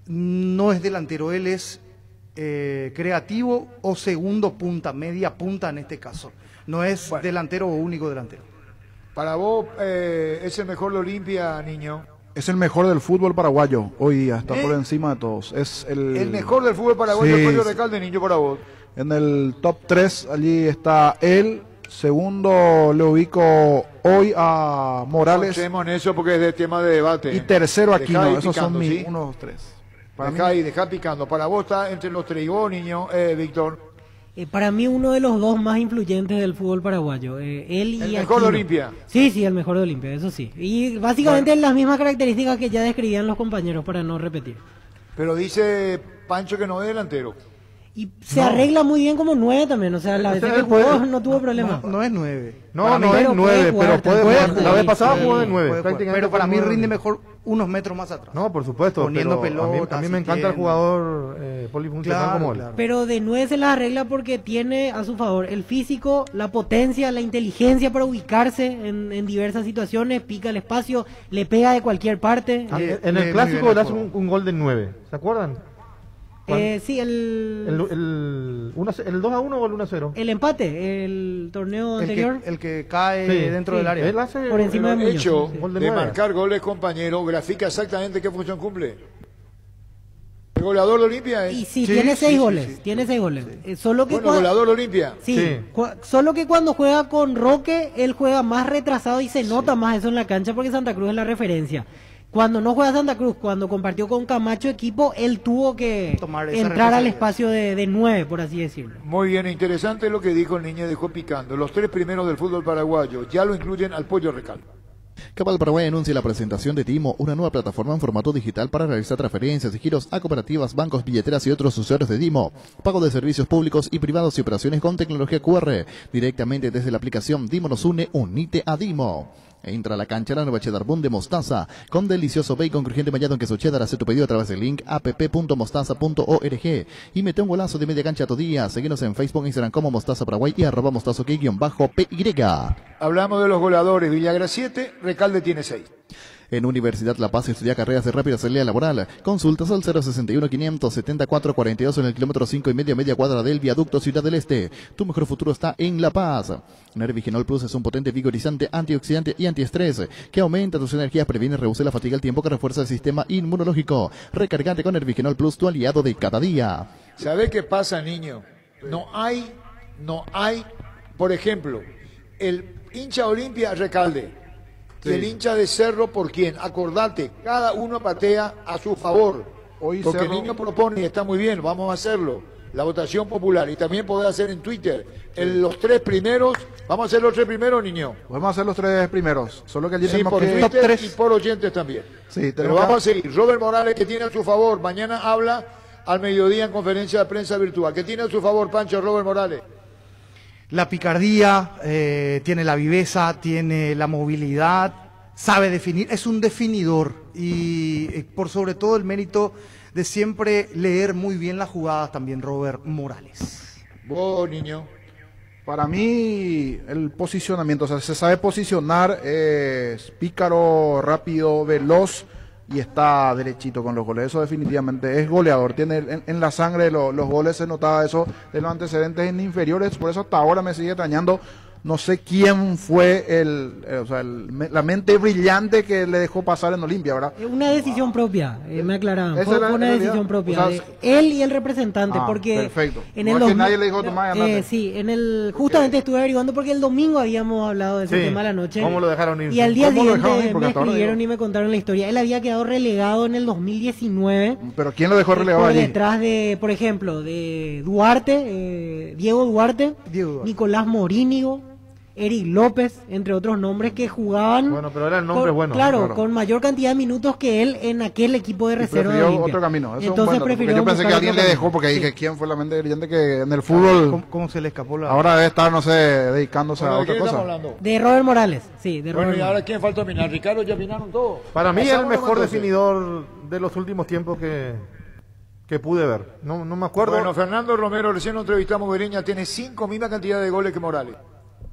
no es delantero, él es creativo o segundo punta, media punta en este caso. No es delantero o único delantero. Para vos, ¿es el mejor de Olimpia, niño? Es el mejor del fútbol paraguayo hoy día, está por encima de todos. Es el mejor del fútbol paraguayo, sí, Julio Recalde, niño, para vos. En el top 3, allí está él. Segundo le ubico hoy a Morales. Escuchemos en eso porque es de tema de debate. Y tercero Aquino, esos picando, son mis ¿sí? 1, 2, 3. Dejá picando. Para vos está entre los tres. Y vos, niño, Víctor. Para mí uno de los dos más influyentes del fútbol paraguayo. Él y el mejor de Olimpia. Sí, el mejor de Olimpia, eso sí. Y básicamente las mismas características que ya describían los compañeros, para no repetir. Pero dice Pancho que no es delantero. Y se arregla muy bien como 9 también, o sea, la vez que jugó no tuvo problema. No es 9. No es 9, pero puede jugar. La vez pasada jugó de 9. Pero para mí rinde mejor unos metros más atrás. No, por supuesto. Poniendo pelota. A mí me encanta el jugador polifuncional como él. Claro. Pero de 9 se las arregla porque tiene a su favor el físico, la potencia, la inteligencia para ubicarse en diversas situaciones, pica el espacio, le pega de cualquier parte. En el clásico le hace un gol de 9, ¿se acuerdan? Sí, ¿El 2-1 o el 1-0? El empate, el torneo anterior. El que cae dentro del área. Él hace por encima de el Muñoz. hecho Gol de de 9. marcar goles, compañero, grafica exactamente qué función cumple. El goleador de Olimpia es. Y sí, tiene 6 goles. Tiene 6 goles. Solo que Bueno, goleador de Olimpia. Sí, solo que cuando juega con Roque, él juega más retrasado y se nota más eso en la cancha porque Santa Cruz es la referencia. Cuando no juega Santa Cruz, cuando compartió con Camacho equipo, él tuvo que entrar al espacio de 9, por así decirlo. Muy bien, interesante lo que dijo el niño, dejó picando. Los 3 primeros del fútbol paraguayo ya lo incluyen al Pollo Recal. Cabal Paraguay anuncia la presentación de Timo, una nueva plataforma en formato digital para realizar transferencias y giros a cooperativas, bancos, billeteras y otros usuarios de Timo. Pago de servicios públicos y privados y operaciones con tecnología QR. Directamente desde la aplicación Dimo nos une, unite a Dimo. Entra a la cancha la nueva cheddar Bun de mostaza, con delicioso bacon crujiente mallado en queso cheddar. Hace tu pedido a través del link app.mostaza.org y mete un golazo de media cancha a tu día. Seguinos en Facebook e Instagram como Mostaza Paraguay y @mostazo_PY. Hablamos de los goleadores. Villagra 7, Recalde tiene 6. En Universidad La Paz estudia carreras de rápida salida laboral. Consultas al 061-574-42 en el kilómetro 5,5 media cuadra del viaducto Ciudad del Este. Tu mejor futuro está en La Paz. Nervigenol Plus es un potente vigorizante, antioxidante y antiestrés que aumenta tus energías, previene y reduce la fatiga al tiempo que refuerza el sistema inmunológico. Recargate con Nervigenol Plus, tu aliado de cada día. ¿Sabe qué pasa, niño? No hay, por ejemplo, el hincha Olimpia Recalde. Y el hincha de Cerro, ¿por quién? Acordate, cada uno patea a su favor. Porque Cerro... el niño propone y está muy bien, vamos a hacerlo. La votación popular. Y también podés hacer en Twitter. Los 3 primeros, ¿vamos a hacer los 3 primeros, niño? Podemos hacer los 3 primeros. Solo que allí Sí, tenemos por que... Twitter y por oyentes también. Sí, pero vamos a seguir. Robert Morales, que tiene a su favor, mañana habla al mediodía en conferencia de prensa virtual. ¿Qué tiene a su favor, Pancho, Robert Morales? La picardía, tiene la viveza, tiene la movilidad, sabe definir, es un definidor y por sobre todo el mérito de siempre leer muy bien las jugadas también Robert Morales. Vos, niño. Para mí el posicionamiento, o sea, se sabe posicionar, es pícaro, rápido, veloz y está derechito con los goles. Eso definitivamente es goleador, tiene en la sangre los goles, se notaba eso de los antecedentes en inferiores, por eso hasta ahora me sigue extrañando. No sé quién fue la mente brillante que le dejó pasar en Olimpia, ¿verdad? Una decisión propia, me aclaraban. Fue una realidad. decisión propia. O sea, de él y el representante, porque perfecto. en No el es que nadie le dijo Tomás, andate. sí, justamente estuve averiguando porque el domingo habíamos hablado de ese tema a la noche. ¿Cómo lo dejaron ir? Y al día ¿Cómo lo dejaron siguiente ir? Porque me hasta ahora escribieron digo. y me contaron la historia. Él había quedado relegado en el 2019. Pero ¿quién lo dejó relegado por allí? detrás de, por ejemplo, de Duarte, Diego Duarte, Nicolás Morínigo, Eric López, entre otros nombres que jugaban. Bueno, pero eran nombres buenos. Claro, con mayor cantidad de minutos que él en aquel equipo de reserva de Prefirió Olimpia. otro camino. Eso Entonces es un buen dato, porque prefirió yo pensé que buscar alguien otro le camino. dejó, porque dije quién fue la mente brillante que en el fútbol. ¿Cómo se le escapó la...? Ahora debe estar, no sé, dedicándose a otra cosa. De Robert Morales, sí, de Bueno, Robert y ahora Morales. ¿quién falta opinar? Ricardo, ya opinaron todos. Para mí el Pasámonos, mejor entonces. definidor de los últimos tiempos que pude ver. No me acuerdo. Bueno, Fernando Romero, recién lo entrevistamos, Bereña, tiene 5, misma cantidad de goles que Morales.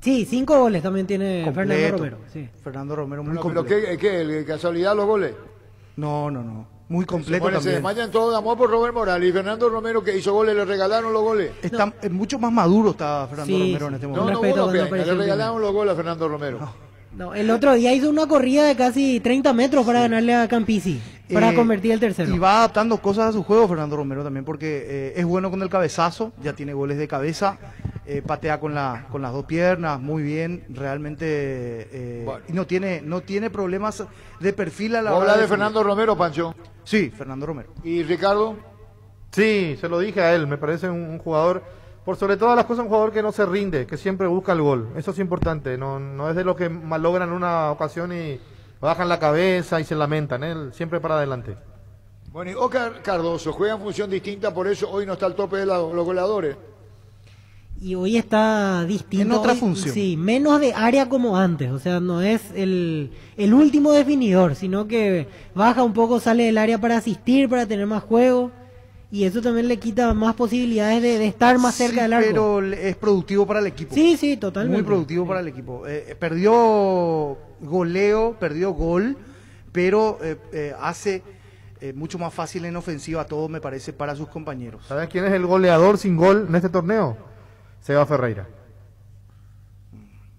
Sí, 5 goles también tiene Completo. Fernando Romero. Sí. Fernando Romero muy No, pero completo. ¿qué casualidad los goles? No. Muy completo Bueno, se también. desmayan todos de amor por Robert Morales. Y Fernando Romero, que hizo goles, le regalaron los goles. Está mucho más maduro está Fernando Sí, Romero en este sí. momento. No, respeto bueno, cuando le apareció el regalaron los goles a Fernando Romero. No, el otro día hizo una corrida de casi 30 metros para ganarle a Campisi, para convertir el tercero. Y va adaptando cosas a su juego Fernando Romero también, porque es bueno con el cabezazo, ya tiene goles de cabeza, patea con las 2 piernas, muy bien, realmente, y no tiene problemas de perfil a la hora ¿Habla de definir. Fernando Romero, Pancho? Sí, Fernando Romero. ¿Y Ricardo? Sí, se lo dije a él. Me parece un jugador, por sobre todas las cosas, un jugador que no se rinde, que siempre busca el gol. Eso es importante. No es de los que malogran una ocasión y bajan la cabeza y se lamentan. Él siempre para adelante. Bueno, y Oscar Cardoso juega en función distinta, por eso hoy no está al tope de los goleadores. Y hoy está distinto. En otra hoy, función. Sí, menos de área como antes. O sea, no es el último definidor, sino que baja un poco, sale del área para asistir, para tener más juego. Y eso también le quita más posibilidades de estar más cerca del arco. Pero es productivo para el equipo. Sí, totalmente. Muy productivo para el equipo. Perdió goleo, perdió gol, pero hace mucho más fácil en ofensiva todo, me parece, para sus compañeros. ¿Sabes quién es el goleador sin gol en este torneo? Seba Ferreira.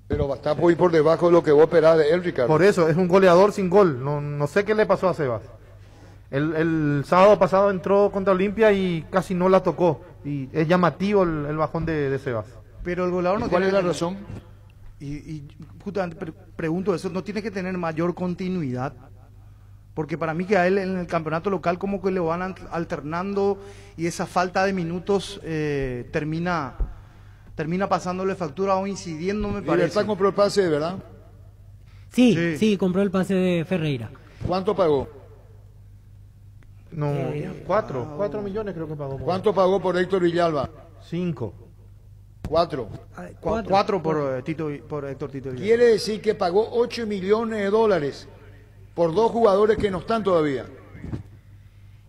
Pero está muy por debajo de lo que vos esperás de él, Ricardo. Por eso, es un goleador sin gol. No sé qué le pasó a Sebas. El sábado pasado entró contra Olimpia y casi no la tocó. Y es llamativo el bajón de Sebas. Pero el goleador no ¿Cuál tiene es la razón? Y justamente pregunto eso, ¿no tiene que tener mayor continuidad? Porque para mí que a él en el campeonato local como que le van alternando y esa falta de minutos termina pasándole factura o incidiendo, me parece. Libertad compró el pase, ¿verdad? Sí, compró el pase de Ferreira. ¿Cuánto pagó? No, 4 millones creo que pagó. ¿Cuánto pagó por Héctor Villalba? 5. 4. 4 por Héctor Tito Villalba. Quiere decir que pagó 8 millones de dólares por 2 jugadores que no están todavía.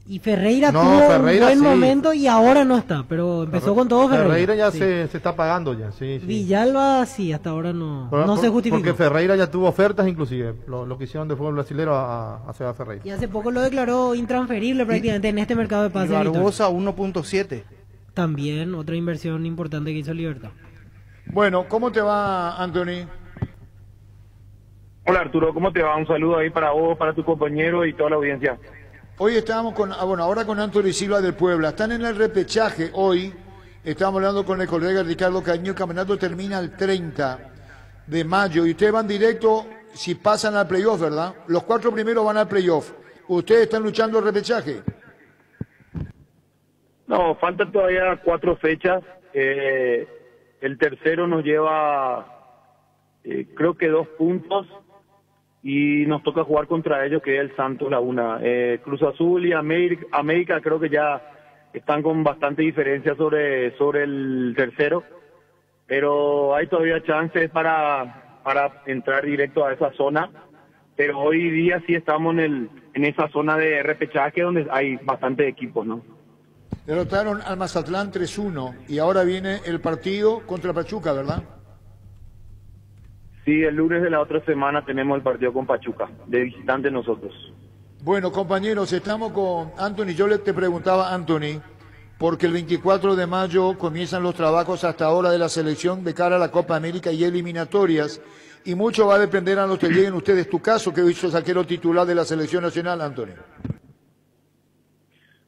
Y Ferreira tuvo un buen momento y ahora no está, pero empezó con todo Ferreira. Ferreira ya se está pagando ya, sí. Villalba sí, hasta ahora no se justificó. Porque Ferreira ya tuvo ofertas inclusive, lo que hicieron de fútbol brasilero a Seba Ferreira. Y hace poco lo declaró intransferible prácticamente en este mercado de pases. Y Barbosa 1.7. También otra inversión importante que hizo Libertad. Bueno, ¿cómo te va, Anthony? Hola Arturo, ¿cómo te va? Un saludo ahí para vos, para tu compañero y toda la audiencia. Hoy estábamos ahora con Anthony Silva del Puebla. Están en el repechaje hoy. Estábamos hablando con el colega Ricardo Caño. El campeonato termina el 30 de mayo. Y ustedes van directo si pasan al playoff, ¿verdad? Los 4 primeros van al playoff. ¿Ustedes están luchando el repechaje? No, faltan todavía 4 fechas. El tercero nos lleva, creo que 2 puntos. Y nos toca jugar contra ellos, que es el Santos Laguna. Cruz Azul y América creo que ya están con bastante diferencia sobre el tercero, pero hay todavía chances para entrar directo a esa zona, pero hoy día sí estamos en esa zona de repechaje donde hay bastante equipos, ¿no? Derrotaron al Mazatlán 3-1 y ahora viene el partido contra Pachuca, ¿verdad? Sí, el lunes de la otra semana tenemos el partido con Pachuca, de visitante nosotros. Bueno, compañeros, estamos con Anthony. Yo te preguntaba, Anthony, porque el 24 de mayo comienzan los trabajos hasta ahora de la selección de cara a la Copa América y eliminatorias, y mucho va a depender a los que lleguen ustedes. Tu caso, que hoy sos arquero titular de la selección nacional, Anthony.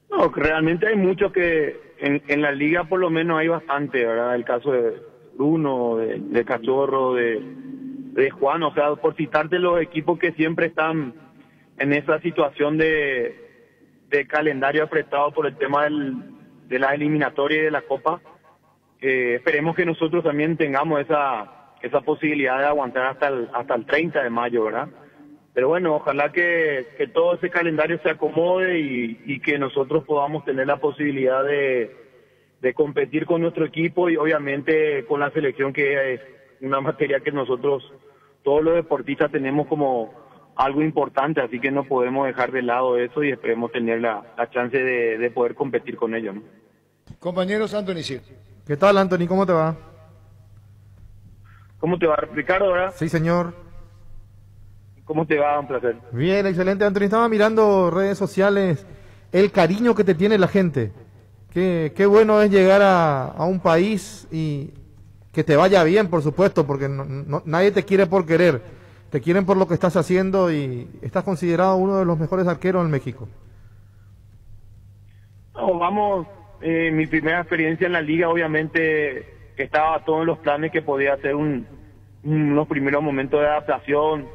No, realmente hay mucho que en la liga por lo menos hay bastante, ¿verdad? El caso de Bruno, de Cachorro, de Juan, o sea, por citarte los equipos que siempre están en esa situación de calendario apretado por el tema de la eliminatoria y de la Copa. Esperemos que nosotros también tengamos esa posibilidad de aguantar hasta el 30 de mayo, ¿verdad? Pero bueno, ojalá que todo ese calendario se acomode y que nosotros podamos tener la posibilidad de competir con nuestro equipo y obviamente con la selección, que es una materia que nosotros, todos los deportistas, tenemos como algo importante, así que no podemos dejar de lado eso y esperemos tener la chance de poder competir con ellos, ¿no? Compañeros, Anthony, sí. ¿Qué tal, Anthony? ¿Cómo te va? ¿Cómo te va, Ricardo, verdad? Sí, señor. ¿Cómo te va? Un placer. Bien, excelente, Anthony. Estaba mirando redes sociales, el cariño que te tiene la gente. Qué bueno es llegar a un país y que te vaya bien, por supuesto, porque nadie te quiere por querer. Te quieren por lo que estás haciendo y estás considerado uno de los mejores arqueros en México. No, vamos, mi primera experiencia en la liga, obviamente, estaba todo en los planes que podía hacer unos primeros momentos de adaptación,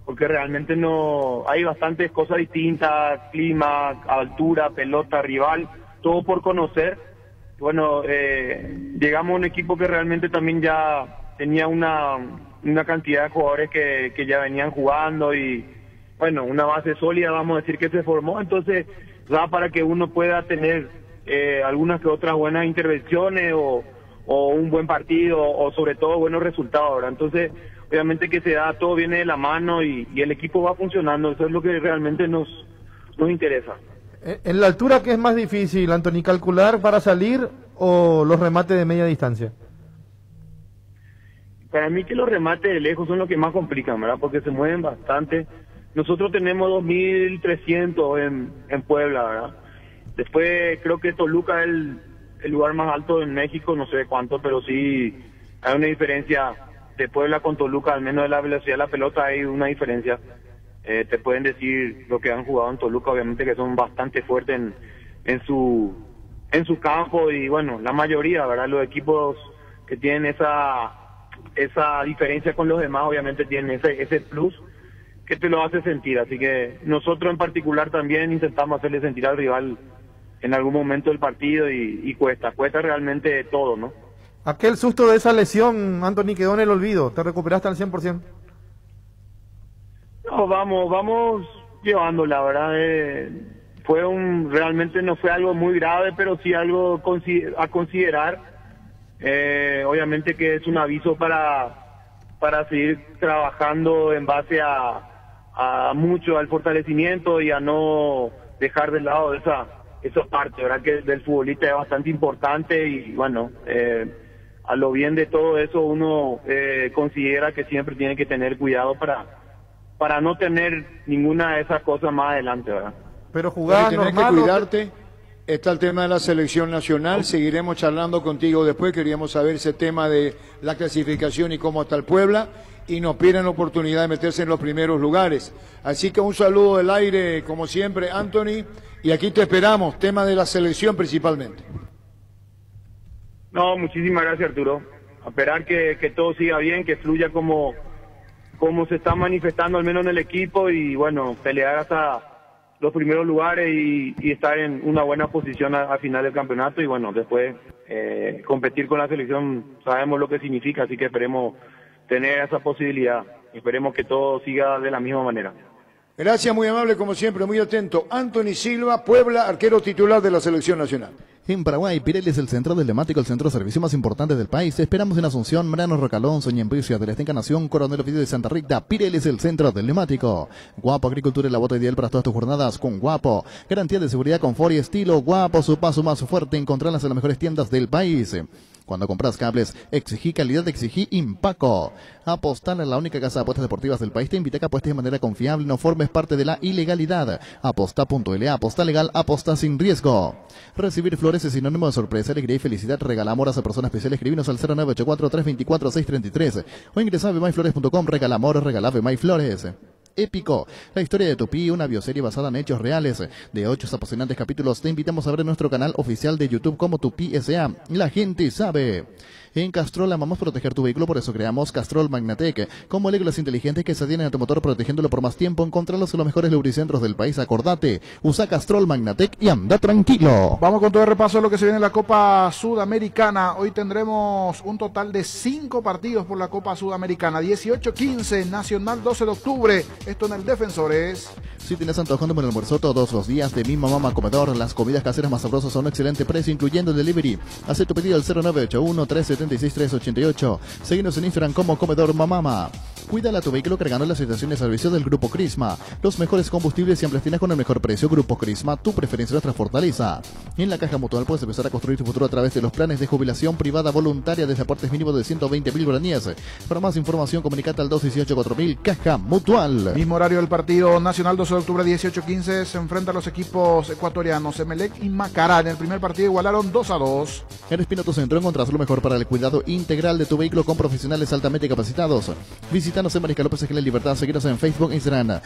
porque realmente no hay bastantes cosas distintas, clima, altura, pelota, rival, todo por conocer. Bueno, llegamos a un equipo que realmente también ya tenía una cantidad de jugadores que ya venían jugando y, bueno, una base sólida, vamos a decir, que se formó. Entonces, da para que uno pueda tener algunas que otras buenas intervenciones o un buen partido o sobre todo buenos resultados, ¿verdad? Entonces, obviamente que se da, todo viene de la mano y el equipo va funcionando. Eso es lo que realmente nos interesa. ¿En la altura qué es más difícil, Anthony, calcular para salir o los remates de media distancia? Para mí que los remates de lejos son los que más complican, ¿verdad? Porque se mueven bastante. nosotros tenemos 2.300 en Puebla, ¿verdad? Después creo que Toluca es el lugar más alto en México, no sé cuánto, pero sí hay una diferencia de Puebla con Toluca, al menos de la velocidad de la pelota hay una diferencia. Te pueden decir lo que han jugado en Toluca, obviamente que son bastante fuertes en su campo y bueno, la mayoría, ¿verdad? Los equipos que tienen esa diferencia con los demás obviamente tienen ese plus que te lo hace sentir, así que nosotros en particular también intentamos hacerle sentir al rival en algún momento del partido y cuesta realmente todo, ¿no? Aquel susto de esa lesión, Anthony, quedó en el olvido, ¿te recuperaste al 100%? No, vamos llevándola, ¿verdad? Realmente no fue algo muy grave, pero sí algo a considerar. Obviamente que es un aviso para seguir trabajando en base a mucho al fortalecimiento y a no dejar de lado esa parte, ¿verdad? Que del futbolista es bastante importante y bueno, a lo bien de todo eso uno considera que siempre tiene que tener cuidado para no tener ninguna de esas cosas más adelante, ¿verdad? Pero jugar tenés normal, que cuidarte. Está el tema de la selección nacional, seguiremos charlando contigo después, queríamos saber ese tema de la clasificación y cómo está el Puebla, y nos piden la oportunidad de meterse en los primeros lugares. Así que un saludo del aire, como siempre, Anthony, y aquí te esperamos, tema de la selección principalmente. No, muchísimas gracias, Arturo. A esperar que todo siga bien, que fluya como se está manifestando al menos en el equipo y bueno, pelear hasta los primeros lugares y estar en una buena posición a final del campeonato y bueno, después competir con la selección, sabemos lo que significa, así que esperemos tener esa posibilidad, esperemos que todo siga de la misma manera. Gracias, muy amable como siempre, muy atento. Anthony Silva, Puebla, arquero titular de la selección nacional. En Paraguay, Pirelli es el centro del neumático, el centro de servicio más importante del país. Te esperamos en Asunción, Mariano Rocalón, Soñembricio, de la Encarnación, Coronel Ovidio de Santa Rita. Pirelli es el centro del neumático. Guapo Agricultura es la bota ideal para todas tus jornadas con Guapo. Garantía de seguridad, confort y estilo. Guapo, su paso más fuerte. Encontrarlas en las mejores tiendas del país. Cuando compras cables, exigí calidad, exigí Impaco. Apostar a la única casa de apuestas deportivas del país te invita a que apuestes de manera confiable, no formes parte de la ilegalidad. Aposta.la, aposta legal, aposta sin riesgo. Recibir flores es sinónimo de sorpresa, alegría y felicidad. Regala amor a esa persona especial. Escribinos al 0984-324-633 o ingresa a bemaiflores.com. Regala amor, regala Bemaiflores. Épico, la historia de Tupi, una bioserie basada en hechos reales. De 8 apasionantes capítulos, te invitamos a ver nuestro canal oficial de YouTube como Tupi S.A. La gente sabe. En Castrol amamos proteger tu vehículo, por eso creamos Castrol Magnatec. Con moléculas inteligentes que se adhieren a tu motor protegiéndolo por más tiempo. Encontralos en los mejores lubricentros del país. Acordate, usa Castrol Magnatec y anda tranquilo. Vamos con todo el repaso de lo que se viene en la Copa Sudamericana. Hoy tendremos un total de 5 partidos por la Copa Sudamericana. 18-15, Nacional 12 de octubre. Esto en el Defensores. Si tienes antojando de un almuerzo todos los días de Mi Mamá Comedor, las comidas caseras más sabrosas a un excelente precio, incluyendo el delivery. Haz tu pedido al 0981-376-388. Seguinos en Instagram como Comedor Mamama. Cuídala tu vehículo cargando las estaciones de servicio del Grupo Crisma. Los mejores combustibles siempre tienes con el mejor precio. Grupo Crisma, tu preferencia, nuestra fortaleza. En la Caja Mutual puedes empezar a construir tu futuro a través de los planes de jubilación privada voluntaria desde aportes mínimos de 120.000 guaraníes. Para más información, comunicate al 218-4000 Caja Mutual. Mismo horario del partido Nacional 12 de octubre 18-15. Se enfrentan los equipos ecuatorianos Emelec y Macará. En el primer partido igualaron 2-2. En Espino Tu Centro encontrás lo mejor para el cuidado integral de tu vehículo con profesionales altamente capacitados. Visítanos en Mariscal López Ejela Libertad. Seguinos en Facebook e Instagram.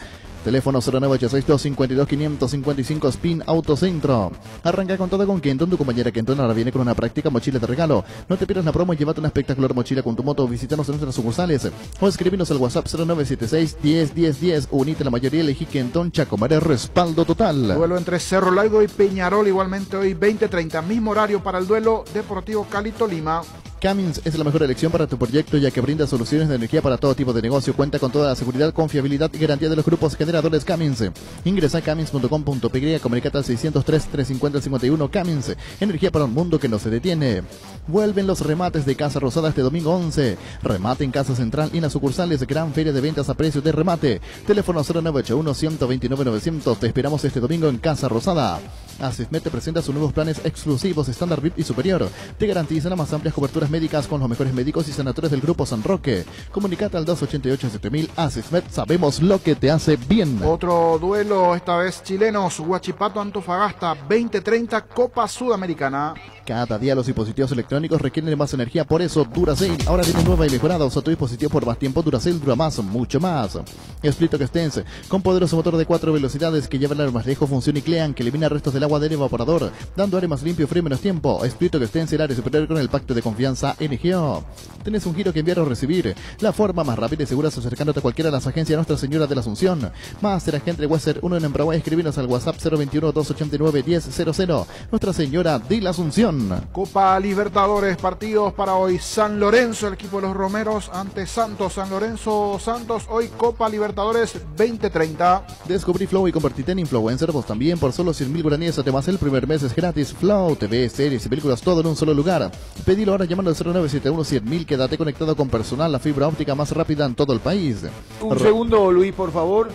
Teléfono 0986-252-555 Spin Autocentro. Arranca con todo con Kenton. Tu compañera Kenton ahora viene con una práctica mochila de regalo. No te pierdas la promo y llévate una espectacular mochila con tu moto. Visítanos en nuestras sucursales o escribinos al WhatsApp 0976-101010. Unite la mayoría, elegí Kenton Chacomare, respaldo total. Duelo entre Cerro Largo y Peñarol, igualmente hoy 20:30. Mismo horario para el duelo Deportivo Cali Tolima. Cummins es la mejor elección para tu proyecto, ya que brinda soluciones de energía para todo tipo de negocio. Cuenta con toda la seguridad, confiabilidad y garantía de los grupos generadores Cummins. Ingresa a cummins.com.py, comunicate al 603-350-51. Cummins, energía para un mundo que no se detiene. Vuelven los remates de Casa Rosada este domingo 11. Remate en Casa Central y en las sucursales. Gran feria de ventas a precio de remate. Teléfono 0981-129-900. Te esperamos este domingo en Casa Rosada. Asismed te presenta sus nuevos planes exclusivos estándar VIP y superior. Te garantizan las más amplias coberturas médicas con los mejores médicos y sanatorios del Grupo San Roque. Comunicate al 288-7000. Asismed, sabemos lo que te hace bien. Otro duelo, esta vez chilenos. Huachipato Antofagasta 2030 Copa Sudamericana. Cada día los dispositivos electrónicos requieren de más energía, por eso Duracell ahora tiene nueva y mejorada. Usa tu dispositivo por más tiempo. Duracell dura más, mucho más. Split Extense, con poderoso motor de 4 velocidades que lleva el aire más lejos, funciona y clean, que elimina restos del agua del evaporador, dando aire más limpio, frío y menos tiempo. Split Extense, el aire superior con el pacto de confianza NGO. Tenés un giro que enviar o recibir. La forma más rápida y segura es acercándote a cualquiera de las agencias de Nuestra Señora de la Asunción. Máster Agente Western 1 en Paraguay. Escribinos al WhatsApp 021-289-1000. Nuestra Señora de la Asunción. Copa Libertadores, partidos para hoy. San Lorenzo, el equipo de los Romeros ante Santos. San Lorenzo, Santos, hoy Copa Libertadores 2030. Descubrí Flow y convertite en influencer vos también por solo 100.000 guaraníes. Además, el primer mes es gratis. Flow, TV, series y películas, todo en un solo lugar. Pedilo ahora llamando al 0971-100.000. Quédate conectado con personal, la fibra óptica más rápida en todo el país. Un segundo, Luis, por favor.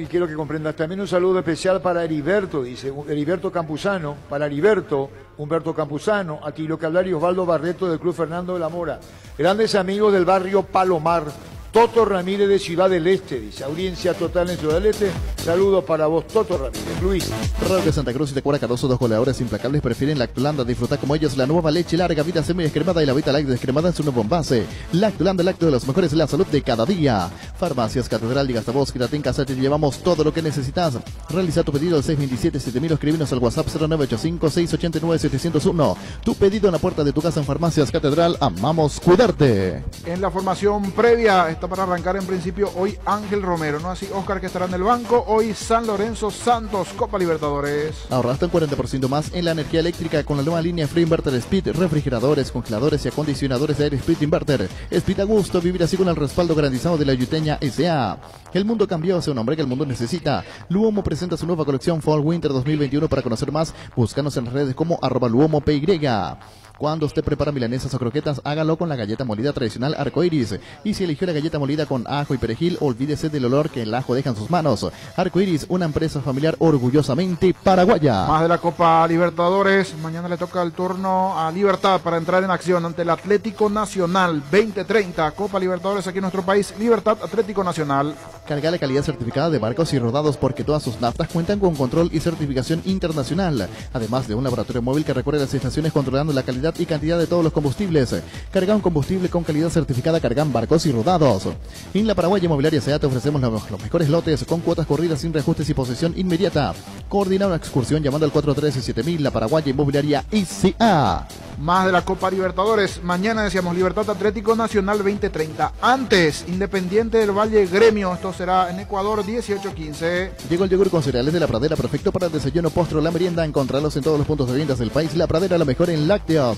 Y quiero que comprendas también un saludo especial para Heriberto, dice Heriberto Campuzano, para Heriberto, Humberto Campuzano, Attilio Calari y Osvaldo Barreto del Club Fernando de la Mora. Grandes amigos del barrio Palomar. Toto Ramírez de Ciudad del Este, dice, audiencia total en Ciudad del Este. Saludos para vos, Toto Ramírez. Luis. Raro de Santa Cruz y Tecuara Cardoso, dos goleadores implacables, prefieren Lactolanda. Disfruta como ellos la nueva leche larga, vida semi-descremada y la Vita Light descremada en su nuevo envase. Lactolanda, lácteo de los mejores, la salud de cada día. Farmacias Catedral y Gastavos, quédate en casa, te llevamos todo lo que necesitas. Realiza tu pedido al 627-7000, escribinos al WhatsApp 0985-689-701. Tu pedido en la puerta de tu casa en Farmacias Catedral, amamos cuidarte. En la formación previa, está para arrancar en principio hoy Ángel Romero, ¿no? Así Oscar, que estará en el banco. Hoy San Lorenzo Santos, Copa Libertadores. Ahorraste un 40% más en la energía eléctrica con la nueva línea Free Inverter Speed, refrigeradores, congeladores y acondicionadores de aire Speed Inverter. Speed a gusto, vivir así con el respaldo garantizado de la Yuteña S.A. El mundo cambió hacia un hombre que el mundo necesita. Luomo presenta su nueva colección Fall Winter 2021. Para conocer más, búscanos en las redes como @LuomoPY. Cuando usted prepara milanesas o croquetas, hágalo con la galleta molida tradicional Arcoiris. Y si eligió la galleta molida con ajo y perejil, olvídese del olor que el ajo deja en sus manos. Arcoiris, una empresa familiar orgullosamente paraguaya. Más de la Copa Libertadores. Mañana le toca el turno a Libertad para entrar en acción ante el Atlético Nacional 2030. Copa Libertadores aquí en nuestro país. Libertad, Atlético Nacional. Carga la calidad certificada de barcos y rodados, porque todas sus naftas cuentan con control y certificación internacional. Además de un laboratorio móvil que recorre las estaciones controlando la calidad y cantidad de todos los combustibles. Carga un combustible con calidad certificada, Cargan barcos y rodados. En la Paraguaya Inmobiliaria S.A. te ofrecemos los mejores lotes con cuotas corridas sin reajustes y posesión inmediata. Coordina una excursión llamando al 413-7000. La Paraguaya Inmobiliaria S.A. Más de la Copa Libertadores. Mañana decíamos Libertad, Atlético Nacional 2030. Antes, Independiente del Valle Gremio. Esto será en Ecuador 18-15. Llegó el yogur con cereales de La Pradera, perfecto para el desayuno, postre o la merienda. Encontrarlos en todos los puntos de ventas del país. La Pradera, lo mejor en lácteos.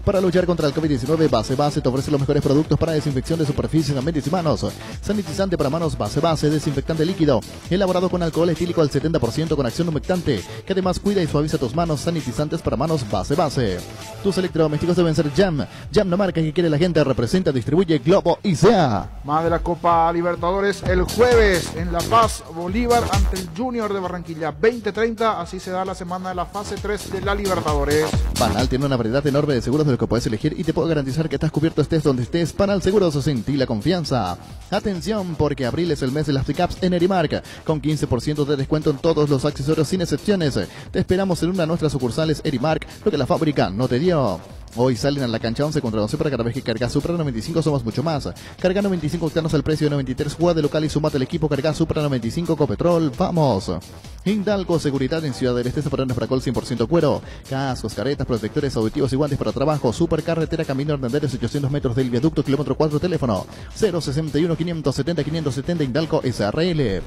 Para luchar contra el COVID-19, Base te ofrece los mejores productos para desinfección de superficies, ambientes y manos. Sanitizante para manos Base, desinfectante líquido, elaborado con alcohol etílico al 70% con acción humectante, que además cuida y suaviza tus manos. Sanitizantes para manos Base. Tus electrodomésticos deben ser Jam, la marca que quiere la gente. Representa, distribuye Globo y SEA. Más de la Copa Libertadores el jueves en La Paz, Bolívar ante el Junior de Barranquilla 2030. Así se da la semana de la fase 3 de la Libertadores. Panal tiene una variedad enorme de seguros de los que puedes elegir y te puedo garantizar que estás cubierto estés donde estés. Panal Seguros, sentí la confianza. Atención, porque abril es el mes de las pickups en Erimark, con 15% de descuento en todos los accesorios sin excepciones. Te esperamos en una de nuestras sucursales Erimark, lo que la fábrica no te dio. Hoy salen a la cancha 11 contra 11 para cada vez que cargas Supra 95 somos mucho más. Carga 95 octanos al precio de 93, juega de local y sumate al equipo. Carga Supra 95 Copetrol, vamos. Hindalco Seguridad en Ciudad del Este, zaparones Fracol 100% cuero, cascos, caretas, protectores auditivos y guantes para trabajo. Supercarretera Camino Hernández 800 metros del viaducto, kilómetro 4, teléfono 061 570 570 Hindalco SRL.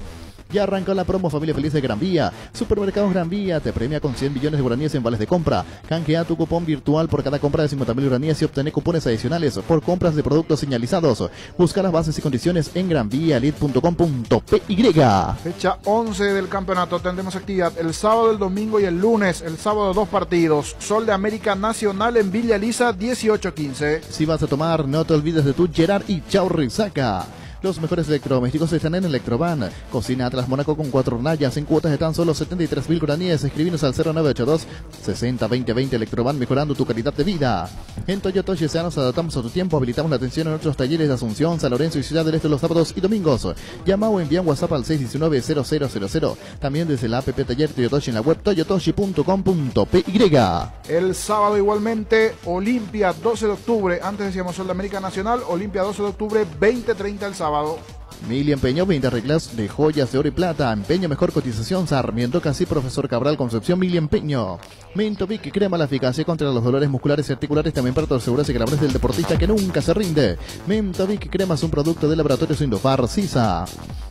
Ya arrancó la promo Familia Feliz de Gran Vía. Supermercados Gran Vía te premia con 100 millones de guaraníes en vales de compra. Canjea tu cupón virtual por cada compra de 50.000 guaraníes y obtener cupones adicionales por compras de productos señalizados. Busca las bases y condiciones en granviaelite.com.py. Fecha 11 del campeonato. Tendremos actividad el sábado, el domingo y el lunes. El sábado 2 partidos. Sol de América Nacional en Villa Elisa 18-15. Si vas a tomar, no te olvides de tu Gerard y Chau Rizaca. Los mejores electrodomésticos están en Electroban. Cocina Atlas Mónaco con 4 hornallas en cuotas de tan solo 73.000 guaraníes. Escribinos al 0982 60 20 20. Electroban, mejorando tu calidad de vida. En Toyota Yesea nos adaptamos a tu tiempo. Habilitamos la atención en nuestros talleres de Asunción, San Lorenzo y Ciudad del Este los sábados y domingos. Llama o envía un WhatsApp al 619-0000. También desde la app Taller Toyotoshi en la web toyotoshi.com.py. El sábado igualmente, Olimpia 12 de octubre. Antes decíamos Sudamericana Nacional. Olimpia 12 de octubre, 20:30 el sábado. Mili Empeño, 20 reglas de joyas de oro y plata. Empeño, mejor cotización. Sarmiento, Casi, Profesor Cabral, Concepción. Mili Empeño. Mintovic, crema la eficacia contra los dolores musculares y articulares. También para asegurarse que la del deportista que nunca se rinde. Mintovic, crema es un producto de Laboratorios Indofar, CISA.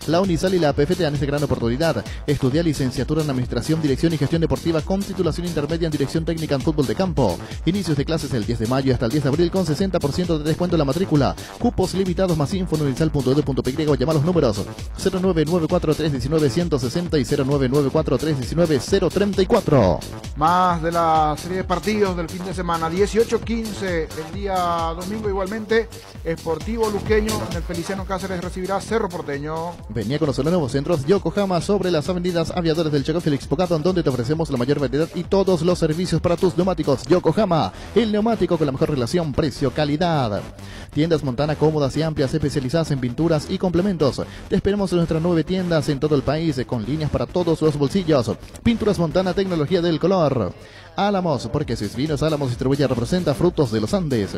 La Unisal y la APF te dan esta gran oportunidad. Estudia licenciatura en Administración, Dirección y Gestión Deportiva con titulación intermedia en Dirección Técnica en Fútbol de Campo. Inicios de clases el 10 de mayo hasta el 10 de abril con 60% de descuento en la matrícula. Cupos limitados. Más info en unisal.edu.py o llama a los números 0994-319-160 y 0994-319-034. Más de la serie de partidos del fin de semana. 18-15 el día domingo igualmente. Sportivo Luqueño en el Feliciano Cáceres recibirá Cerro Porteño. Venía con los nuevos centros Yokohama sobre las avenidas Aviadores del Chaco, Félix Pocado, donde te ofrecemos la mayor variedad y todos los servicios para tus neumáticos. Yokohama, el neumático con la mejor relación precio-calidad. Tiendas Montana cómodas y amplias, especializadas en pinturas y complementos. Te esperamos en nuestras 9 tiendas en todo el país, con líneas para todos los bolsillos. Pinturas Montana, tecnología del color. Álamos, porque si es Vinos Álamos Distribuye representa frutos de los Andes.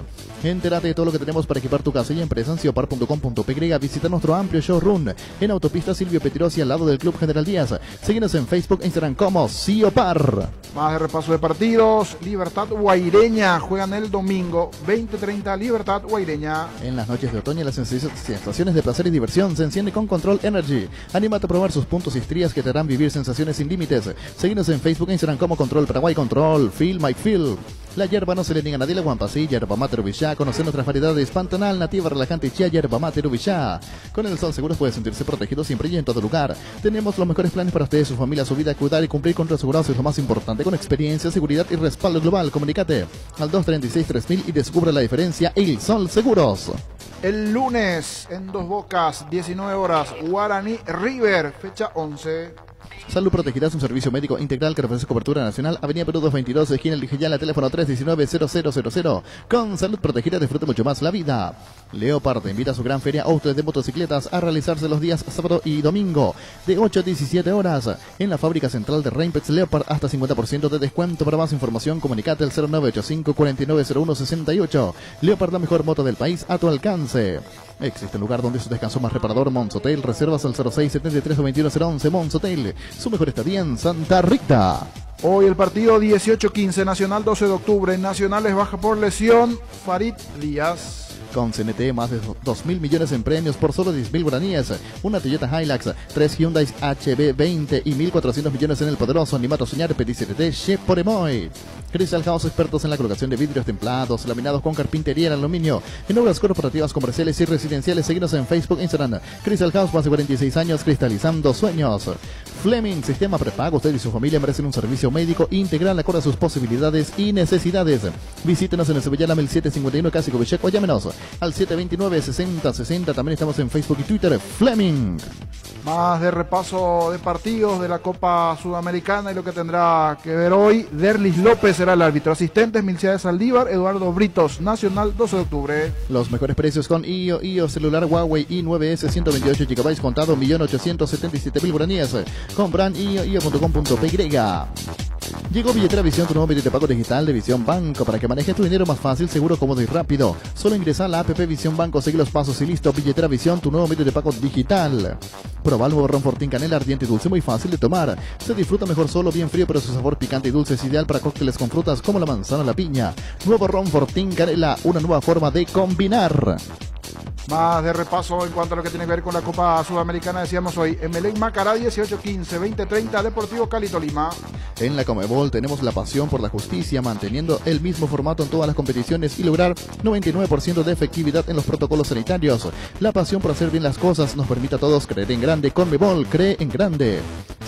Entérate de todo lo que tenemos para equipar tu casa y empresa en ciopar.com.py. Visita nuestro amplio showroom en Autopista Silvio Petirosi al lado del Club General Díaz. Síguenos en Facebook e Instagram como Ciopar. Más de repaso de partidos. Libertad Guaireña juegan el domingo 20:30. Libertad Guaireña. En las noches de otoño las sensaciones de placer y diversión se enciende con Control Energy. Anímate a probar sus puntos y estrías que te harán vivir sensaciones sin límites. Síguenos en Facebook e Instagram como Control Paraguay. Control Feel My Feel. La hierba no se le niega a nadie, la Guampasí, yerba mate Ubillá. Conocer nuestras variedades Pantanal, nativa, relajante y chía, yerba mate Ubillá. Con el sol seguro puede sentirse protegido siempre y en todo lugar. Tenemos los mejores planes para ustedes, su familia, su vida, cuidar y cumplir con tu asegurado es lo más importante. Con experiencia, seguridad y respaldo global. Comunícate al 236-3000 y descubre la diferencia. El Sol Seguros. El lunes en Dos Bocas, 19 horas, Guaraní River, fecha 11. Salud Protegida es un servicio médico integral que ofrece cobertura nacional. Avenida Perú 222, esquina El Lijayala, teléfono 319-0000. Con Salud Protegida disfrute mucho más la vida. Leopard invita a su gran feria Autos de Motocicletas a realizarse los días sábado y domingo de 8 a 17 horas en la fábrica central de Rainpex Leopard. Hasta 50% de descuento. Para más información comunicate al 0985-490168. Leopard, la mejor moto del país a tu alcance. Existe un lugar donde su descanso más reparador, Mons Hotel. Reservas al 06-73-21011. Mons Hotel, su mejor estadía en Santa Rita. Hoy el partido 18-15, Nacional 12 de octubre. Nacional baja por lesión Farid Díaz. Con CNT, más de 2.000 millones en premios por solo 10.000 guaraníes. Una Toyota Hilux, 3 Hyundai HB20 y 1.400 millones en el poderoso Animato Soñar Petit CNT Cheporemoy. Crystal House, expertos en la colocación de vidrios templados, laminados con carpintería en aluminio, en obras corporativas, comerciales y residenciales. Seguinos en Facebook e Instagram. Crystal House, más de 46 años cristalizando sueños. Fleming, sistema prepago. Usted y su familia merecen un servicio médico integral acorde a sus posibilidades y necesidades. Visítenos en el Sevillana 1751, Casi Covicheco, o llámenos al 729-6060. También estamos en Facebook y Twitter. Fleming. Más de repaso de partidos de la Copa Sudamericana y lo que tendrá que ver hoy. Derlis López será el árbitro. Asistentes, Milciades Saldívar, Eduardo Britos. Nacional 12 de octubre. Los mejores precios con IO celular Huawei i9S 128 GB contado 1.877.000 guaraníes. Compran io.com.py. Llegó Billetera Visión, tu nuevo medio de pago digital de Visión Banco, para que manejes tu dinero más fácil, seguro, cómodo y rápido. Solo ingresa a la app Visión Banco, sigue los pasos y listo. Billetera Visión, tu nuevo medio de pago digital. Proba el nuevo ron Fortín Canela, ardiente y dulce, muy fácil de tomar. Se disfruta mejor solo, bien frío, pero su sabor picante y dulce es ideal para cócteles con frutas como la manzana o la piña. Nuevo ron Fortín Canela, una nueva forma de combinar. Más de repaso en cuanto a lo que tiene que ver con la Copa Sudamericana, decíamos hoy, Emelec Macará 18-15, 20-30, Deportivo Cali Tolima. En la Conmebol tenemos la pasión por la justicia, manteniendo el mismo formato en todas las competiciones y lograr 99% de efectividad en los protocolos sanitarios. La pasión por hacer bien las cosas nos permite a todos creer en grande. Conmebol, cree en grande.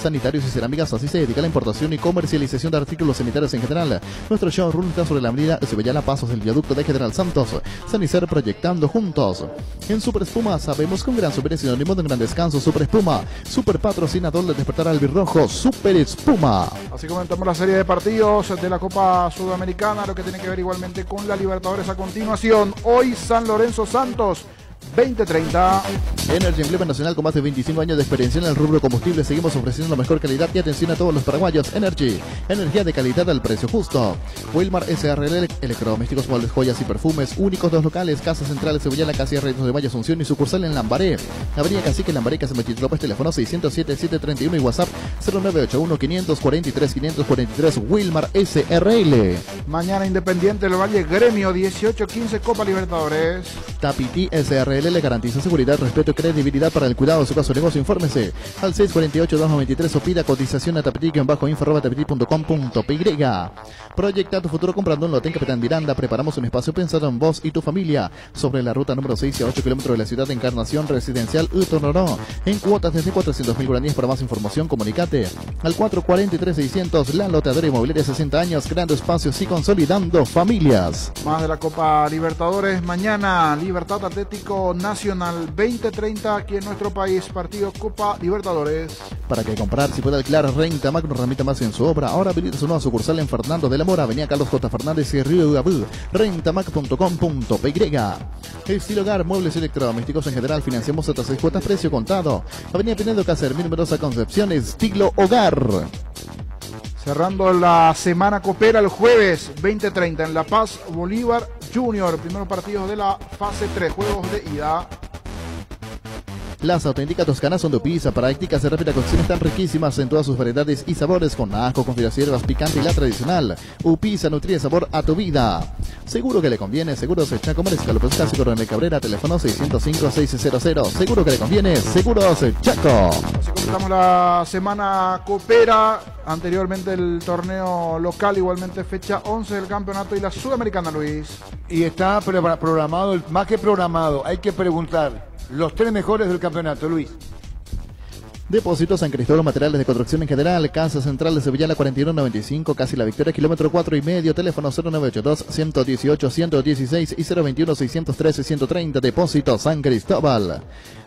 Sanitarios y Cerámicas, así se dedica a la importación y comercialización de artículos sanitarios en general. Nuestro showroom está sobre la avenida Sevillana, pasos del viaducto de General Santos. Sanicer, proyectando juntos. En Super Espuma sabemos que un gran super es sinónimo de un gran descanso. Super Espuma, super patrocinador del despertar albirrojo, Super Espuma. Así comentamos la serie de partidos de la Copa Sudamericana, lo que tiene que ver igualmente con la Libertadores a continuación. Hoy San Lorenzo Santos, 20:30. Energy, emblema nacional con más de 25 años de experiencia en el rubro combustible. Seguimos ofreciendo la mejor calidad y atención a todos los paraguayos. Energy, energía de calidad al precio justo. Wilmar SRL, electrodomésticos, muebles, joyas y perfumes. Únicos 2 locales, Casa Central de Cebolla, la Casa Reyes de Valle Asunción y sucursal en Lambaré. Avenida Cacique, Lambaré, Casa Mechit López, teléfono 607-731 y WhatsApp 0981-543-543. Wilmar SRL. Mañana Independiente del Valle, Gremio, 18-15, Copa Libertadores. Tapiti SRL le garantiza seguridad, respeto y credibilidad para el cuidado de su caso de negocio. Infórmese al 648-293 o pida cotización a tapiti-info.com.py. Proyecta tu futuro comprando un lote en Capitán Miranda. Preparamos un espacio pensado en vos y tu familia sobre la ruta número 6 a 8 kilómetros de la ciudad de Encarnación Residencial Utonoró. En cuotas desde 400.000 guaraníes. Para más información, comunicate al 443-600. La loteadora inmobiliaria, 60 años, creando espacios y consolidando familias. Más de la Copa Libertadores. Mañana, Libertad Atlético Nacional, 20:30 aquí en nuestro país. Partido Copa Libertadores. Para que comprar, si puede alquilar, Rentamac nos remita más en su obra. Ahora habilita su nueva sucursal en Fernando de la Mora, Avenida Carlos J. Fernández y Río Gabú. Rentamac.com.py. Estilo Hogar, muebles electrodomésticos en general. Financiamos hasta 6 cuotas, precio contado. Avenida Pinedo, Cáceres, numerosa Concepción. Estilo Hogar. Cerrando la semana copera el jueves 20:30 en La Paz, Bolívar Junior. Primeros partidos de la fase 3, juegos de ida. Las auténticas toscanas son de Upisa, prácticas de rápida cocción, están riquísimas en todas sus variedades y sabores, con ajo, con fideos, hierbas, picante y la tradicional. Upisa nutre sabor a tu vida. Seguro que le conviene, Seguros Chaco, Mariscal López Casi, Coronel Cabrera, teléfono 605-600. Seguro que le conviene, Seguros Chaco. Así comenzamos la semana copera. Anteriormente el torneo local, igualmente fecha 11 del campeonato y la Sudamericana, Luis. Y está programado, más que programado, hay que preguntar. Los 3 mejores del campeonato, Luis. Depósitos San Cristóbal, materiales de construcción en general. Casa Central de Sevilla, la 4195, casi la Victoria, kilómetro 4,5. Teléfono 0982-118-116 y 021-613-130. Depósitos San Cristóbal.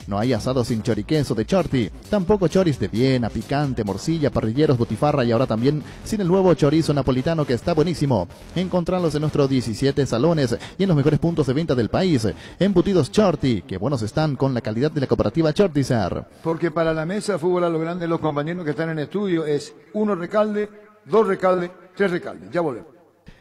No hay asado sin choriqueso de Chorti. Tampoco choris de Viena, picante, morcilla, parrilleros, botifarra y ahora también sin el nuevo chorizo napolitano que está buenísimo. Encontrarlos en nuestros 17 salones y en los mejores puntos de venta del país. Embutidos Chorti, que buenos están con la calidad de la cooperativa Chortizar. Porque para la mesa de fútbol a lo grande, los compañeros que están en estudio es 1 Recalde, 2 Recalde, 3 Recalde. Ya volvemos.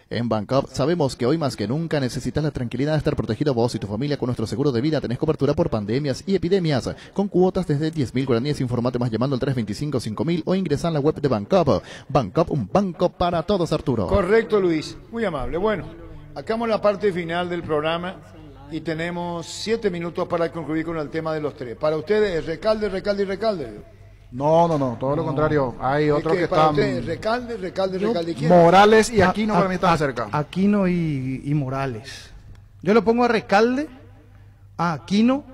En Bancop sabemos que hoy más que nunca necesitas la tranquilidad de estar protegido vos y tu familia con nuestro seguro de vida. Tenés cobertura por pandemias y epidemias con cuotas desde 10.000 guaraníes. Informate más llamando al 325-5000 o ingresa en la web de Bancop. Bancop, un banco para todos, Arturo. Correcto, Luis. Muy amable. Bueno, acabamos la parte final del programa y tenemos 7 minutos para concluir con el tema de los 3. Para ustedes, Recalde, Recalde y Recalde. No, todo lo contrario. Hay otros que están. Recalde. ¿Quién? Morales y Aquino para mí están cerca. Aquino y Morales. Yo lo pongo a Recalde, a Aquino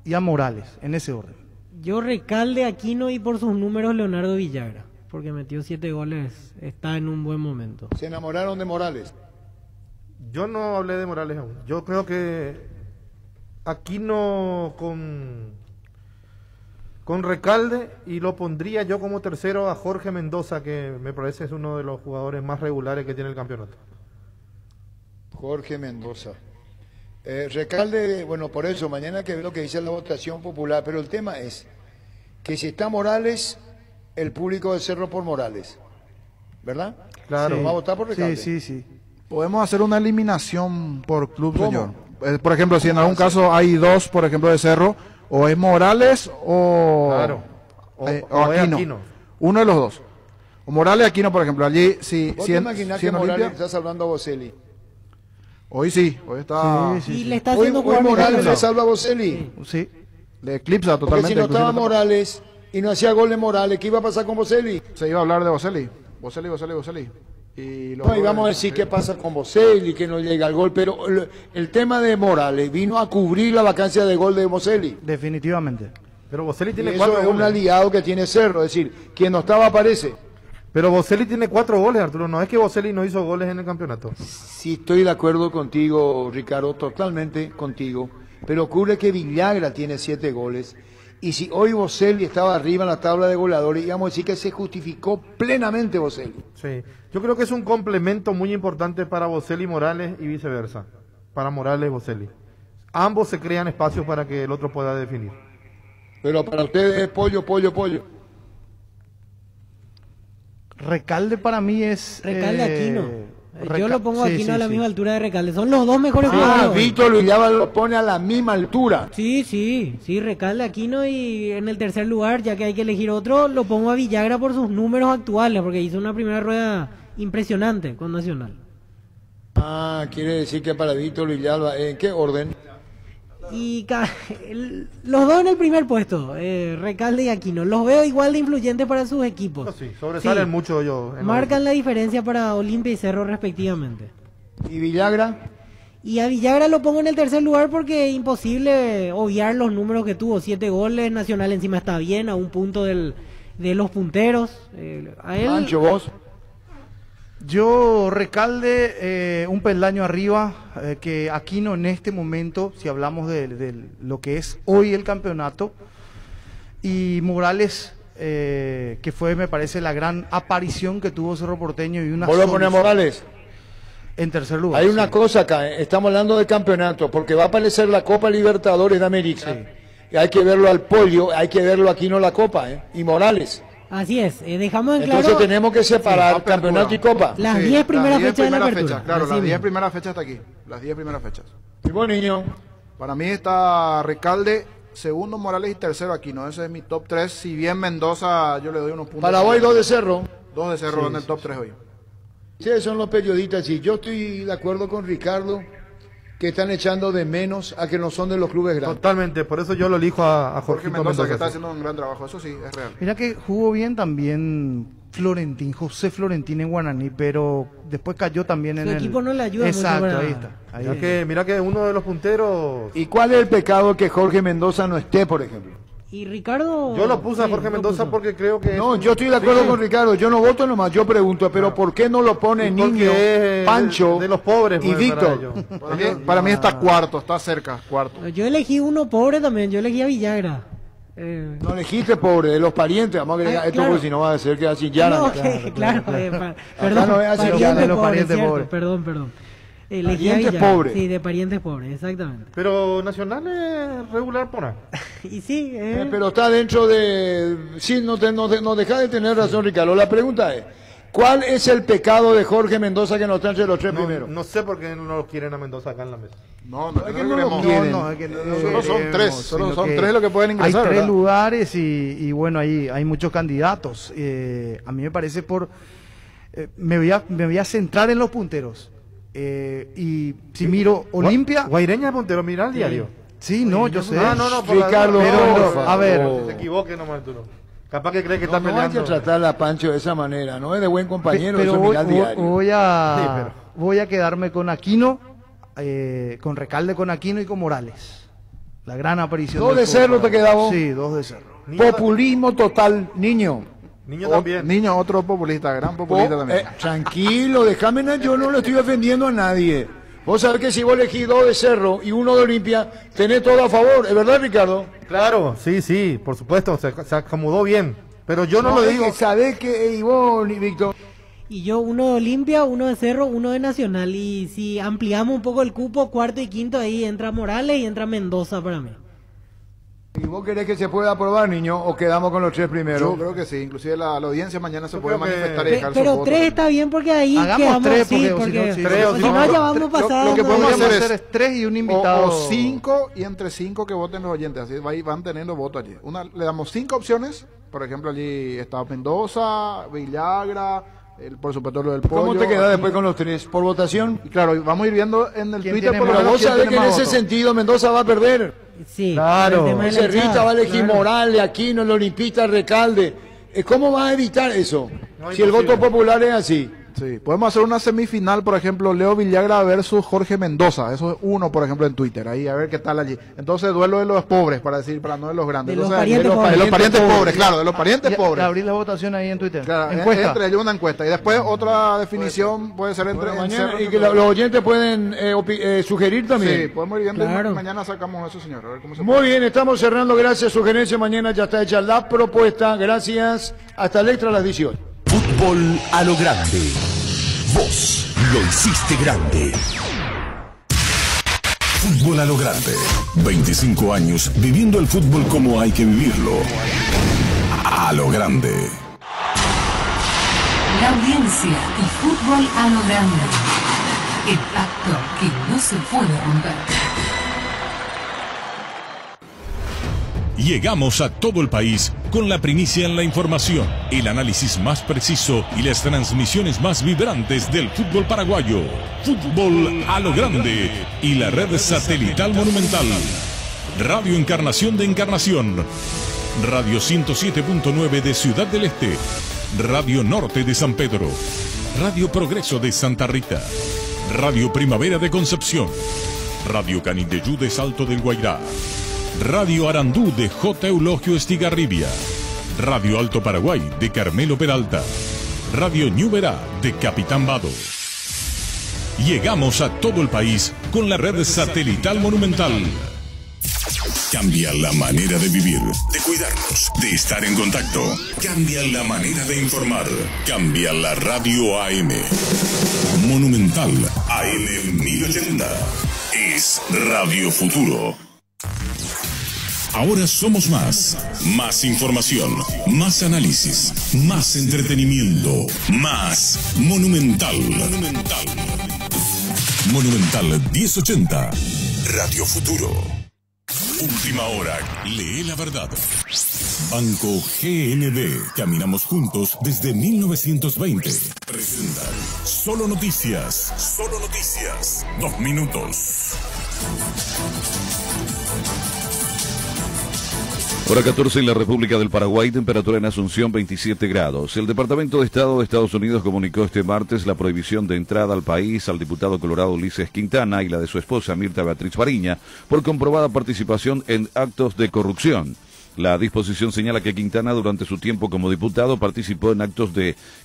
y a Morales, en ese orden. Yo Recalde, Aquino y por sus números Leonardo Villagra, porque metió 7 goles, está en un buen momento. ¿Se enamoraron de Morales? Yo no hablé de Morales aún. Yo creo que Aquino con Recalde, y lo pondría yo como tercero a Jorge Mendoza, que me parece es uno de los jugadores más regulares que tiene el campeonato. Jorge Mendoza. Recalde, bueno, por eso, mañana que ve lo que dice la votación popular, pero el tema es que si está Morales, el público de Cerro por Morales, ¿verdad? Claro. Sí. ¿Va a votar por Recalde? Sí. Podemos hacer una eliminación por club, señor. Por ejemplo, si en algún caso hay 2, por ejemplo, de Cerro, o es Morales o, claro. o Aquino. Uno de los dos. O Morales, Aquino, por ejemplo. Allí, si ¿Vos te imaginás que Morales estás hablando a Boselli? Hoy sí, hoy está. Y le está haciendo hoy Morales le salva a Boselli. Sí. Le eclipsa totalmente. Porque si no estaba Morales y no hacía goles Morales, ¿qué iba a pasar con Boselli? Se iba a hablar de Boselli. Boselli. Y vamos a decir qué pasa con Boselli, que no llega al gol, pero el tema de Morales vino a cubrir la vacancia de gol de Boselli. Definitivamente. Pero Boselli tiene 4 goles. Es un aliado que tiene Cerro, es decir, quien no estaba aparece. Pero Boselli tiene 4 goles, Arturo. No es que Boselli no hizo goles en el campeonato. Sí, estoy de acuerdo contigo, Ricardo, totalmente contigo. pero ocurre que Villagra tiene 7 goles. Y si hoy Boselli estaba arriba en la tabla de goleadores, íbamos a decir que se justificó plenamente Boselli. Sí, yo creo que es un complemento muy importante para Boselli Morales y viceversa, para Morales y Boselli. Ambos se crean espacios para que el otro pueda definir. Pero para ustedes es pollo. Recalde para mí es... Recalde Aquino. Yo lo pongo Aquino a la misma altura de Recalde. Son los dos mejores jugadores. jugadores. Víctor Luillaba lo pone a la misma altura. Sí, Recalde Aquino, y en el tercer lugar, ya que hay que elegir otro, lo pongo a Villagra por sus números actuales, porque hizo una primera rueda impresionante con Nacional. Quiere decir que para Víctor Luillaba, ¿en qué orden? Y los dos en el primer puesto, Recalde y Aquino. Los veo igual de influyentes para sus equipos. Sí, sobresalen mucho yo. Marcan la diferencia para Olimpia y Cerro respectivamente. ¿Y Villagra? Y a Villagra lo pongo en el tercer lugar porque es imposible obviar los números que tuvo. 7 goles, Nacional encima está bien, a un punto de los punteros. A él... Pancho, vos. Yo, Recalde, un peldaño arriba, que Aquino en este momento, si hablamos de lo que es hoy el campeonato, y Morales, que fue, me parece, la gran aparición que tuvo Cerro Porteño. Y una ¿Vos lo pones a Morales? En tercer lugar. Hay una cosa acá, estamos hablando de campeonato, porque va a aparecer la Copa Libertadores de América, y hay que verlo al pollo, hay que verlo aquí no la Copa, y Morales. Así es, dejamos en claro... Entonces tenemos que separar campeonato y Copa. Las 10 primeras fechas de la apertura. Fecha, claro, las 10 primeras fechas está aquí. Las 10 primeras fechas. Y vos, niño. Para mí está Recalde, segundo Morales y tercero Aquino. Ese es mi top 3. Si bien Mendoza yo le doy unos puntos. Para hoy 2 de Cerro. 2 de Cerro en el top 3 hoy. Sí, son los periodistas. Sí, yo estoy de acuerdo con Ricardo, que están echando de menos a que no son de los clubes grandes. Totalmente, por eso yo lo elijo a Jorge Mendoza, que está haciendo un gran trabajo, eso sí, es real. Mira que jugó bien también José Florentín en Guaraní, pero después cayó también en el... Su equipo no le ayuda mucho. Exacto, ahí está. Mira que uno de los punteros... ¿Y cuál es el pecado que Jorge Mendoza no esté, por ejemplo? Y Ricardo... Yo lo puse a Jorge Mendoza porque creo que... No, yo estoy de acuerdo con Ricardo, yo no voto nomás, yo pregunto, pero ¿por qué no lo pone Niño, Pancho de los pobres, y Víctor? Para mí está cuarto, está cerca, cuarto. Yo elegí uno pobre también, yo elegí a Villagra. No elegiste pobre, de los parientes, vamos a agregar esto claro. porque si no va a ser que así ya. No, claro. Perdón, no es así parientes ya, pobres, cierto, perdón. Parientes pobres. Sí, de parientes pobres, exactamente. Pero Nacional es regular por ahí. Y sí, pero está dentro de... Sí, no deja de tener razón, Ricardo. La pregunta es, ¿cuál es el pecado de Jorge Mendoza que no está entre los 3 primeros? No sé por qué no lo quieren a Mendoza acá en la mesa. No es que no lo quieren. Solo son 3, solo son 3 los que pueden ingresar. Hay 3 ¿verdad? lugares y bueno, hay muchos candidatos. A mí me parece me voy a centrar en los punteros. Y si miro Olimpia... Guaireña puntero, mira el diario. Sí, no, yo sé. No, Ricardo, a ver. Se equivoque nomás, Arturo. Capaz que cree que está peleando. No hay que tratar a Pancho de esa manera, no es de buen compañero, pero eso mira el diario. Voy a quedarme con Aquino, con Recalde, con Aquino y con Morales. La gran aparición. 2 de Cerro te quedaba. Sí, 2 de Cerro. Populismo total, niño. Niño también. Niño, otro populista, gran populista también. Tranquilo, déjame, yo no le estoy ofendiendo a nadie. Vos sabés que si vos elegís 2 de Cerro y 1 de Olimpia, tenés todo a favor, ¿es verdad, Ricardo? Claro, sí, por supuesto, se acomodó bien. Pero yo no lo digo. ¿Sabés qué? Y vos, Víctor. Y yo 1 de Olimpia, 1 de Cerro, 1 de Nacional. Y si ampliamos un poco el cupo, cuarto y quinto, ahí entra Morales y entra Mendoza para mí. ¿Y vos querés que se pueda aprobar, niño, o quedamos con los 3 primeros? Yo creo que sí, inclusive la audiencia mañana se puede manifestar y dejar pero sus 3 votos. está bien porque ahí hagamos quedamos, 3 porque si no ya vamos pasando. Lo que podemos hacer es 3 y un invitado. O 5 y entre 5 que voten los oyentes, así van teniendo votos allí. Le damos 5 opciones, por ejemplo allí está Mendoza, Villagra, por supuesto lo del pollo. ¿Cómo te queda después con los 3? ¿Por votación? Y claro, vamos a ir viendo en el Twitter por lo Pero menos vos sabés que en ese sentido Mendoza va a perder. Sí, claro. Ese Rita va a elegir Morales, Aquino, el olimpista Recalde. ¿Cómo va a evitar eso? Si el voto popular es así. Sí, podemos hacer una semifinal, por ejemplo, Leo Villagra versus Jorge Mendoza. Eso es uno, por ejemplo, en Twitter. Ahí, a ver qué tal allí. Entonces, duelo de los pobres, para no de los grandes. De los Entonces, parientes de los parientes pobres, claro, de los parientes Ya, pobres. abrir la votación ahí en Twitter. Claro, Encuesta. entre ellos una encuesta. Y después otra definición puede ser entre... Bueno, en mañana, Cerro- y que los oyentes pueden sugerir también. Sí, podemos ir viendo Claro. y mañana sacamos eso, señor. A ver cómo se Muy bien, estamos cerrando. Gracias, sugerencia. Mañana ya está hecha la propuesta. Gracias. Hasta el extra a las 18. Fútbol a lo grande. Vos lo hiciste grande. Fútbol a lo grande. 25 años viviendo el fútbol como hay que vivirlo. A lo grande. La audiencia y fútbol a lo grande. El pacto que no se puede romper. Llegamos a todo el país con la primicia en la información, el análisis más preciso y las transmisiones más vibrantes del fútbol paraguayo. Fútbol a lo grande y la red satelital monumental. Radio Encarnación de Encarnación. Radio 107.9 de Ciudad del Este. Radio Norte de San Pedro. Radio Progreso de Santa Rita. Radio Primavera de Concepción. Radio Canindeyú de Salto del Guairá. Radio Arandú de J. Eulogio Estigarribia. Radio Alto Paraguay de Carmelo Peralta. Radio Ñuberá de Capitán Vado. Llegamos a todo el país con la red satelital monumental. Cambia la manera de vivir, de cuidarnos, de estar en contacto. Cambia la manera de informar. Cambia la radio AM. Monumental AM 1080. Es Radio Futuro. Ahora somos más. Más información, más análisis, más entretenimiento, más Monumental. Monumental 1080. Radio Futuro. Última hora. Lee la verdad. Banco GNB. Caminamos juntos desde 1920. Presenta Solo Noticias. Solo Noticias. 2 minutos. Hora 14 en la República del Paraguay, temperatura en Asunción 27 grados. El Departamento de Estado de Estados Unidos comunicó este martes la prohibición de entrada al país al diputado colorado Ulises Quintana y la de su esposa Mirta Beatriz Fariña por comprobada participación en actos de corrupción. La disposición señala que Quintana durante su tiempo como diputado participó en actos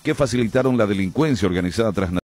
que facilitaron la delincuencia organizada transnacional